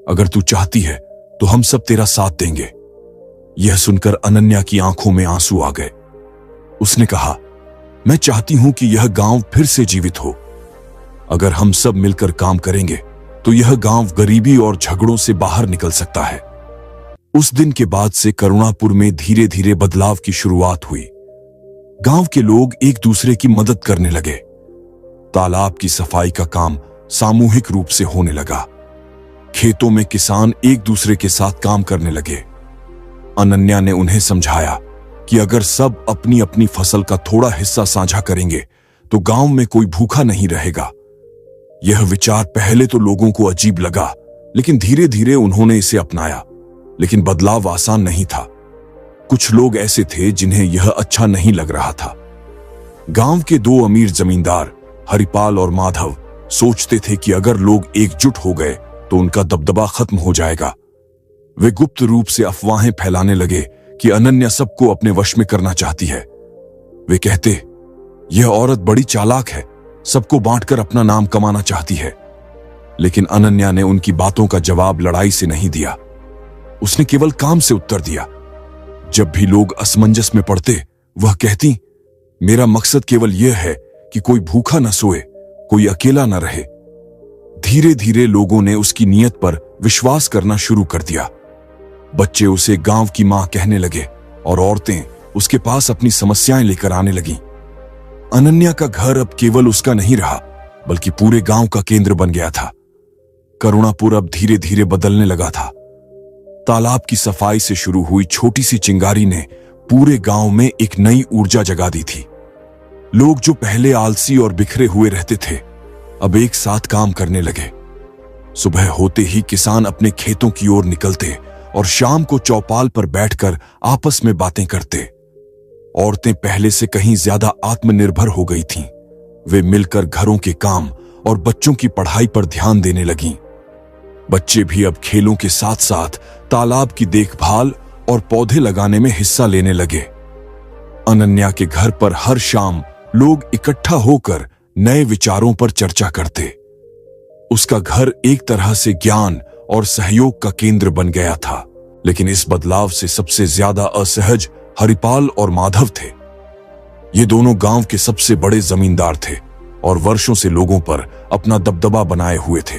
अगर तू चाहती है तो हम सब तेरा साथ देंगे। यह सुनकर अनन्या की आंखों में आंसू आ गए। उसने कहा, मैं चाहती हूं कि यह गांव फिर से जीवित हो। अगर हम सब मिलकर काम करेंगे तो यह गांव गरीबी और झगड़ों से बाहर निकल सकता है। उस दिन के बाद से करुणापुर में धीरे धीरे बदलाव की शुरुआत हुई। गांव के लोग एक दूसरे की मदद करने लगे। तालाब की सफाई का काम सामूहिक रूप से होने लगा। खेतों में किसान एक दूसरे के साथ काम करने लगे। अनन्या ने उन्हें समझाया कि अगर सब अपनी अपनी फसल का थोड़ा हिस्सा साझा करेंगे तो गांव में कोई भूखा नहीं रहेगा। यह विचार पहले तो लोगों को अजीब लगा, लेकिन धीरे धीरे उन्होंने इसे अपनाया। लेकिन बदलाव आसान नहीं था। कुछ लोग ऐसे थे जिन्हें यह अच्छा नहीं लग रहा था। गांव के दो अमीर जमींदार हरिपाल और माधव सोचते थे कि अगर लोग एकजुट हो गए तो उनका दबदबा खत्म हो जाएगा। वे गुप्त रूप से अफवाहें फैलाने लगे कि अनन्या सबको अपने वश में करना चाहती है। वे कहते, यह औरत बड़ी चालाक है, सबको बांटकर अपना नाम कमाना चाहती है। लेकिन अनन्या ने उनकी बातों का जवाब लड़ाई से नहीं दिया। उसने केवल काम से उत्तर दिया। जब भी लोग असमंजस में पड़ते, वह कहती, मेरा मकसद केवल यह है कि कोई भूखा न सोए, कोई अकेला न रहे। धीरे धीरे लोगों ने उसकी नीयत पर विश्वास करना शुरू कर दिया। बच्चे उसे गांव की मां कहने लगे और औरतें उसके पास अपनी समस्याएं लेकर आने लगीं। अनन्या का घर अब केवल उसका नहीं रहा, बल्कि पूरे गांव का केंद्र बन गया था। करुणापुर अब धीरे धीरे बदलने लगा था। तालाब की सफाई से शुरू हुई छोटी सी चिंगारी ने पूरे गांव में एक नई ऊर्जा जगा दी थी। लोग जो पहले आलसी और बिखरे हुए रहते थे, अब एक साथ काम करने लगे। सुबह होते ही किसान अपने खेतों की ओर निकलते और शाम को चौपाल पर बैठकर आपस में बातें करते। औरतें पहले से कहीं ज्यादा आत्मनिर्भर हो गई थीं। वे मिलकर घरों के काम और बच्चों की पढ़ाई पर ध्यान देने लगीं। बच्चे भी अब खेलों के साथ साथ तालाब की देखभाल और पौधे लगाने में हिस्सा लेने लगे। अनन्या के घर पर हर शाम लोग इकट्ठा होकर नए विचारों पर चर्चा करते। उसका घर एक तरह से ज्ञान और सहयोग का केंद्र बन गया था। लेकिन इस बदलाव से सबसे ज्यादा असहज हरिपाल और माधव थे। ये दोनों गांव के सबसे बड़े जमींदार थे और वर्षों से लोगों पर अपना दबदबा बनाए हुए थे।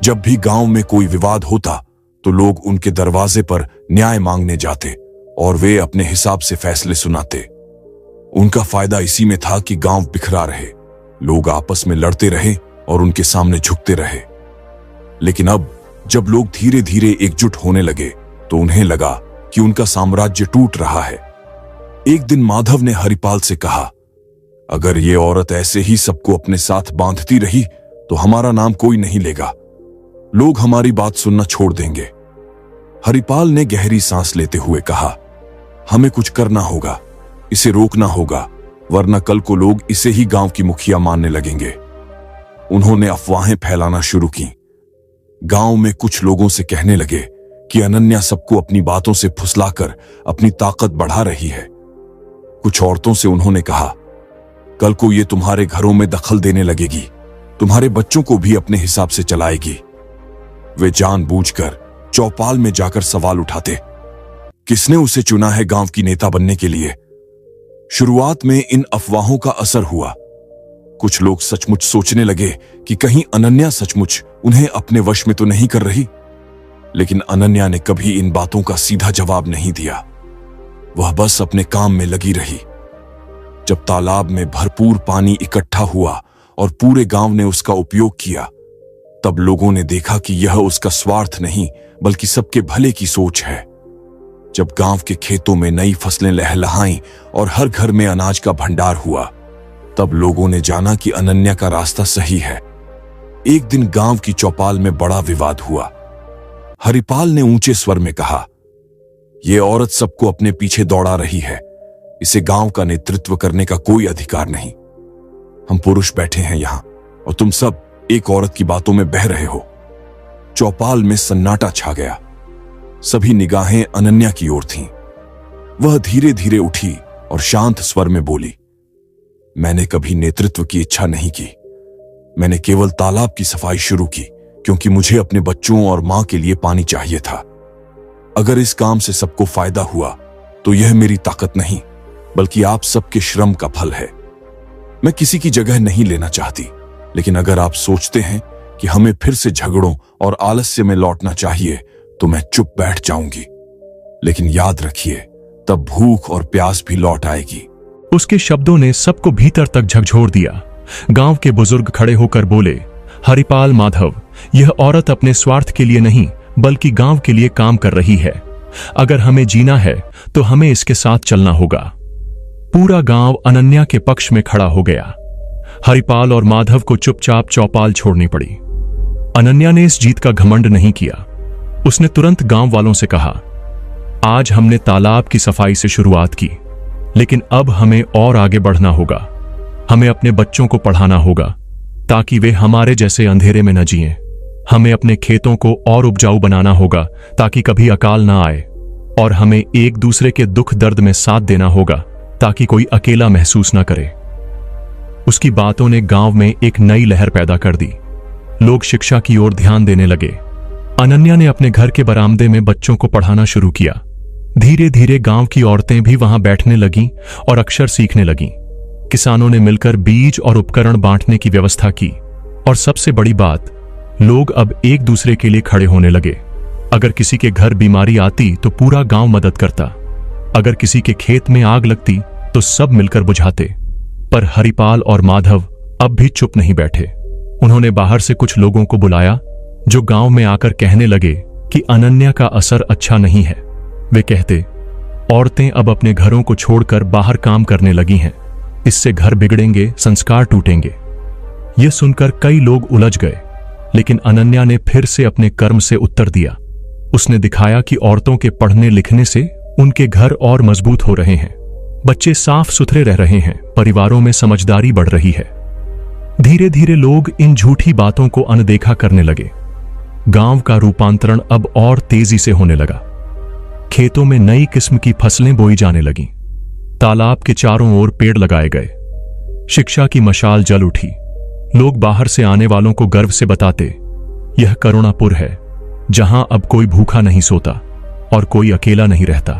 जब भी गांव में कोई विवाद होता तो लोग उनके दरवाजे पर न्याय मांगने जाते और वे अपने हिसाब से फैसले सुनाते। उनका फायदा इसी में था कि गांव बिखरा रहे, लोग आपस में लड़ते रहे और उनके सामने झुकते रहे। लेकिन अब जब लोग धीरे धीरे एकजुट होने लगे तो उन्हें लगा कि उनका साम्राज्य टूट रहा है। एक दिन माधव ने हरिपाल से कहा, अगर ये औरत ऐसे ही सबको अपने साथ बांधती रही तो हमारा नाम कोई नहीं लेगा, लोग हमारी बात सुनना छोड़ देंगे। हरिपाल ने गहरी सांस लेते हुए कहा, हमें कुछ करना होगा, इसे रोकना होगा, वरना कल को लोग इसे ही गांव की मुखिया मानने लगेंगे। उन्होंने अफवाहें फैलाना शुरू की। गांव में कुछ लोगों से कहने लगे कि अनन्या सबको अपनी बातों से फुसलाकर अपनी ताकत बढ़ा रही है। कुछ औरतों से उन्होंने कहा, कल को ये तुम्हारे घरों में दखल देने लगेगी, तुम्हारे बच्चों को भी अपने हिसाब से चलाएगी। वे जानबूझकर चौपाल में जाकर सवाल उठाते, किसने उसे चुना है गांव की नेता बनने के लिए? शुरुआत में इन अफवाहों का असर हुआ। कुछ लोग सचमुच सोचने लगे कि कहीं अनन्या सचमुच उन्हें अपने वश में तो नहीं कर रही। लेकिन अनन्या ने कभी इन बातों का सीधा जवाब नहीं दिया। वह बस अपने काम में लगी रही। जब तालाब में भरपूर पानी इकट्ठा हुआ और पूरे गांव ने उसका उपयोग किया, तब लोगों ने देखा कि यह उसका स्वार्थ नहीं बल्कि सबके भले की सोच है। जब गांव के खेतों में नई फसलें लहलहाईं और हर घर में अनाज का भंडार हुआ, तब लोगों ने जाना कि अनन्या का रास्ता सही है। एक दिन गांव की चौपाल में बड़ा विवाद हुआ। हरिपाल ने ऊंचे स्वर में कहा, यह औरत सबको अपने पीछे दौड़ा रही है, इसे गांव का नेतृत्व करने का कोई अधिकार नहीं। हम पुरुष बैठे हैं यहां और तुम सब एक औरत की बातों में बह रहे हो। चौपाल में सन्नाटा छा गया। सभी निगाहें अनन्या की ओर थीं। वह धीरे धीरे उठी और शांत स्वर में बोली, मैंने कभी नेतृत्व की इच्छा नहीं की। मैंने केवल तालाब की सफाई शुरू की क्योंकि मुझे अपने बच्चों और मां के लिए पानी चाहिए था। अगर इस काम से सबको फायदा हुआ तो यह मेरी ताकत नहीं बल्कि आप सबके श्रम का फल है। मैं किसी की जगह नहीं लेना चाहती, लेकिन अगर आप सोचते हैं कि हमें फिर से झगड़ों और आलस्य में लौटना चाहिए तो मैं चुप बैठ जाऊंगी। लेकिन याद रखिए, तब भूख और प्यास भी लौट आएगी। उसके शब्दों ने सबको भीतर तक झकझोर दिया। गांव के बुजुर्ग खड़े होकर बोले, हरिपाल माधव, यह औरत अपने स्वार्थ के लिए नहीं बल्कि गांव के लिए काम कर रही है। अगर हमें जीना है तो हमें इसके साथ चलना होगा। पूरा गांव अनन्या के पक्ष में खड़ा हो गया। हरिपाल और माधव को चुपचाप चौपाल छोड़नी पड़ी। अनन्या ने इस जीत का घमंड नहीं किया। उसने तुरंत गांव वालों से कहा, आज हमने तालाब की सफाई से शुरुआत की, लेकिन अब हमें और आगे बढ़ना होगा। हमें अपने बच्चों को पढ़ाना होगा ताकि वे हमारे जैसे अंधेरे में न जिएं। हमें अपने खेतों को और उपजाऊ बनाना होगा ताकि कभी अकाल ना आए, और हमें एक दूसरे के दुख दर्द में साथ देना होगा ताकि कोई अकेला महसूस ना करे। उसकी बातों ने गांव में एक नई लहर पैदा कर दी। लोग शिक्षा की ओर ध्यान देने लगे। अनन्या ने अपने घर के बरामदे में बच्चों को पढ़ाना शुरू किया। धीरे धीरे गांव की औरतें भी वहां बैठने लगीं और अक्षर सीखने लगीं। किसानों ने मिलकर बीज और उपकरण बांटने की व्यवस्था की, और सबसे बड़ी बात, लोग अब एक दूसरे के लिए खड़े होने लगे। अगर किसी के घर बीमारी आती तो पूरा गांव मदद करता। अगर किसी के खेत में आग लगती तो सब मिलकर बुझाते। पर हरिपाल और माधव अब भी चुप नहीं बैठे। उन्होंने बाहर से कुछ लोगों को बुलाया जो गांव में आकर कहने लगे कि अनन्या का असर अच्छा नहीं है। वे कहते, औरतें अब अपने घरों को छोड़कर बाहर काम करने लगी हैं। इससे घर बिगड़ेंगे, संस्कार टूटेंगे। यह सुनकर कई लोग उलझ गए, लेकिन अनन्या ने फिर से अपने कर्म से उत्तर दिया। उसने दिखाया कि औरतों के पढ़ने लिखने से उनके घर और मजबूत हो रहे हैं, बच्चे साफ सुथरे रह रहे हैं, परिवारों में समझदारी बढ़ रही है। धीरे धीरे लोग इन झूठी बातों को अनदेखा करने लगे। गांव का रूपांतरण अब और तेजी से होने लगा। खेतों में नई किस्म की फसलें बोई जाने लगीं। तालाब के चारों ओर पेड़ लगाए गए। शिक्षा की मशाल जल उठी। लोग बाहर से आने वालों को गर्व से बताते, यह करुणापुर है, जहां अब कोई भूखा नहीं सोता और कोई अकेला नहीं रहता।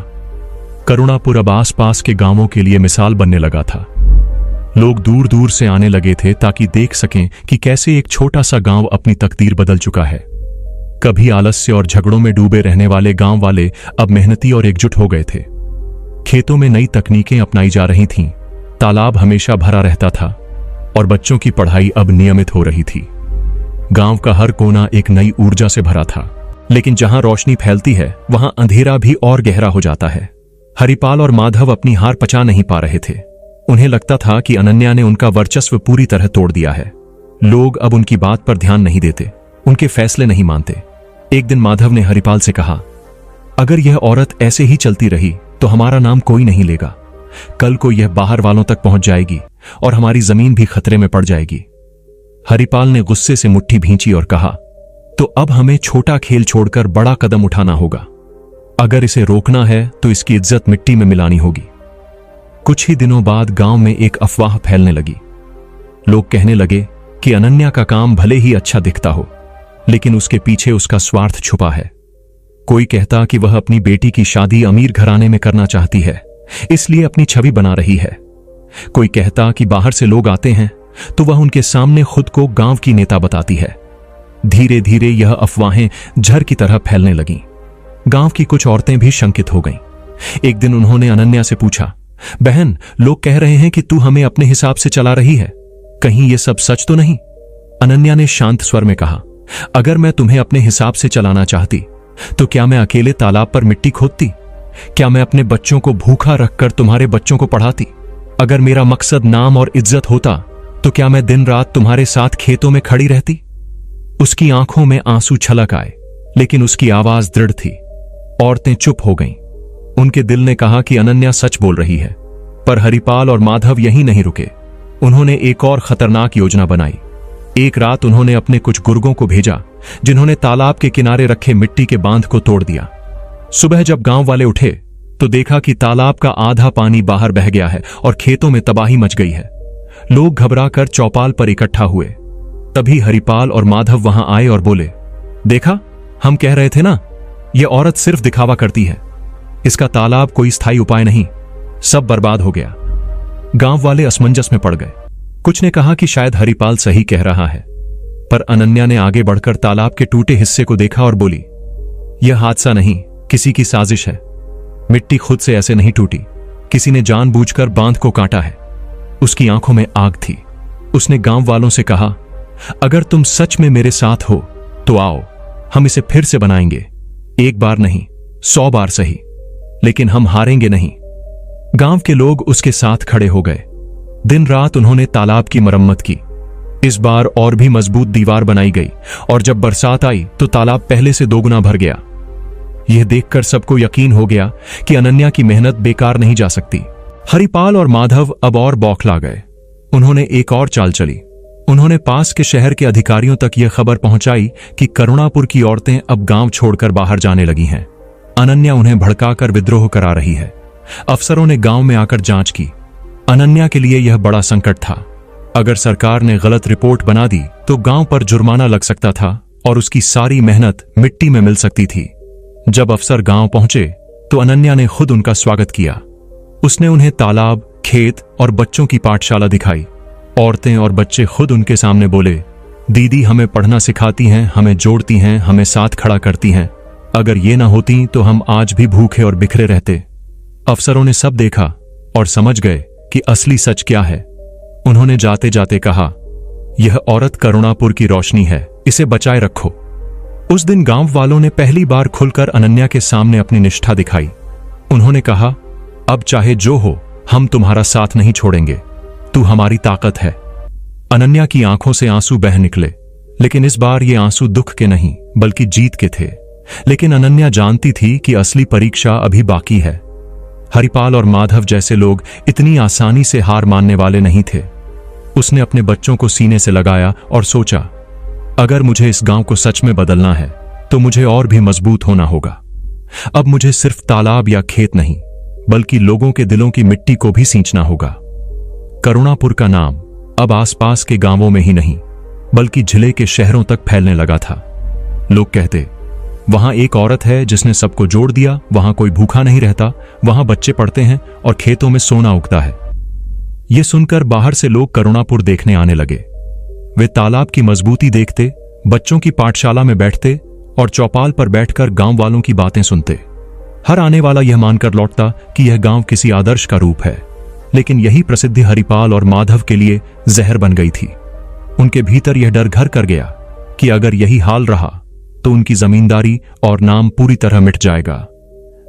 करुणापुर अब आसपास के गांवों के लिए मिसाल बनने लगा था। लोग दूर दूर से आने लगे थे ताकि देख सकें कि कैसे एक छोटा सा गांव अपनी तकदीर बदल चुका है। कभी आलस्य और झगड़ों में डूबे रहने वाले गांव वाले अब मेहनती और एकजुट हो गए थे। खेतों में नई तकनीकें अपनाई जा रही थीं। तालाब हमेशा भरा रहता था और बच्चों की पढ़ाई अब नियमित हो रही थी। गांव का हर कोना एक नई ऊर्जा से भरा था। लेकिन जहां रोशनी फैलती है वहां अंधेरा भी और गहरा हो जाता है। हरिपाल और माधव अपनी हार पचा नहीं पा रहे थे। उन्हें लगता था कि अनन्या ने उनका वर्चस्व पूरी तरह तोड़ दिया है। लोग अब उनकी बात पर ध्यान नहीं देते, उनके फैसले नहीं मानते। एक दिन माधव ने हरिपाल से कहा, अगर यह औरत ऐसे ही चलती रही तो हमारा नाम कोई नहीं लेगा। कल को यह बाहर वालों तक पहुंच जाएगी और हमारी जमीन भी खतरे में पड़ जाएगी। हरिपाल ने गुस्से से मुट्ठी भींची और कहा, तो अब हमें छोटा खेल छोड़कर बड़ा कदम उठाना होगा। अगर इसे रोकना है तो इसकी इज्जत मिट्टी में मिलानी होगी। कुछ ही दिनों बाद गांव में एक अफवाह फैलने लगी। लोग कहने लगे कि अनन्या का काम भले ही अच्छा दिखता हो, लेकिन उसके पीछे उसका स्वार्थ छुपा है। कोई कहता कि वह अपनी बेटी की शादी अमीर घराने में करना चाहती है, इसलिए अपनी छवि बना रही है। कोई कहता कि बाहर से लोग आते हैं तो वह उनके सामने खुद को गांव की नेता बताती है। धीरे धीरे यह अफवाहें झर की तरह फैलने लगीं। गांव की कुछ औरतें भी शंकित हो गईं। एक दिन उन्होंने अनन्या से पूछा, बहन, लोग कह रहे हैं कि तू हमें अपने हिसाब से चला रही है, कहीं यह सब सच तो नहीं? अनन्या ने शांत स्वर में कहा, अगर मैं तुम्हें अपने हिसाब से चलाना चाहती तो क्या मैं अकेले तालाब पर मिट्टी खोदती? क्या मैं अपने बच्चों को भूखा रखकर तुम्हारे बच्चों को पढ़ाती? अगर मेरा मकसद नाम और इज्जत होता तो क्या मैं दिन रात तुम्हारे साथ खेतों में खड़ी रहती? उसकी आंखों में आंसू छलक आए, लेकिन उसकी आवाज दृढ़ थी। औरतें चुप हो गईं। उनके दिल ने कहा कि अनन्या सच बोल रही है। पर हरिपाल और माधव यहीं नहीं रुके। उन्होंने एक और खतरनाक योजना बनाई। एक रात उन्होंने अपने कुछ गुर्गों को भेजा, जिन्होंने तालाब के किनारे रखे मिट्टी के बांध को तोड़ दिया। सुबह जब गांव वाले उठे तो देखा कि तालाब का आधा पानी बाहर बह गया है और खेतों में तबाही मच गई है। लोग घबराकर चौपाल पर इकट्ठा हुए। तभी हरिपाल और माधव वहां आए और बोले, देखा, हम कह रहे थे ना, यह औरत सिर्फ दिखावा करती है। इसका तालाब कोई स्थायी उपाय नहीं, सब बर्बाद हो गया। गांव वाले असमंजस में पड़ गए। कुछ ने कहा कि शायद हरिपाल सही कह रहा है, पर अनन्या ने आगे बढ़कर तालाब के टूटे हिस्से को देखा और बोली, यह हादसा नहीं, किसी की साजिश है। मिट्टी खुद से ऐसे नहीं टूटी, किसी ने जानबूझकर बांध को काटा है। उसकी आंखों में आग थी। उसने गांव वालों से कहा, अगर तुम सच में मेरे साथ हो तो आओ, हम इसे फिर से बनाएंगे। एक बार नहीं, 100 बार सही, लेकिन हम हारेंगे नहीं। गांव के लोग उसके साथ खड़े हो गए। दिन रात उन्होंने तालाब की मरम्मत की। इस बार और भी मजबूत दीवार बनाई गई और जब बरसात आई तो तालाब पहले से 2 गुना भर गया। यह देखकर सबको यकीन हो गया कि अनन्या की मेहनत बेकार नहीं जा सकती। हरिपाल और माधव अब और बौखला गए। उन्होंने एक और चाल चली। उन्होंने पास के शहर के अधिकारियों तक यह खबर पहुंचाई कि करुणापुर की औरतें अब गांव छोड़कर बाहर जाने लगी हैं। अनन्या उन्हें भड़काकर विद्रोह करा रही है। अफसरों ने गांव में आकर जांच की। अनन्या के लिए यह बड़ा संकट था। अगर सरकार ने गलत रिपोर्ट बना दी तो गांव पर जुर्माना लग सकता था और उसकी सारी मेहनत मिट्टी में मिल सकती थी। जब अफसर गांव पहुंचे तो अनन्या ने खुद उनका स्वागत किया। उसने उन्हें तालाब, खेत और बच्चों की पाठशाला दिखाई। औरतें और बच्चे खुद उनके सामने बोले, दीदी हमें पढ़ना सिखाती हैं, हमें जोड़ती हैं, हमें साथ खड़ा करती हैं। अगर ये ना होती तो हम आज भी भूखे और बिखरे रहते। अफसरों ने सब देखा और समझ गए कि असली सच क्या है। उन्होंने जाते जाते कहा, यह औरत करुणापुर की रोशनी है, इसे बचाए रखो। उस दिन गांव वालों ने पहली बार खुलकर अनन्या के सामने अपनी निष्ठा दिखाई। उन्होंने कहा, अब चाहे जो हो, हम तुम्हारा साथ नहीं छोड़ेंगे, तू हमारी ताकत है। अनन्या की आंखों से आंसू बह निकले, लेकिन इस बार ये आंसू दुख के नहीं बल्कि जीत के थे। लेकिन अनन्या जानती थी कि असली परीक्षा अभी बाकी है। हरिपाल और माधव जैसे लोग इतनी आसानी से हार मानने वाले नहीं थे। उसने अपने बच्चों को सीने से लगाया और सोचा, अगर मुझे इस गांव को सच में बदलना है तो मुझे और भी मजबूत होना होगा। अब मुझे सिर्फ तालाब या खेत नहीं बल्कि लोगों के दिलों की मिट्टी को भी सींचना होगा। करुणापुर का नाम अब आसपास के गांवों में ही नहीं बल्कि जिले के शहरों तक फैलने लगा था। लोग कहते, वहां एक औरत है जिसने सबको जोड़ दिया, वहां कोई भूखा नहीं रहता, वहां बच्चे पढ़ते हैं और खेतों में सोना उगता है। यह सुनकर बाहर से लोग करुणापुर देखने आने लगे। वे तालाब की मजबूती देखते, बच्चों की पाठशाला में बैठते और चौपाल पर बैठकर गांव वालों की बातें सुनते। हर आने वाला यह मानकर लौटता कि यह गांव किसी आदर्श का रूप है। लेकिन यही प्रसिद्धि हरिपाल और माधव के लिए जहर बन गई थी। उनके भीतर यह डर घर कर गया कि अगर यही हाल रहा तो उनकी जमींदारी और नाम पूरी तरह मिट जाएगा।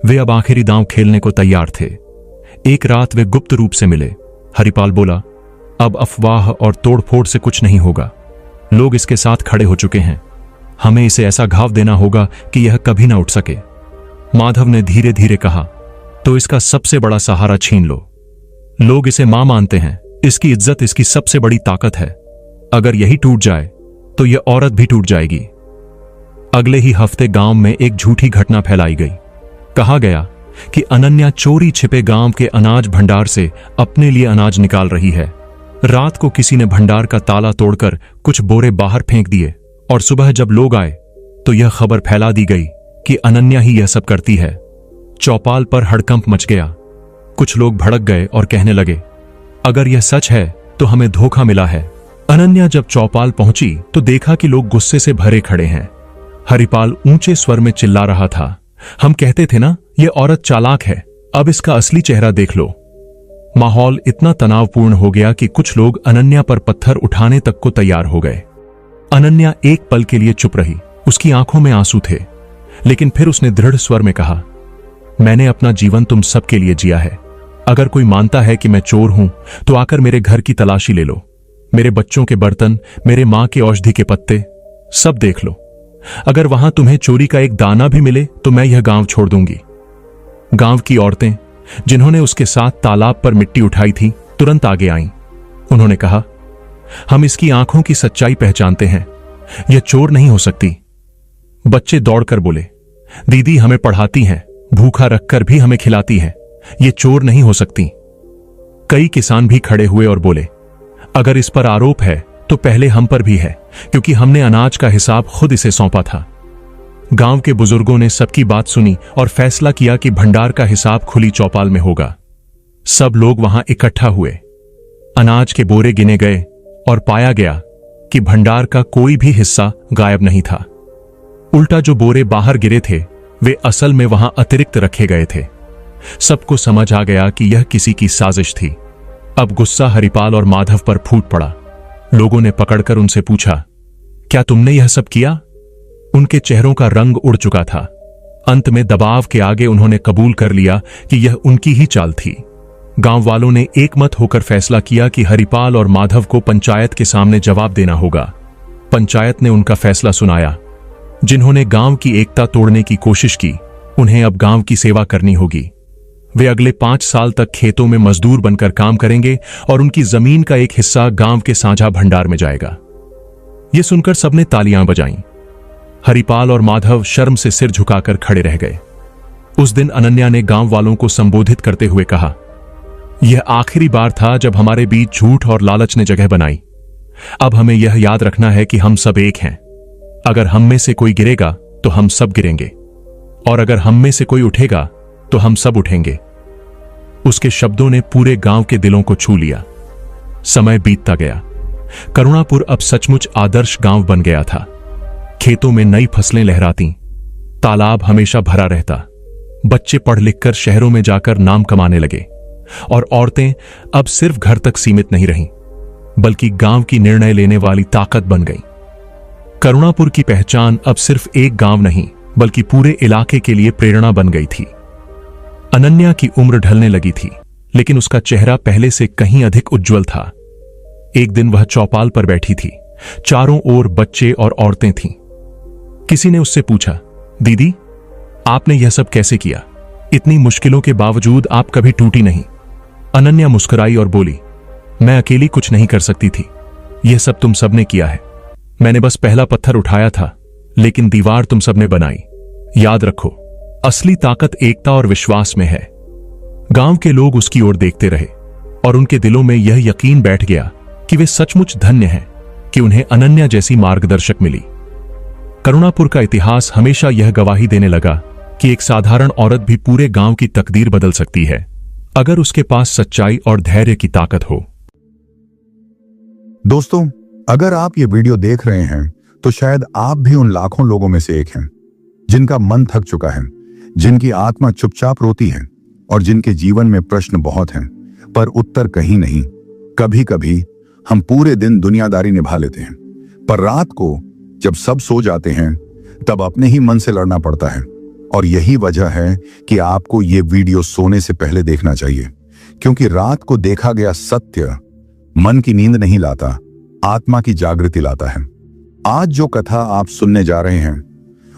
वे अब आखिरी दांव खेलने को तैयार थे। एक रात वे गुप्त रूप से मिले। हरिपाल बोला, अब अफवाह और तोड़फोड़ से कुछ नहीं होगा। लोग इसके साथ खड़े हो चुके हैं। हमें इसे ऐसा घाव देना होगा कि यह कभी ना उठ सके। माधव ने धीरे धीरे कहा, तो इसका सबसे बड़ा सहारा छीन लो। लोग इसे मां मानते हैं, इसकी इज्जत इसकी सबसे बड़ी ताकत है। अगर यही टूट जाए तो यह औरत भी टूट जाएगी। अगले ही हफ्ते गांव में एक झूठी घटना फैलाई गई। कहा गया कि अनन्या चोरी छिपे गांव के अनाज भंडार से अपने लिए अनाज निकाल रही है। रात को किसी ने भंडार का ताला तोड़कर कुछ बोरे बाहर फेंक दिए और सुबह जब लोग आए तो यह खबर फैला दी गई कि अनन्या ही यह सब करती है। चौपाल पर हड़कंप मच गया। कुछ लोग भड़क गए और कहने लगे, अगर यह सच है तो हमें धोखा मिला है। अनन्या जब चौपाल पहुंची तो देखा कि लोग गुस्से से भरे खड़े हैं। हरिपाल ऊंचे स्वर में चिल्ला रहा था, हम कहते थे ना, यह औरत चालाक है, अब इसका असली चेहरा देख लो। माहौल इतना तनावपूर्ण हो गया कि कुछ लोग अनन्या पर पत्थर उठाने तक को तैयार हो गए। अनन्या एक पल के लिए चुप रही। उसकी आंखों में आंसू थे, लेकिन फिर उसने दृढ़ स्वर में कहा, मैंने अपना जीवन तुम सबके लिए जिया है। अगर कोई मानता है कि मैं चोर हूं तो आकर मेरे घर की तलाशी ले लो। मेरे बच्चों के बर्तन, मेरे मां के औषधि के पत्ते, सब देख लो। अगर वहां तुम्हें चोरी का एक दाना भी मिले तो मैं यह गांव छोड़ दूंगी। गांव की औरतें, जिन्होंने उसके साथ तालाब पर मिट्टी उठाई थी, तुरंत आगे आईं। उन्होंने कहा, हम इसकी आंखों की सच्चाई पहचानते हैं, यह चोर नहीं हो सकती। बच्चे दौड़कर बोले, दीदी हमें पढ़ाती हैं, भूखा रखकर भी हमें खिलाती है, ये चोर नहीं हो सकती। कई किसान भी खड़े हुए और बोले, अगर इस पर आरोप है तो पहले हम पर भी है, क्योंकि हमने अनाज का हिसाब खुद इसे सौंपा था। गांव के बुजुर्गों ने सबकी बात सुनी और फैसला किया कि भंडार का हिसाब खुली चौपाल में होगा। सब लोग वहां इकट्ठा हुए। अनाज के बोरे गिने गए और पाया गया कि भंडार का कोई भी हिस्सा गायब नहीं था। उल्टा जो बोरे बाहर गिरे थे वे असल में वहां अतिरिक्त रखे गए थे। सबको समझ आ गया कि यह किसी की साजिश थी। अब गुस्सा हरिपाल और माधव पर फूट पड़ा। लोगों ने पकड़कर उनसे पूछा, क्या तुमने यह सब किया? उनके चेहरों का रंग उड़ चुका था। अंत में दबाव के आगे उन्होंने कबूल कर लिया कि यह उनकी ही चाल थी। गांव वालों ने एकमत होकर फैसला किया कि हरिपाल और माधव को पंचायत के सामने जवाब देना होगा। पंचायत ने उनका फैसला सुनाया। जिन्होंने गांव की एकता तोड़ने की कोशिश की, उन्हें अब गांव की सेवा करनी होगी। वे अगले 5 साल तक खेतों में मजदूर बनकर काम करेंगे और उनकी जमीन का एक हिस्सा गांव के साझा भंडार में जाएगा। यह सुनकर सबने तालियां बजाईं। हरिपाल और माधव शर्म से सिर झुकाकर खड़े रह गए। उस दिन अनन्या ने गांव वालों को संबोधित करते हुए कहा, यह आखिरी बार था जब हमारे बीच झूठ और लालच ने जगह बनाई। अब हमें यह याद रखना है कि हम सब एक हैं। अगर हम में से कोई गिरेगा तो हम सब गिरेंगे, और अगर हम में से कोई उठेगा तो हम सब उठेंगे। उसके शब्दों ने पूरे गांव के दिलों को छू लिया। समय बीतता गया। करुणापुर अब सचमुच आदर्श गांव बन गया था। खेतों में नई फसलें लहराती, तालाब हमेशा भरा रहता, बच्चे पढ़ लिखकर शहरों में जाकर नाम कमाने लगे, और औरतें अब सिर्फ घर तक सीमित नहीं रहीं, बल्कि गांव की निर्णय लेने वाली ताकत बन गई। करुणापुर की पहचान अब सिर्फ एक गांव नहीं, बल्कि पूरे इलाके के लिए प्रेरणा बन गई थी। अनन्या की उम्र ढलने लगी थी, लेकिन उसका चेहरा पहले से कहीं अधिक उज्जवल था। एक दिन वह चौपाल पर बैठी थी। चारों ओर बच्चे और औरतें थीं। किसी ने उससे पूछा, दीदी आपने यह सब कैसे किया? इतनी मुश्किलों के बावजूद आप कभी टूटी नहीं। अनन्या मुस्कुराई और बोली, मैं अकेली कुछ नहीं कर सकती थी, यह सब तुम सबने किया है। मैंने बस पहला पत्थर उठाया था, लेकिन दीवार तुम सबने बनाई। याद रखो, असली ताकत एकता और विश्वास में है। गांव के लोग उसकी ओर देखते रहे और उनके दिलों में यह यकीन बैठ गया कि वे सचमुच धन्य हैं कि उन्हें अनन्या जैसी मार्गदर्शक मिली। करुणापुर का इतिहास हमेशा यह गवाही देने लगा कि एक साधारण औरत भी पूरे गांव की तकदीर बदल सकती है, अगर उसके पास सच्चाई और धैर्य की ताकत हो। दोस्तों, अगर आप ये वीडियो देख रहे हैं तो शायद आप भी उन लाखों लोगों में से एक हैं जिनका मन थक चुका है, जिनकी आत्मा चुपचाप रोती है और जिनके जीवन में प्रश्न बहुत हैं, पर उत्तर कहीं नहीं। कभी कभी हम पूरे दिन दुनियादारी निभा लेते हैं, पर रात को जब सब सो जाते हैं तब अपने ही मन से लड़ना पड़ता है। और यही वजह है कि आपको ये वीडियो सोने से पहले देखना चाहिए, क्योंकि रात को देखा गया सत्य मन की नींद नहीं लाता, आत्मा की जागृति लाता है। आज जो कथा आप सुनने जा रहे हैं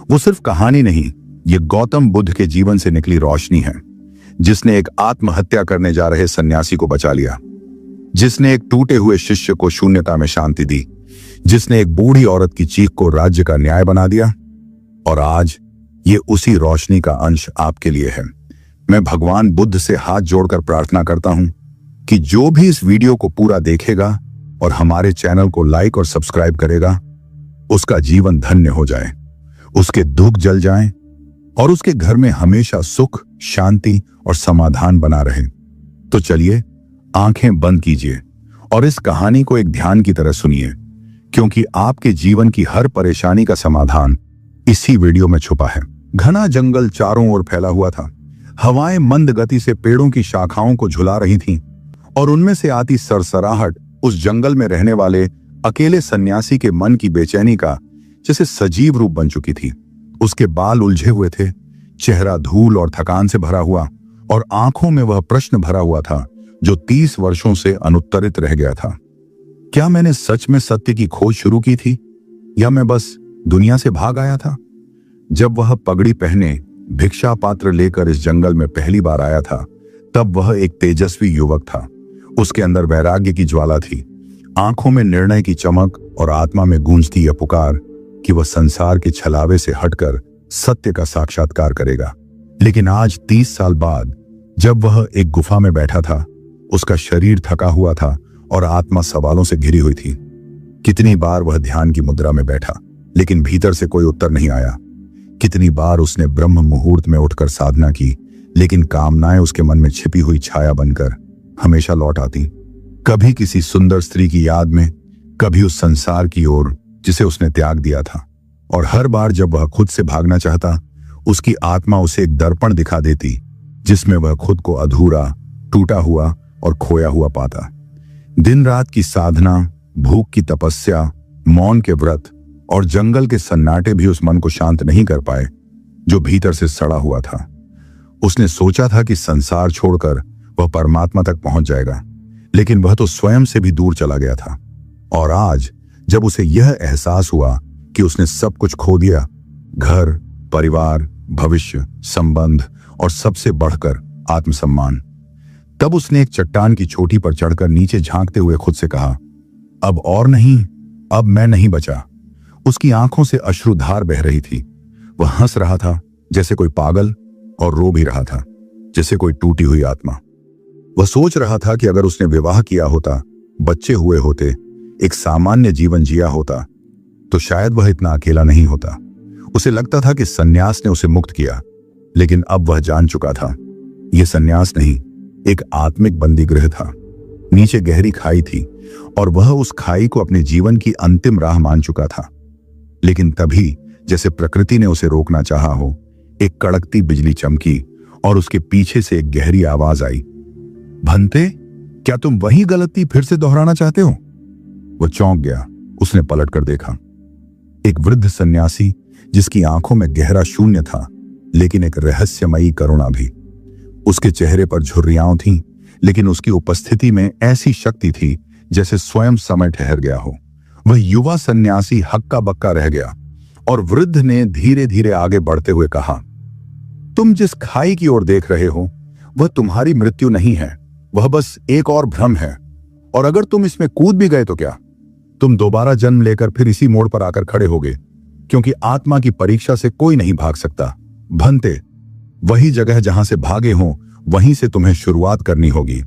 वो सिर्फ कहानी नहीं, ये गौतम बुद्ध के जीवन से निकली रोशनी है, जिसने एक आत्महत्या करने जा रहे सन्यासी को बचा लिया, जिसने एक टूटे हुए शिष्य को शून्यता में शांति दी, जिसने एक बूढ़ी औरत की चीख को राज्य का न्याय बना दिया। और आज ये उसी रोशनी का अंश आपके लिए है। मैं भगवान बुद्ध से हाथ जोड़कर प्रार्थना करता हूं कि जो भी इस वीडियो को पूरा देखेगा और हमारे चैनल को लाइक और सब्सक्राइब करेगा, उसका जीवन धन्य हो जाए, उसके दुख जल जाएं और उसके घर में हमेशा सुख, शांति और समाधान बना रहे। तो चलिए आंखें बंद कीजिए और इस कहानी को एक ध्यान की तरह सुनिए, क्योंकि आपके जीवन की हर परेशानी का समाधान इसी वीडियो में छुपा है। घना जंगल चारों ओर फैला हुआ था। हवाएं मंद गति से पेड़ों की शाखाओं को झुला रही थीं और उनमें से आती सरसराहट उस जंगल में रहने वाले अकेले सन्यासी के मन की बेचैनी का जैसे सजीव रूप बन चुकी थी। उसके बाल उलझे हुए थे, चेहरा धूल और थकान से भरा हुआ, और आंखों में वह प्रश्न भरा हुआ था जो 30 वर्षों से अनुत्तरित रह गया था। क्या मैंने सच में सत्य की खोज शुरू की थी या मैं बस दुनिया से भाग आया था? जब वह पगड़ी पहने भिक्षा पात्र लेकर इस जंगल में पहली बार आया था, तब वह एक तेजस्वी युवक था। उसके अंदर वैराग्य की ज्वाला थी, आंखों में निर्णय की चमक और आत्मा में गूंजती यह पुकार कि वह संसार के छलावे से हटकर सत्य का साक्षात्कार करेगा। लेकिन आज 30 साल बाद जब वह एक गुफा में बैठा था, उसका शरीर थका हुआ था और आत्मा सवालों से घिरी हुई थी। कितनी बार वह ध्यान की मुद्रा में बैठा, लेकिन भीतर से कोई उत्तर नहीं आया। कितनी बार उसने ब्रह्म मुहूर्त में उठकर साधना की, लेकिन कामनाएं उसके मन में छिपी हुई छाया बनकर हमेशा लौट आती। कभी किसी सुंदर स्त्री की याद में, कभी उस संसार की ओर जिसे उसने त्याग दिया था। और हर बार जब वह खुद से भागना चाहता, उसकी आत्मा उसे एक दर्पण दिखा देती जिसमें वह खुद को अधूरा, टूटा हुआ और खोया हुआ पाता। दिन रात की साधना, भूख की तपस्या, मौन के व्रत और जंगल के सन्नाटे भी उस मन को शांत नहीं कर पाए जो भीतर से सड़ा हुआ था। उसने सोचा था कि संसार छोड़कर वह परमात्मा तक पहुंच जाएगा, लेकिन वह तो स्वयं से भी दूर चला गया था। और आज जब उसे यह एहसास हुआ कि उसने सब कुछ खो दिया, घर, परिवार, भविष्य, संबंध और सबसे बढ़कर आत्मसम्मान, तब उसने एक चट्टान की चोटी पर चढ़कर नीचे झांकते हुए खुद से कहा, अब और नहीं, अब मैं नहीं बचा। उसकी आंखों से अश्रुधार बह रही थी। वह हंस रहा था जैसे कोई पागल और रो भी रहा था जैसे कोई टूटी हुई आत्मा। वह सोच रहा था कि अगर उसने विवाह किया होता, बच्चे हुए होते, एक सामान्य जीवन जिया होता, तो शायद वह इतना अकेला नहीं होता। उसे लगता था कि सन्यास ने उसे मुक्त किया, लेकिन अब वह जान चुका था यह सन्यास नहीं, एक आत्मिक बंदीगृह था। नीचे गहरी खाई थी और वह उस खाई को अपने जीवन की अंतिम राह मान चुका था। लेकिन तभी, जैसे प्रकृति ने उसे रोकना चाहा हो, एक कड़कती बिजली चमकी और उसके पीछे से एक गहरी आवाज आई, भंते, क्या तुम वही गलती फिर से दोहराना चाहते हो? वह चौंक गया। उसने पलट कर देखा। एक वृद्ध सन्यासी जिसकी आंखों में गहरा शून्य था, लेकिन एक रहस्यमयी करुणा भी। उसके चेहरे पर झुर्रियां थीं, लेकिन उसकी उपस्थिति में ऐसी शक्ति थी जैसे स्वयं समय ठहर गया हो। वह युवा सन्यासी हक्का बक्का रह गया और वृद्ध ने धीरे धीरे आगे बढ़ते हुए कहा, तुम जिस खाई की ओर देख रहे हो वह तुम्हारी मृत्यु नहीं है, वह बस एक और भ्रम है। और अगर तुम इसमें कूद भी गए तो क्या? तुम दोबारा जन्म लेकर फिर इसी मोड़ पर आकर खड़े होगे, क्योंकि आत्मा की परीक्षा से कोई नहीं भाग सकता। भंते, वही जगह जहां से भागे हो वहीं से तुम्हें शुरुआत करनी होगी।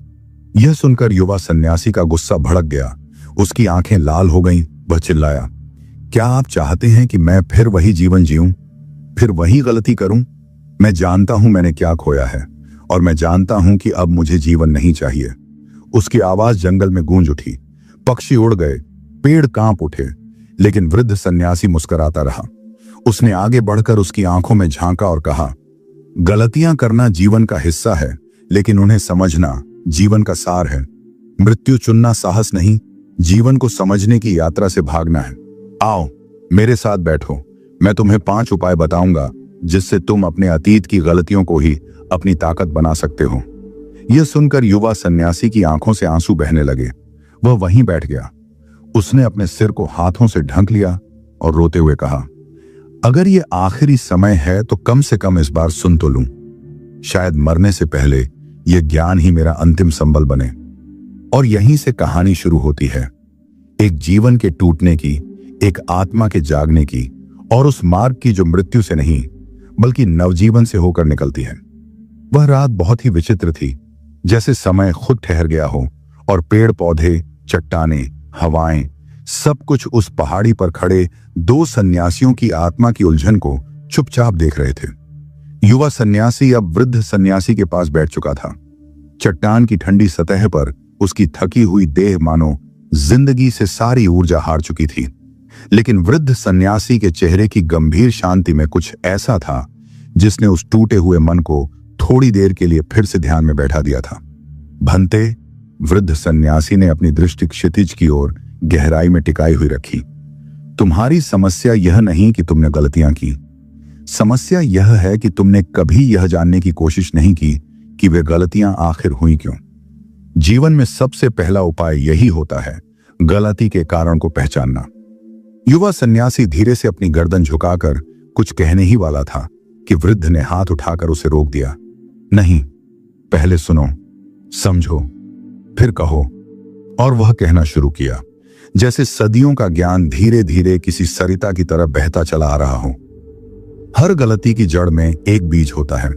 यह सुनकर युवा सन्यासी का गुस्सा भड़क गया। उसकी आंखें लाल हो गईं। वह चिल्लाया, क्या आप चाहते हैं कि मैं फिर वही जीवन जीऊं, फिर वही गलती करूं? मैं जानता हूं मैंने क्या खोया है और मैं जानता हूं कि अब मुझे जीवन नहीं चाहिए। उसकी आवाज जंगल में गूंज उठी। पक्षी उड़ गए, पेड़ कांप उठे, लेकिन वृद्ध सन्यासी मुस्कुराता रहा। उसने आगे बढ़कर उसकी आंखों में झांका और कहा, गलतियां करना जीवन का हिस्सा है, लेकिन उन्हें समझना जीवन का सार है। मृत्यु चुनना साहस नहीं, जीवन को समझने की यात्रा से भागना है। आओ मेरे साथ बैठो, मैं तुम्हें 5 उपाय बताऊंगा जिससे तुम अपने अतीत की गलतियों को ही अपनी ताकत बना सकते हो। यह सुनकर युवा सन्यासी की आंखों से आंसू बहने लगे। वह वहीं बैठ गया। उसने अपने सिर को हाथों से ढक लिया और रोते हुए कहा, अगर यह आखिरी समय है तो कम से कम इस बार सुन तो लूं। शायद मरने से पहले यह ज्ञान ही मेरा अंतिम संबल बने। और यहीं से कहानी शुरू होती है, एक जीवन के टूटने की, एक आत्मा के जागने की, और उस मार्ग की जो मृत्यु से नहीं बल्कि नवजीवन से होकर निकलती है। वह रात बहुत ही विचित्र थी, जैसे समय खुद ठहर गया हो और पेड़ पौधे, चट्टानें, हवाएं, सब कुछ उस पहाड़ी पर खड़े 2 सन्यासियों की आत्मा की उलझन को चुपचाप देख रहे थे। युवा सन्यासी अब वृद्ध सन्यासी के पास बैठ चुका था। चट्टान की ठंडी सतह पर उसकी थकी हुई देह मानो जिंदगी से सारी ऊर्जा हार चुकी थी, लेकिन वृद्ध सन्यासी के चेहरे की गंभीर शांति में कुछ ऐसा था जिसने उस टूटे हुए मन को थोड़ी देर के लिए फिर से ध्यान में बैठा दिया था। भंते, वृद्ध सन्यासी ने अपनी दृष्टि क्षितिज की ओर गहराई में टिकाई हुई रखी। तुम्हारी समस्या यह नहीं कि तुमने गलतियां की, समस्या यह है कि तुमने कभी यह जानने की कोशिश नहीं की कि वे गलतियां आखिर हुई क्यों। जीवन में सबसे पहला उपाय यही होता है, गलती के कारण को पहचानना। युवा सन्यासी धीरे से अपनी गर्दन झुकाकर कुछ कहने ही वाला था कि वृद्ध ने हाथ उठाकर उसे रोक दिया। नहीं, पहले सुनो, समझो, फिर कहो। और वह कहना शुरू किया, जैसे सदियों का ज्ञान धीरे धीरे किसी सरिता की तरह बहता चला आ रहा हो। हर गलती की जड़ में एक बीज होता है।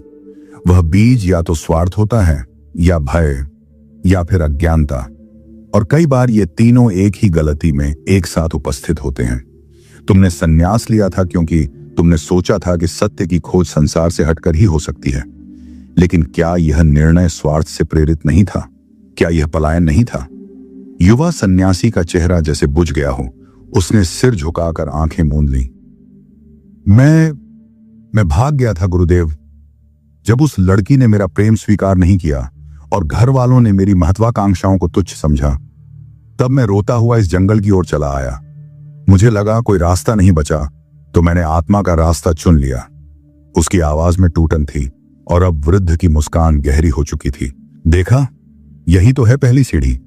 वह बीज या तो स्वार्थ होता है, या भय, या फिर अज्ञानता। और कई बार ये तीनों एक ही गलती में एक साथ उपस्थित होते हैं। तुमने संन्यास लिया था क्योंकि तुमने सोचा था कि सत्य की खोज संसार से हटकर ही हो सकती है। लेकिन क्या यह निर्णय स्वार्थ से प्रेरित नहीं था? क्या यह पलायन नहीं था? युवा सन्यासी का चेहरा जैसे बुझ गया हो। उसने सिर झुकाकर आंखें मूंद ली। मैं भाग गया था गुरुदेव। जब उस लड़की ने मेरा प्रेम स्वीकार नहीं किया और घर वालों ने मेरी महत्वाकांक्षाओं को तुच्छ समझा, तब मैं रोता हुआ इस जंगल की ओर चला आया। मुझे लगा कोई रास्ता नहीं बचा, तो मैंने आत्मा का रास्ता चुन लिया। उसकी आवाज में टूटन थी और अब वृद्ध की मुस्कान गहरी हो चुकी थी। देखा, यही तो है पहली सीढ़ी।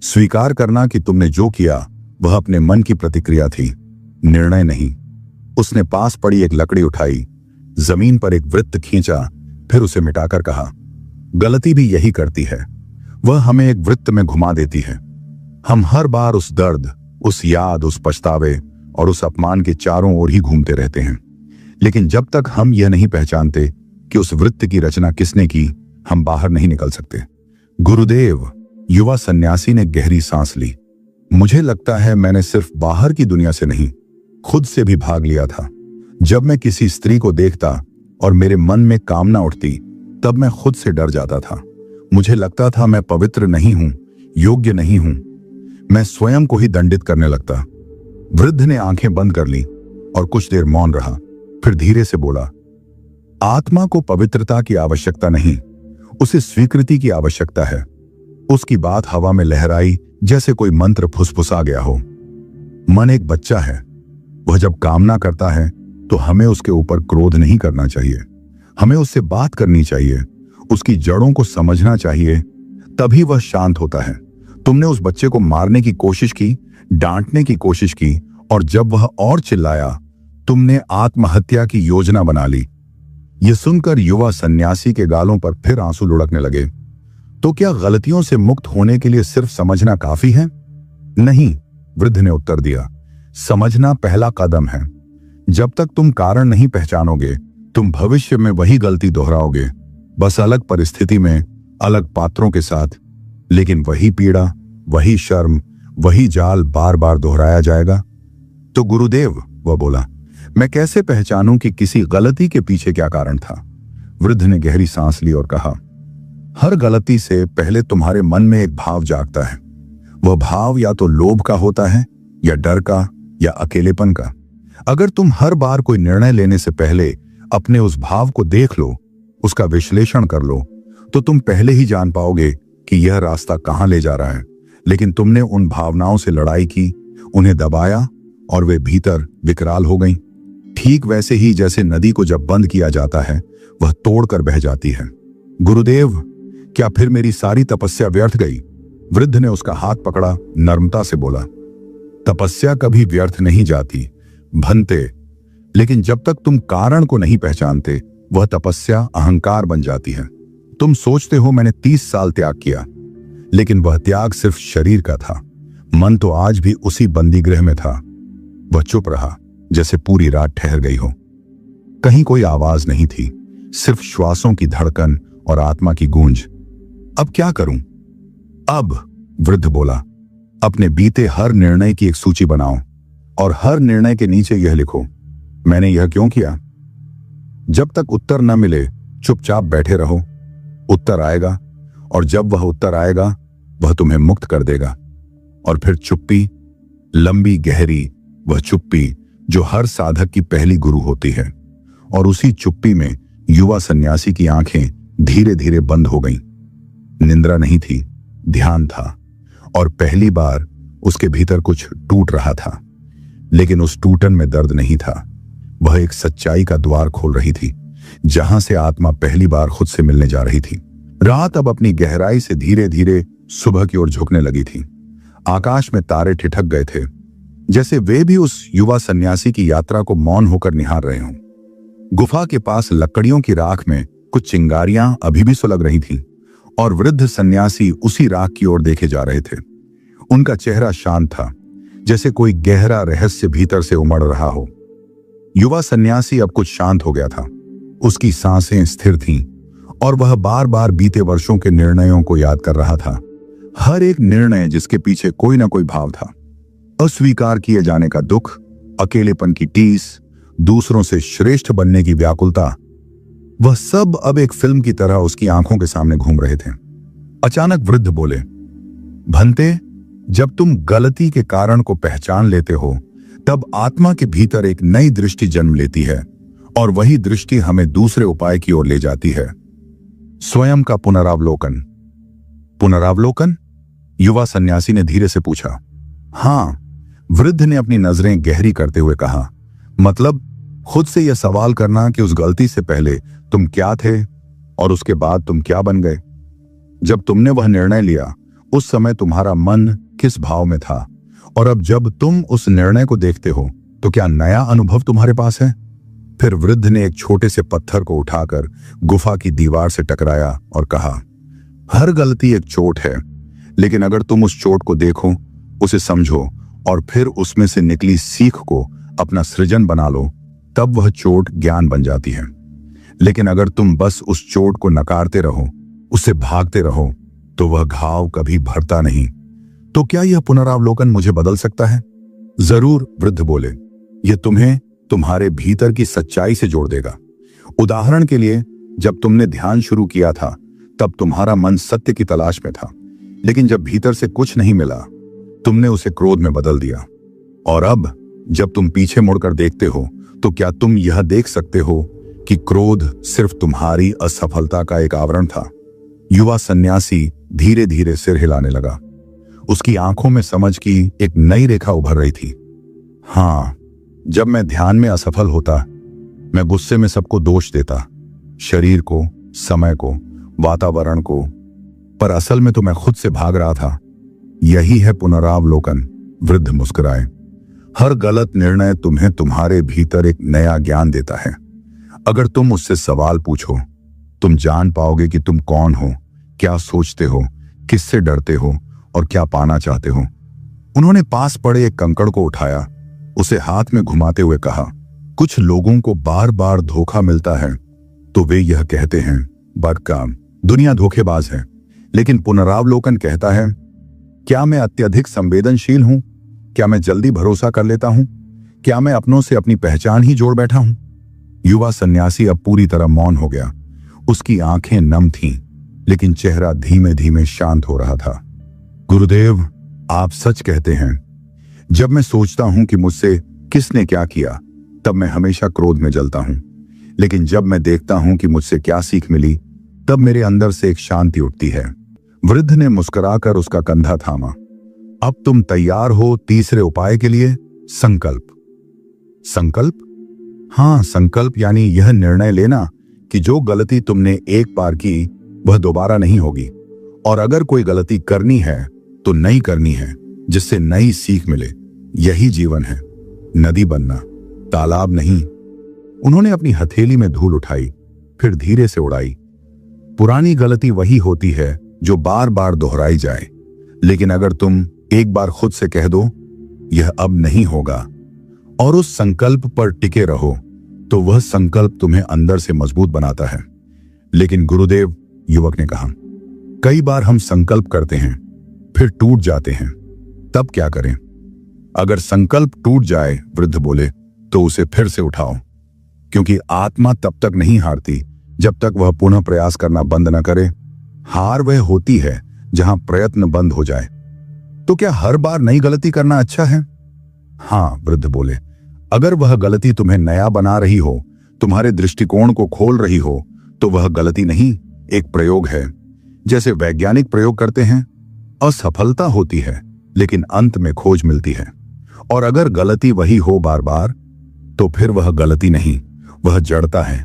स्वीकार करना कि तुमने जो किया वह अपने मन की प्रतिक्रिया थी, निर्णय नहीं। उसने पास पड़ी एक लकड़ी उठाई, जमीन पर एक वृत्त खींचा, फिर उसे मिटाकर कहा, गलती भी यही करती है। वह हमें एक वृत्त में घुमा देती है। हम हर बार उस दर्द, उस याद, उस पछतावे और उस अपमान के चारों ओर ही घूमते रहते हैं। लेकिन जब तक हम यह नहीं पहचानते कि उस वृत्त की रचना किसने की, हम बाहर नहीं निकल सकते। गुरुदेव, युवा सन्यासी ने गहरी सांस ली। मुझे लगता है मैंने सिर्फ बाहर की दुनिया से नहीं, खुद से भी भाग लिया था। जब मैं किसी स्त्री को देखता और मेरे मन में कामना उठती, तब मैं खुद से डर जाता था। मुझे लगता था मैं पवित्र नहीं हूं, योग्य नहीं हूं। मैं स्वयं को ही दंडित करने लगता। वृद्ध ने आंखें बंद कर ली और कुछ देर मौन रहा, फिर धीरे से बोला, आत्मा को पवित्रता की आवश्यकता नहीं, उसे स्वीकृति की आवश्यकता है। उसकी बात हवा में लहराई जैसे कोई मंत्र फुसफुसा गया हो। मन एक बच्चा है। वह जब कामना करता है तो हमें उसके ऊपर क्रोध नहीं करना चाहिए। हमें उससे बात करनी चाहिए, उसकी जड़ों को समझना चाहिए, तभी वह शांत होता है। तुमने उस बच्चे को मारने की कोशिश की, डांटने की कोशिश की, और जब वह और चिल्लाया, तुमने आत्महत्या की योजना बना ली। यह सुनकर युवा सन्यासी के गालों पर फिर आंसू लुढ़कने लगे। तो क्या गलतियों से मुक्त होने के लिए सिर्फ समझना काफी है? नहीं, वृद्ध ने उत्तर दिया। समझना पहला कदम है। जब तक तुम कारण नहीं पहचानोगे, तुम भविष्य में वही गलती दोहराओगे, बस अलग परिस्थिति में, अलग पात्रों के साथ। लेकिन वही पीड़ा, वही शर्म, वही जाल बार बार दोहराया जाएगा। तो गुरुदेव, वह बोला, मैं कैसे पहचानूं कि किसी गलती के पीछे क्या कारण था? वृद्ध ने गहरी सांस ली और कहा, हर गलती से पहले तुम्हारे मन में एक भाव जागता है। वह भाव या तो लोभ का होता है, या डर का, या अकेलेपन का। अगर तुम हर बार कोई निर्णय लेने से पहले अपने उस भाव को देख लो, उसका विश्लेषण कर लो, तो तुम पहले ही जान पाओगे कि यह रास्ता कहां ले जा रहा है। लेकिन तुमने उन भावनाओं से लड़ाई की, उन्हें दबाया, और वे भीतर विकराल हो गईं। ठीक वैसे ही जैसे नदी को जब बंद किया जाता है, वह तोड़कर बह जाती है। गुरुदेव, क्या फिर मेरी सारी तपस्या व्यर्थ गई? वृद्ध ने उसका हाथ पकड़ा, नर्मता से बोला, तपस्या कभी व्यर्थ नहीं जाती भंते। लेकिन जब तक तुम कारण को नहीं पहचानते, वह तपस्या अहंकार बन जाती है। तुम सोचते हो मैंने 30 साल त्याग किया, लेकिन वह त्याग सिर्फ शरीर का था। मन तो आज भी उसी बंदीगृह में था। वह चुप रहा, जैसे पूरी रात ठहर गई हो। कहीं कोई आवाज नहीं थी, सिर्फ श्वासों की धड़कन और आत्मा की गूंज। अब क्या करूं? अब, वृद्ध बोला, अपने बीते हर निर्णय की एक सूची बनाओ और हर निर्णय के नीचे यह लिखो, मैंने यह क्यों किया। जब तक उत्तर न मिले, चुपचाप बैठे रहो। उत्तर आएगा, और जब वह उत्तर आएगा, वह तुम्हें मुक्त कर देगा। और फिर चुप्पी, लंबी गहरी, वह चुप्पी जो हर साधक की पहली गुरु होती है। और उसी चुप्पी में युवा सन्यासी की आंखें धीरे धीरे बंद हो गईं। निंद्रा नहीं थी, ध्यान था। और पहली बार उसके भीतर कुछ टूट रहा था, लेकिन उस टूटन में दर्द नहीं था। वह एक सच्चाई का द्वार खोल रही थी, जहां से आत्मा पहली बार खुद से मिलने जा रही थी। रात अब अपनी गहराई से धीरे धीरे सुबह की ओर झुकने लगी थी। आकाश में तारे ठिठक गए थे, जैसे वे भी उस युवा सन्यासी की यात्रा को मौन होकर निहार रहे हों। गुफा के पास लकड़ियों की राख में कुछ चिंगारियां अभी भी सुलग रही थीं और वृद्ध सन्यासी उसी राख की ओर देखे जा रहे थे। उनका चेहरा शांत था, जैसे कोई गहरा रहस्य भीतर से उमड़ रहा हो। युवा सन्यासी अब कुछ शांत हो गया था। उसकी सांसें स्थिर थीं और वह बार बार बीते वर्षों के निर्णयों को याद कर रहा था। हर एक निर्णय जिसके पीछे कोई ना कोई भाव था। अस्वीकार किए जाने का दुख, अकेलेपन की टीस, दूसरों से श्रेष्ठ बनने की व्याकुलता, वह सब अब एक फिल्म की तरह उसकी आंखों के सामने घूम रहे थे। अचानक वृद्ध बोले, भंते, जब तुम गलती के कारण को पहचान लेते हो तब आत्मा के भीतर एक नई दृष्टि जन्म लेती है और वही दृष्टि हमें दूसरे उपाय की ओर ले जाती है। स्वयं का पुनरावलोकन। पुनरावलोकन? युवा सन्यासी ने धीरे से पूछा। हां, वृद्ध ने अपनी नजरें गहरी करते हुए कहा, मतलब खुद से यह सवाल करना कि उस गलती से पहले तुम क्या थे और उसके बाद तुम क्या बन गए। जब तुमने वह निर्णय लिया उस समय तुम्हारा मन किस भाव में था, और अब जब तुम उस निर्णय को देखते हो तो क्या नया अनुभव तुम्हारे पास है। फिर वृद्ध ने एक छोटे से पत्थर को उठाकर गुफा की दीवार से टकराया और कहा, हर गलती एक चोट है, लेकिन अगर तुम उस चोट को देखो, उसे समझो और फिर उसमें से निकली सीख को अपना सृजन बना लो, तब वह चोट ज्ञान बन जाती है। लेकिन अगर तुम बस उस चोट को नकारते रहो, उससे भागते रहो, तो वह घाव कभी भरता नहीं। तो क्या यह पुनरावलोकन मुझे बदल सकता है? जरूर, वृद्ध बोले। यह तुम्हें तुम्हारे भीतर की सच्चाई से जोड़ देगा। उदाहरण के लिए, जब तुमने ध्यान शुरू किया था तब तुम्हारा मन सत्य की तलाश में था, लेकिन जब भीतर से कुछ नहीं मिला तुमने उसे क्रोध में बदल दिया। और अब जब तुम पीछे मुड़कर देखते हो तो क्या तुम यह देख सकते हो कि क्रोध सिर्फ तुम्हारी असफलता का एक आवरण था। युवा सन्यासी धीरे धीरे सिर हिलाने लगा। उसकी आंखों में समझ की एक नई रेखा उभर रही थी। हां, जब मैं ध्यान में असफल होता, मैं गुस्से में सबको दोष देता, शरीर को, समय को, वातावरण को, पर असल में तो मैं खुद से भाग रहा था। यही है पुनरावलोकन। वृद्ध मुस्कुराए। हर गलत निर्णय तुम्हें तुम्हारे भीतर एक नया ज्ञान देता है। अगर तुम उससे सवाल पूछो, तुम जान पाओगे कि तुम कौन हो, क्या सोचते हो, किससे डरते हो और क्या पाना चाहते हो। उन्होंने पास पड़े एक कंकड़ को उठाया, उसे हाथ में घुमाते हुए कहा, कुछ लोगों को बार बार धोखा मिलता है तो वे यह कहते हैं, बदकाम, दुनिया धोखेबाज है। लेकिन पुनरावलोकन कहता है, क्या मैं अत्यधिक संवेदनशील हूं? क्या मैं जल्दी भरोसा कर लेता हूं? क्या मैं अपनों से अपनी पहचान ही जोड़ बैठा हूं? युवा सन्यासी अब पूरी तरह मौन हो गया। उसकी आंखें नम थीं, लेकिन चेहरा धीमे धीमे शांत हो रहा था। गुरुदेव, आप सच कहते हैं। जब मैं सोचता हूं कि मुझसे किसने क्या किया, तब मैं हमेशा क्रोध में जलता हूं। लेकिन जब मैं देखता हूं कि मुझसे क्या सीख मिली, तब मेरे अंदर से एक शांति उठती है। वृद्ध ने मुस्कुराकर उसका कंधा थामा। अब तुम तैयार हो तीसरे उपाय के लिए? संकल्प। संकल्प? हां, संकल्प यानी यह निर्णय लेना कि जो गलती तुमने एक बार की वह दोबारा नहीं होगी, और अगर कोई गलती करनी है तो नई करनी है, जिससे नई सीख मिले। यही जीवन है, नदी बनना, तालाब नहीं। उन्होंने अपनी हथेली में धूल उठाई, फिर धीरे से उड़ाई। पुरानी गलती वही होती है जो बार बार दोहराई जाए, लेकिन अगर तुम एक बार खुद से कह दो यह अब नहीं होगा और उस संकल्प पर टिके रहो, तो वह संकल्प तुम्हें अंदर से मजबूत बनाता है। लेकिन गुरुदेव, युवक ने कहा, कई बार हम संकल्प करते हैं फिर टूट जाते हैं, तब क्या करें? अगर संकल्प टूट जाए, वृद्ध बोले, तो उसे फिर से उठाओ, क्योंकि आत्मा तब तक नहीं हारती जब तक वह पुनः प्रयास करना बंद न करे। हार वह होती है जहां प्रयत्न बंद हो जाए। तो क्या हर बार नई गलती करना अच्छा है? हां, वृद्ध बोले, अगर वह गलती तुम्हें नया बना रही हो, तुम्हारे दृष्टिकोण को खोल रही हो, तो वह गलती नहीं, एक प्रयोग है। जैसे वैज्ञानिक प्रयोग करते हैं, असफलता होती है लेकिन अंत में खोज मिलती है। और अगर गलती वही हो बार बार, तो फिर वह गलती नहीं, वह जड़ता है,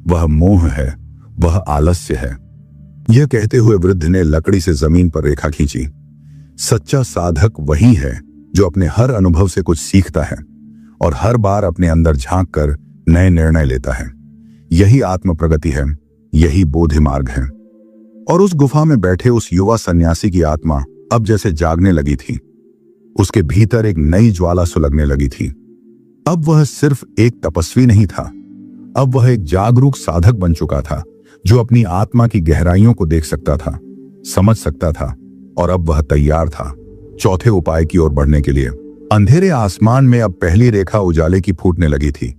वह मोह है, वह आलस्य है। यह कहते हुए वृद्ध ने लकड़ी से जमीन पर रेखा खींची। सच्चा साधक वही है जो अपने हर अनुभव से कुछ सीखता है और हर बार अपने अंदर झांक कर नए निर्णय लेता है। यही आत्म प्रगति है, यही बोधि मार्ग है। और उस गुफा में बैठे उस युवा सन्यासी की आत्मा अब जैसे जागने लगी थी। उसके भीतर एक नई ज्वाला सुलगने लगी थी। अब वह सिर्फ एक तपस्वी नहीं था, अब वह एक जागरूक साधक बन चुका था जो अपनी आत्मा की गहराइयों को देख सकता था, समझ सकता था, और अब वह तैयार था चौथे उपाय की ओर बढ़ने के लिए। अंधेरे आसमान में अब पहली रेखा उजाले की फूटने लगी थी,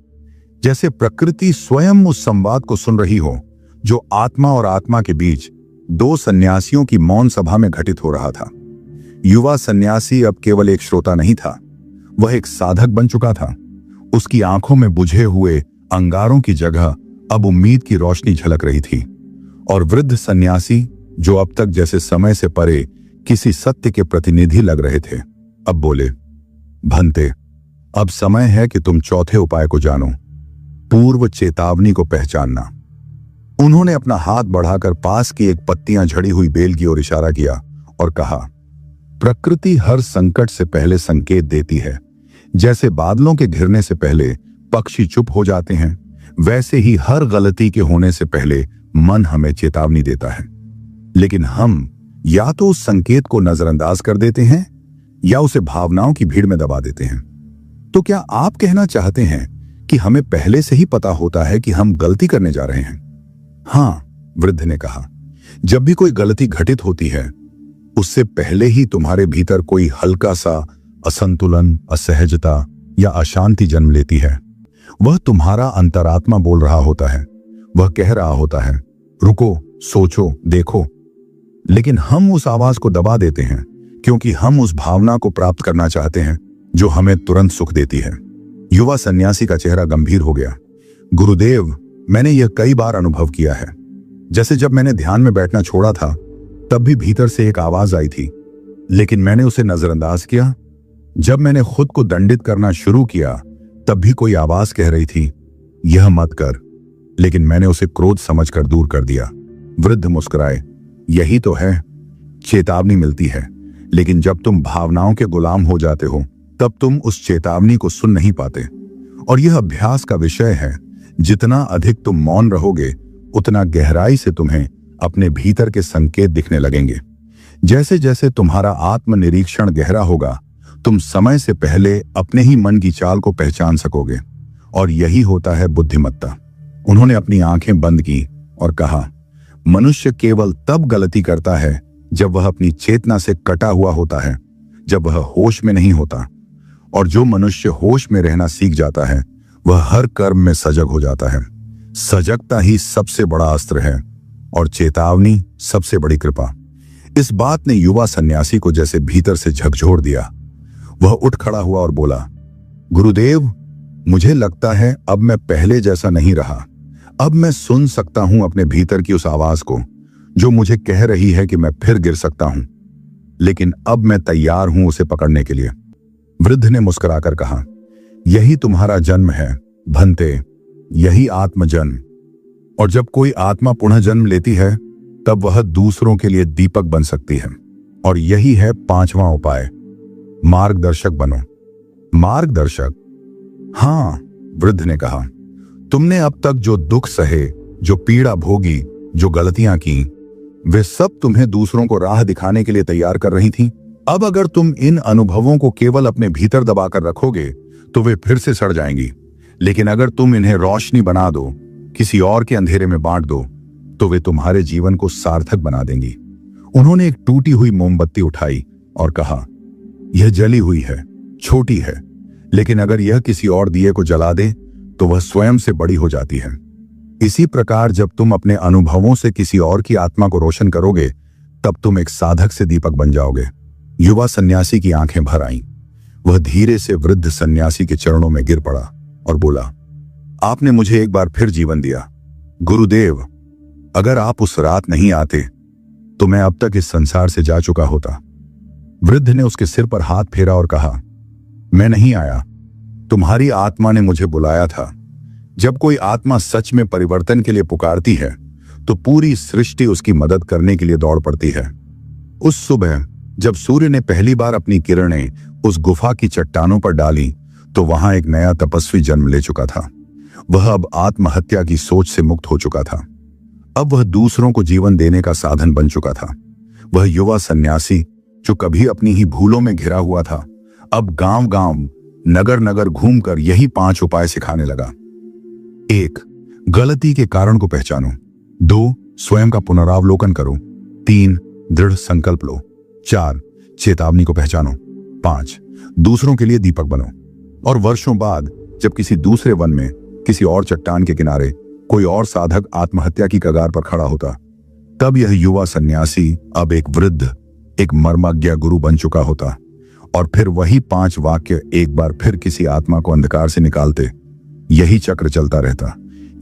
जैसे प्रकृति स्वयं उस संवाद को सुन रही हो जो आत्मा और आत्मा के बीच दो सन्यासियों की मौन सभा में घटित हो रहा था। युवा सन्यासी अब केवल एक श्रोता नहीं था, वह एक साधक बन चुका था। उसकी आंखों में बुझे हुए अंगारों की जगह अब उम्मीद की रोशनी झलक रही थी। और वृद्ध सन्यासी, जो अब तक जैसे समय से परे किसी सत्य के प्रतिनिधि लग रहे थे, अब बोले, भंते, अब समय है कि तुम चौथे उपाय को जानो, पूर्व चेतावनी को पहचानना। उन्होंने अपना हाथ बढ़ाकर पास की एक पत्तियां झड़ी हुई बेल की ओर इशारा किया और कहा, प्रकृति हर संकट से पहले संकेत देती है। जैसे बादलों के घिरने से पहले पक्षी चुप हो जाते हैं, वैसे ही हर गलती के होने से पहले मन हमें चेतावनी देता है। लेकिन हम या तो उस संकेत को नजरअंदाज कर देते हैं या उसे भावनाओं की भीड़ में दबा देते हैं। तो क्या आप कहना चाहते हैं कि हमें पहले से ही पता होता है कि हम गलती करने जा रहे हैं? हाँ, वृद्ध ने कहा, जब भी कोई गलती घटित होती है, उससे पहले ही तुम्हारे भीतर कोई हल्का सा असंतुलन, असहजता या अशांति जन्म लेती है। वह तुम्हारा अंतरात्मा बोल रहा होता है, वह कह रहा होता है, रुको, सोचो, देखो। लेकिन हम उस आवाज को दबा देते हैं क्योंकि हम उस भावना को प्राप्त करना चाहते हैं जो हमें तुरंत सुख देती है। युवा सन्यासी का चेहरा गंभीर हो गया। गुरुदेव, मैंने यह कई बार अनुभव किया है। जैसे जब मैंने ध्यान में बैठना छोड़ा था, तब भी भीतर से एक आवाज आई थी, लेकिन मैंने उसे नजरअंदाज किया। जब मैंने खुद को दंडित करना शुरू किया, तब भी कोई आवाज कह रही थी, यह मत कर, लेकिन मैंने उसे क्रोध समझकर दूर कर दिया। वृद्ध मुस्कुराए, यही तो है, चेतावनी मिलती है, लेकिन जब तुम भावनाओं के गुलाम हो जाते हो, तब तुम उस चेतावनी को सुन नहीं पाते। और यह अभ्यास का विषय है। जितना अधिक तुम मौन रहोगे, उतना गहराई से तुम्हें अपने भीतर के संकेत दिखने लगेंगे। जैसे जैसे तुम्हारा आत्मनिरीक्षण गहरा होगा, तुम समय से पहले अपने ही मन की चाल को पहचान सकोगे। और यही होता है बुद्धिमत्ता। उन्होंने अपनी आंखें बंद की और कहा, मनुष्य केवल तब गलती करता है जब वह अपनी चेतना से कटा हुआ होता है, जब वह होश में नहीं होता। और जो मनुष्य होश में रहना सीख जाता है, वह हर कर्म में सजग हो जाता है। सजगता ही सबसे बड़ा अस्त्र है और चेतावनी सबसे बड़ी कृपा। इस बात ने युवा सन्यासी को जैसे भीतर से झकझोर दिया। वह उठ खड़ा हुआ और बोला, गुरुदेव, मुझे लगता है अब मैं पहले जैसा नहीं रहा। अब मैं सुन सकता हूं अपने भीतर की उस आवाज को जो मुझे कह रही है कि मैं फिर गिर सकता हूं, लेकिन अब मैं तैयार हूं उसे पकड़ने के लिए। वृद्ध ने मुस्कुराकर कहा, यही तुम्हारा जन्म है भंते, यही आत्मजन्म। और जब कोई आत्मा पुनः जन्म लेती है, तब वह दूसरों के लिए दीपक बन सकती है। और यही है पांचवां उपाय, मार्गदर्शक बनो। मार्गदर्शक? हां, वृद्ध ने कहा, तुमने अब तक जो दुख सहे, जो पीड़ा भोगी, जो गलतियां की, वे सब तुम्हें दूसरों को राह दिखाने के लिए तैयार कर रही थीं। अब अगर तुम इन अनुभवों को केवल अपने भीतर दबाकर रखोगे, तो वे फिर से सड़ जाएंगी। लेकिन अगर तुम इन्हें रोशनी बना दो, किसी और के अंधेरे में बांट दो, तो वे तुम्हारे जीवन को सार्थक बना देंगी। उन्होंने एक टूटी हुई मोमबत्ती उठाई और कहा, यह जली हुई है, छोटी है, लेकिन अगर यह किसी और दिए को जला दे, तो वह स्वयं से बड़ी हो जाती है। इसी प्रकार जब तुम अपने अनुभवों से किसी और की आत्मा को रोशन करोगे, तब तुम एक साधक से दीपक बन जाओगे। युवा सन्यासी की आंखें भर आईं। वह धीरे से वृद्ध सन्यासी के चरणों में गिर पड़ा और बोला, आपने मुझे एक बार फिर जीवन दिया। गुरुदेव, अगर आप उस रात नहीं आते, तो मैं अब तक इस संसार से जा चुका होता। वृद्ध ने उसके सिर पर हाथ फेरा और कहा, मैं नहीं आया, तुम्हारी आत्मा ने मुझे बुलाया था। जब कोई आत्मा सच में परिवर्तन के लिए पुकारती है, तो पूरी सृष्टि उसकी मदद करने के लिए दौड़ पड़ती है। उस सुबह जब सूर्य ने पहली बार अपनी किरणें उस गुफा की चट्टानों पर डाली तो वहां एक नया तपस्वी जन्म ले चुका था। वह अब आत्महत्या की सोच से मुक्त हो चुका था। अब वह दूसरों को जीवन देने का साधन बन चुका था। वह युवा सन्यासी जो कभी अपनी ही भूलों में घिरा हुआ था, अब गांव गांव नगर नगर घूमकर यही 5 उपाय सिखाने लगा। 1. गलती के कारण को पहचानो। 2. स्वयं का पुनरावलोकन करो। 3. दृढ़ संकल्प लो। 4. चेतावनी को पहचानो। 5. दूसरों के लिए दीपक बनो। और वर्षों बाद जब किसी दूसरे वन में किसी और चट्टान के किनारे कोई और साधक आत्महत्या की कगार पर खड़ा होता, तब यह युवा सन्यासी अब एक वृद्ध, एक मर्मज्ञ गुरु बन चुका होता। और फिर वही 5 वाक्य एक बार फिर किसी आत्मा को अंधकार से निकालते। यही चक्र चलता रहता,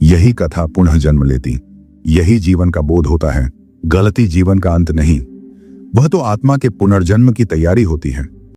यही कथा पुनः जन्म लेती। यही जीवन का बोध होता है। गलती जीवन का अंत नहीं, वह तो आत्मा के पुनर्जन्म की तैयारी होती है।